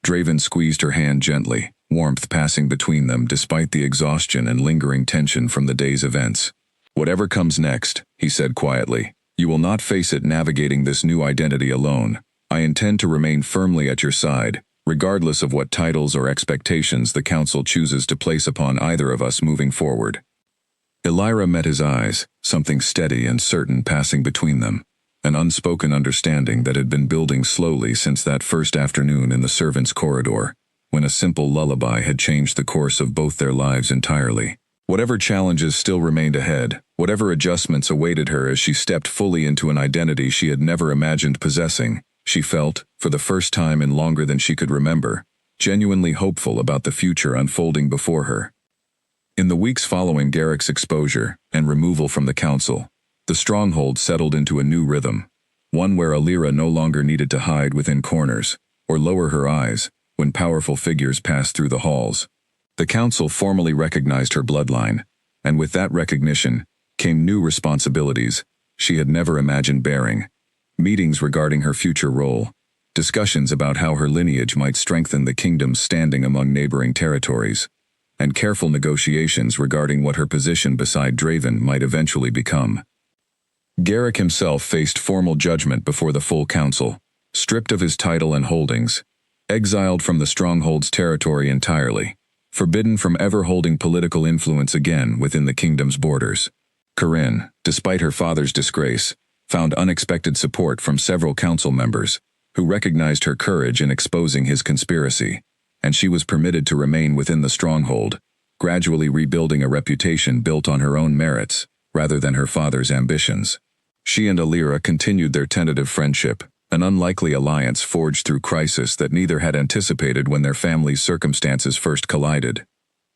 Draven squeezed her hand gently, warmth passing between them despite the exhaustion and lingering tension from the day's events. Whatever comes next, he said quietly, you will not face it navigating this new identity alone. I intend to remain firmly at your side, regardless of what titles or expectations the council chooses to place upon either of us moving forward. Elira met his eyes, something steady and certain passing between them, an unspoken understanding that had been building slowly since that first afternoon in the servants' corridor, when a simple lullaby had changed the course of both their lives entirely. Whatever challenges still remained ahead, whatever adjustments awaited her as she stepped fully into an identity she had never imagined possessing, she felt, for the first time in longer than she could remember, genuinely hopeful about the future unfolding before her. In the weeks following Garrick's exposure and removal from the council, the stronghold settled into a new rhythm, one where Elira no longer needed to hide within corners or lower her eyes when powerful figures passed through the halls. The council formally recognized her bloodline, and with that recognition came new responsibilities she had never imagined bearing. Meetings regarding her future role, discussions about how her lineage might strengthen the kingdom's standing among neighboring territories, and careful negotiations regarding what her position beside Draven might eventually become. Garrick himself faced formal judgment before the full council, stripped of his title and holdings, exiled from the stronghold's territory entirely, forbidden from ever holding political influence again within the kingdom's borders. Corinne, despite her father's disgrace, found unexpected support from several council members, who recognized her courage in exposing his conspiracy, and she was permitted to remain within the stronghold, gradually rebuilding a reputation built on her own merits, rather than her father's ambitions. She and Elira continued their tentative friendship, an unlikely alliance forged through crisis that neither had anticipated when their family's circumstances first collided.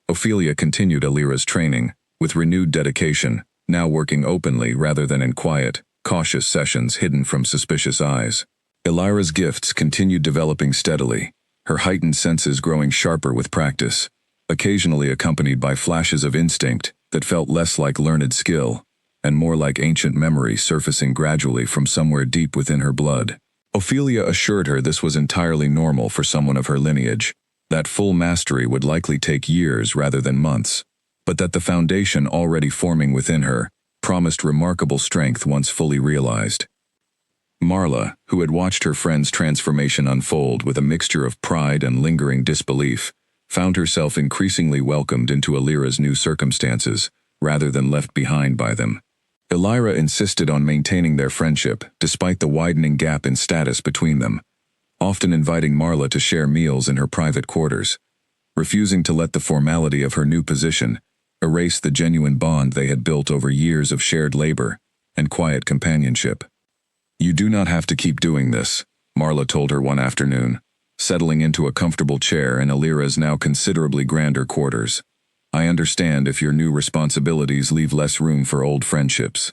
Ophelia continued Elira's training, with renewed dedication, now working openly rather than in quiet, cautious sessions hidden from suspicious eyes. Elira's gifts continued developing steadily, her heightened senses growing sharper with practice, occasionally accompanied by flashes of instinct that felt less like learned skill, and more like ancient memory surfacing gradually from somewhere deep within her blood. Ophelia assured her this was entirely normal for someone of her lineage, that full mastery would likely take years rather than months, but that the foundation already forming within her promised remarkable strength once fully realized. Marla, who had watched her friend's transformation unfold with a mixture of pride and lingering disbelief, found herself increasingly welcomed into Elira's new circumstances, rather than left behind by them. Elira insisted on maintaining their friendship, despite the widening gap in status between them, often inviting Marla to share meals in her private quarters, refusing to let the formality of her new position erase the genuine bond they had built over years of shared labor and quiet companionship. You do not have to keep doing this, Marla told her one afternoon, settling into a comfortable chair in Elira's now considerably grander quarters. I understand if your new responsibilities leave less room for old friendships.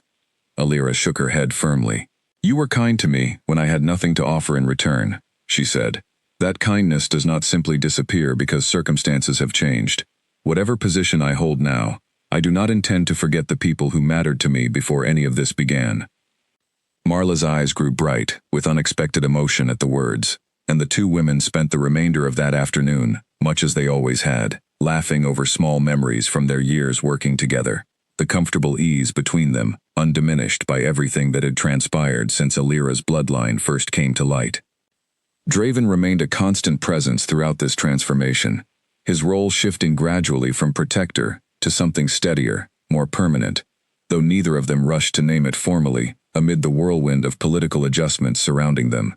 Elira shook her head firmly. You were kind to me when I had nothing to offer in return, she said. That kindness does not simply disappear because circumstances have changed. Whatever position I hold now, I do not intend to forget the people who mattered to me before any of this began. Marla's eyes grew bright, with unexpected emotion at the words, and the two women spent the remainder of that afternoon, much as they always had, laughing over small memories from their years working together, the comfortable ease between them, undiminished by everything that had transpired since Elira's bloodline first came to light. Draven remained a constant presence throughout this transformation, his role shifting gradually from protector to something steadier, more permanent, though neither of them rushed to name it formally amid the whirlwind of political adjustments surrounding them.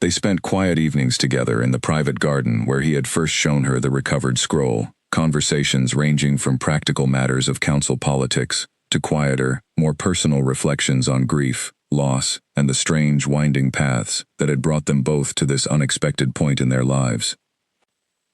They spent quiet evenings together in the private garden where he had first shown her the recovered scroll, conversations ranging from practical matters of council politics to quieter, more personal reflections on grief, loss, and the strange winding paths that had brought them both to this unexpected point in their lives.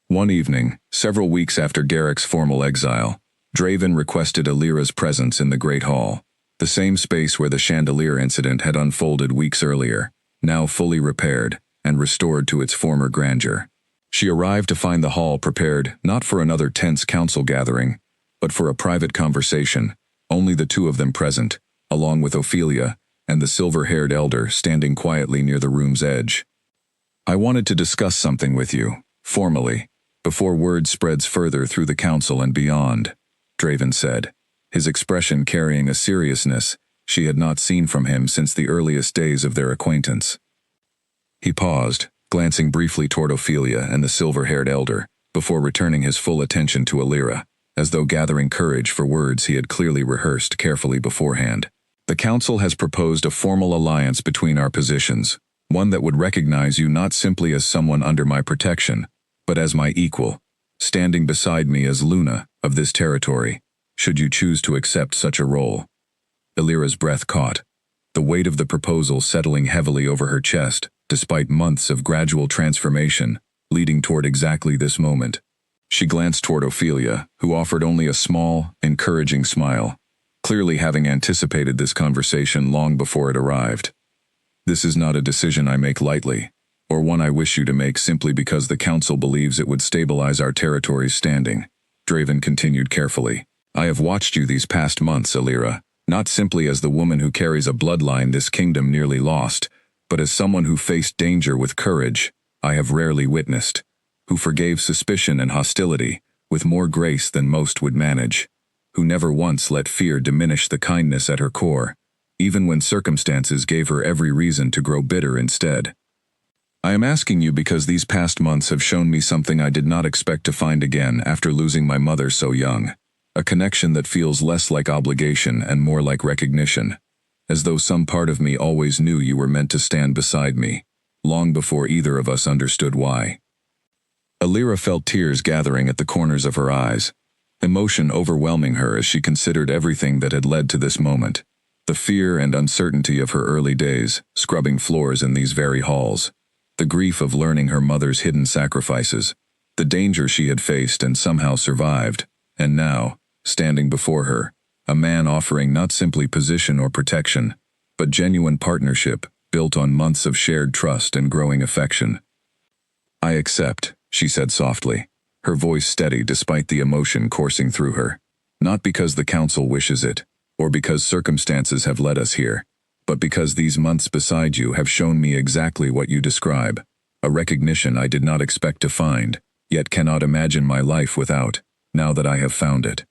One evening, several weeks after Garrick's formal exile, Draven requested Alira's presence in the Great Hall, the same space where the chandelier incident had unfolded weeks earlier, now fully repaired and restored to its former grandeur. She arrived to find the hall prepared not for another tense council gathering, but for a private conversation, only the two of them present, along with Ophelia and the silver-haired elder standing quietly near the room's edge. "I wanted to discuss something with you, formally, before word spreads further through the council and beyond," Draven said, his expression carrying a seriousness she had not seen from him since the earliest days of their acquaintance. He paused, glancing briefly toward Ophelia and the silver-haired elder, before returning his full attention to Alira, as though gathering courage for words he had clearly rehearsed carefully beforehand. "The council has proposed a formal alliance between our positions, one that would recognize you not simply as someone under my protection, but as my equal, standing beside me as Luna of this territory, should you choose to accept such a role." Alira's breath caught, the weight of the proposal settling heavily over her chest, despite months of gradual transformation, leading toward exactly this moment. She glanced toward Ophelia, who offered only a small, encouraging smile, clearly having anticipated this conversation long before it arrived. "This is not a decision I make lightly, or one I wish you to make simply because the council believes it would stabilize our territory's standing," Draven continued carefully. "I have watched you these past months, Alira, not simply as the woman who carries a bloodline this kingdom nearly lost, but as someone who faced danger with courage I have rarely witnessed, who forgave suspicion and hostility with more grace than most would manage, who never once let fear diminish the kindness at her core, even when circumstances gave her every reason to grow bitter instead. I am asking you because these past months have shown me something I did not expect to find again after losing my mother so young, a connection that feels less like obligation and more like recognition, as though some part of me always knew you were meant to stand beside me, long before either of us understood why." Alira felt tears gathering at the corners of her eyes, emotion overwhelming her as she considered everything that had led to this moment, the fear and uncertainty of her early days, scrubbing floors in these very halls, the grief of learning her mother's hidden sacrifices, the danger she had faced and somehow survived, and now, standing before her, a man offering not simply position or protection, but genuine partnership built on months of shared trust and growing affection. "I accept," she said softly, her voice steady despite the emotion coursing through her, "not because the council wishes it, or because circumstances have led us here, but because these months beside you have shown me exactly what you describe, a recognition I did not expect to find, yet cannot imagine my life without, now that I have found it."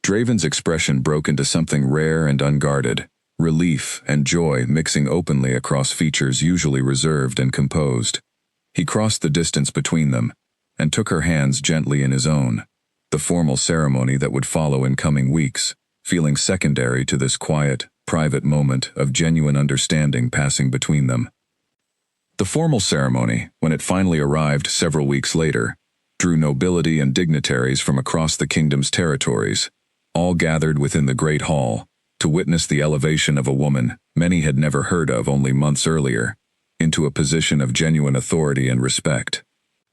Draven's expression broke into something rare and unguarded, relief and joy mixing openly across features usually reserved and composed. He crossed the distance between them, and took her hands gently in his own, the formal ceremony that would follow in coming weeks, feeling secondary to this quiet, private moment of genuine understanding passing between them. The formal ceremony, when it finally arrived several weeks later, drew nobility and dignitaries from across the kingdom's territories, all gathered within the Great Hall, to witness the elevation of a woman many had never heard of only months earlier, into a position of genuine authority and respect.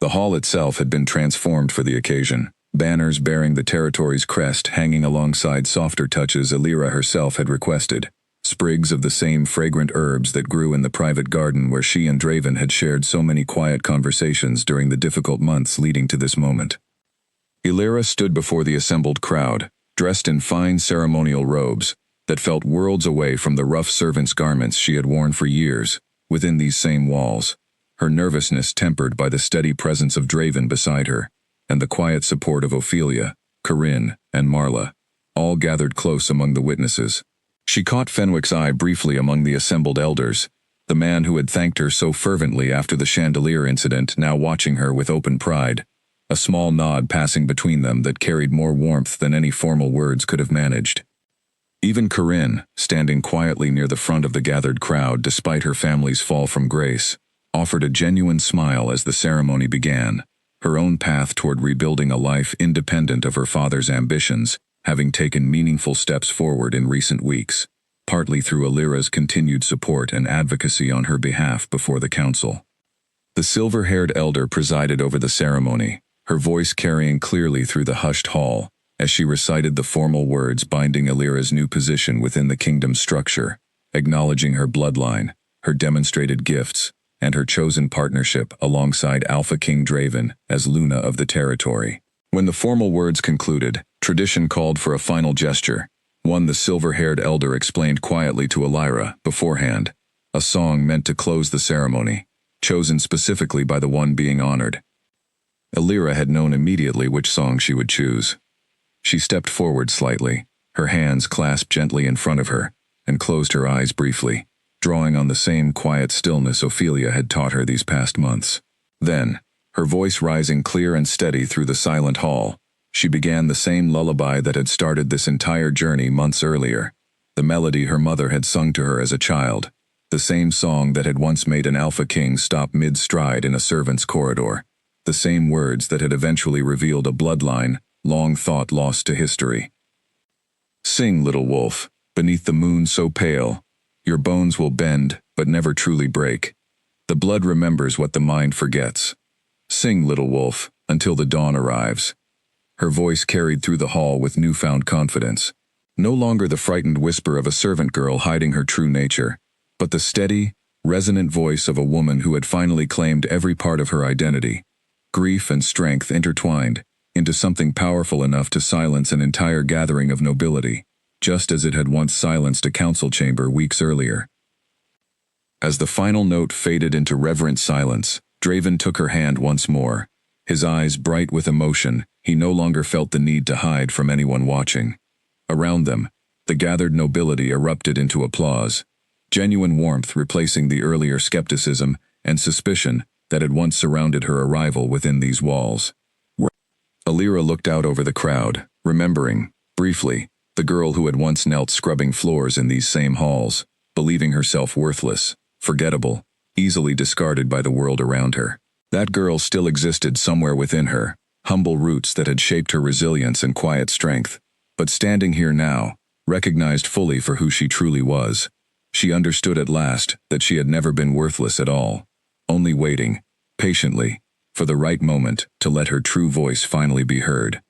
The hall itself had been transformed for the occasion, banners bearing the territory's crest hanging alongside softer touches Alira herself had requested, sprigs of the same fragrant herbs that grew in the private garden where she and Draven had shared so many quiet conversations during the difficult months leading to this moment. Alira stood before the assembled crowd, dressed in fine ceremonial robes that felt worlds away from the rough servant's garments she had worn for years, within these same walls, her nervousness tempered by the steady presence of Draven beside her, and the quiet support of Ophelia, Corinne, and Marla, all gathered close among the witnesses. She caught Fenwick's eye briefly among the assembled elders, the man who had thanked her so fervently after the chandelier incident now watching her with open pride, a small nod passing between them that carried more warmth than any formal words could have managed. Even Corinne, standing quietly near the front of the gathered crowd despite her family's fall from grace, offered a genuine smile as the ceremony began, her own path toward rebuilding a life independent of her father's ambitions, having taken meaningful steps forward in recent weeks, partly through Alira's continued support and advocacy on her behalf before the council. The silver-haired elder presided over the ceremony, her voice carrying clearly through the hushed hall, as she recited the formal words binding Alira's new position within the kingdom's structure, acknowledging her bloodline, her demonstrated gifts, and her chosen partnership alongside Alpha King Draven as Luna of the territory. When the formal words concluded, tradition called for a final gesture, one the silver-haired elder explained quietly to Alira beforehand, a song meant to close the ceremony, chosen specifically by the one being honored. Alira had known immediately which song she would choose. She stepped forward slightly, her hands clasped gently in front of her, and closed her eyes briefly, drawing on the same quiet stillness Ophelia had taught her these past months. Then, her voice rising clear and steady through the silent hall, she began the same lullaby that had started this entire journey months earlier, the melody her mother had sung to her as a child, the same song that had once made an Alpha King stop mid-stride in a servant's corridor, the same words that had eventually revealed a bloodline long thought lost to history. Sing, little wolf, beneath the moon so pale, your bones will bend, but never truly break. The blood remembers what the mind forgets. Sing, little wolf, until the dawn arrives. Her voice carried through the hall with newfound confidence. No longer the frightened whisper of a servant girl hiding her true nature, but the steady, resonant voice of a woman who had finally claimed every part of her identity, grief and strength intertwined, into something powerful enough to silence an entire gathering of nobility, just as it had once silenced a council chamber weeks earlier. As the final note faded into reverent silence, Draven took her hand once more. His eyes bright with emotion, he no longer felt the need to hide from anyone watching. Around them, the gathered nobility erupted into applause, genuine warmth replacing the earlier skepticism and suspicion that had once surrounded her arrival within these walls. Alira looked out over the crowd, remembering, briefly, the girl who had once knelt scrubbing floors in these same halls, believing herself worthless, forgettable, easily discarded by the world around her. That girl still existed somewhere within her, humble roots that had shaped her resilience and quiet strength. But standing here now, recognized fully for who she truly was, she understood at last that she had never been worthless at all, only waiting, patiently, for the right moment to let her true voice finally be heard.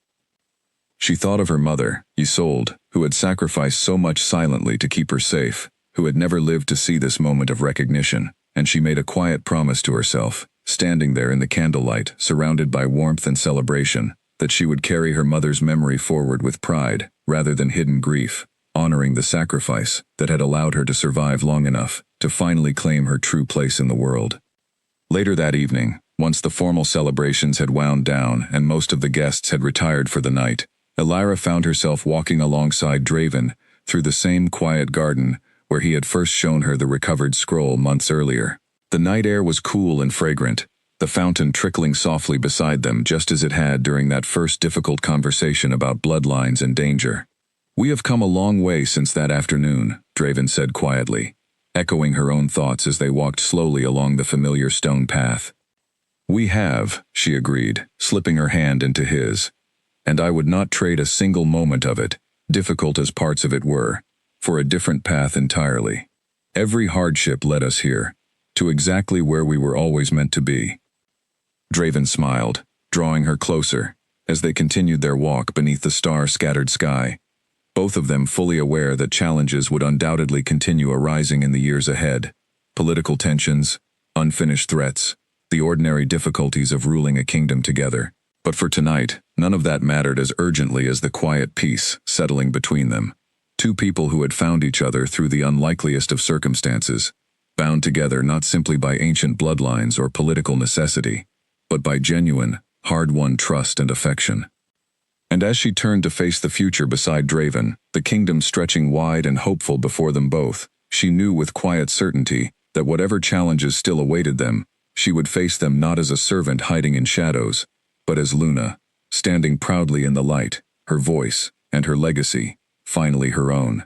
She thought of her mother, Isolde, who had sacrificed so much silently to keep her safe, who had never lived to see this moment of recognition, and she made a quiet promise to herself, standing there in the candlelight, surrounded by warmth and celebration, that she would carry her mother's memory forward with pride, rather than hidden grief, honoring the sacrifice that had allowed her to survive long enough to finally claim her true place in the world. Later that evening, once the formal celebrations had wound down and most of the guests had retired for the night, Alira found herself walking alongside Draven through the same quiet garden where he had first shown her the recovered scroll months earlier. The night air was cool and fragrant, the fountain trickling softly beside them just as it had during that first difficult conversation about bloodlines and danger. "We have come a long way since that afternoon," Draven said quietly, echoing her own thoughts as they walked slowly along the familiar stone path. "We have," she agreed, slipping her hand into his. "And I would not trade a single moment of it, difficult as parts of it were, for a different path entirely. Every hardship led us here, to exactly where we were always meant to be." Draven smiled, drawing her closer, as they continued their walk beneath the star-scattered sky, both of them fully aware that challenges would undoubtedly continue arising in the years ahead. Political tensions, unfinished threats, the ordinary difficulties of ruling a kingdom together. But for tonight, none of that mattered as urgently as the quiet peace settling between them. Two people who had found each other through the unlikeliest of circumstances, bound together not simply by ancient bloodlines or political necessity, but by genuine, hard-won trust and affection. And as she turned to face the future beside Draven, the kingdom stretching wide and hopeful before them both, she knew with quiet certainty that whatever challenges still awaited them, she would face them not as a servant hiding in shadows, but as Luna, standing proudly in the light, her voice, and her legacy, finally her own.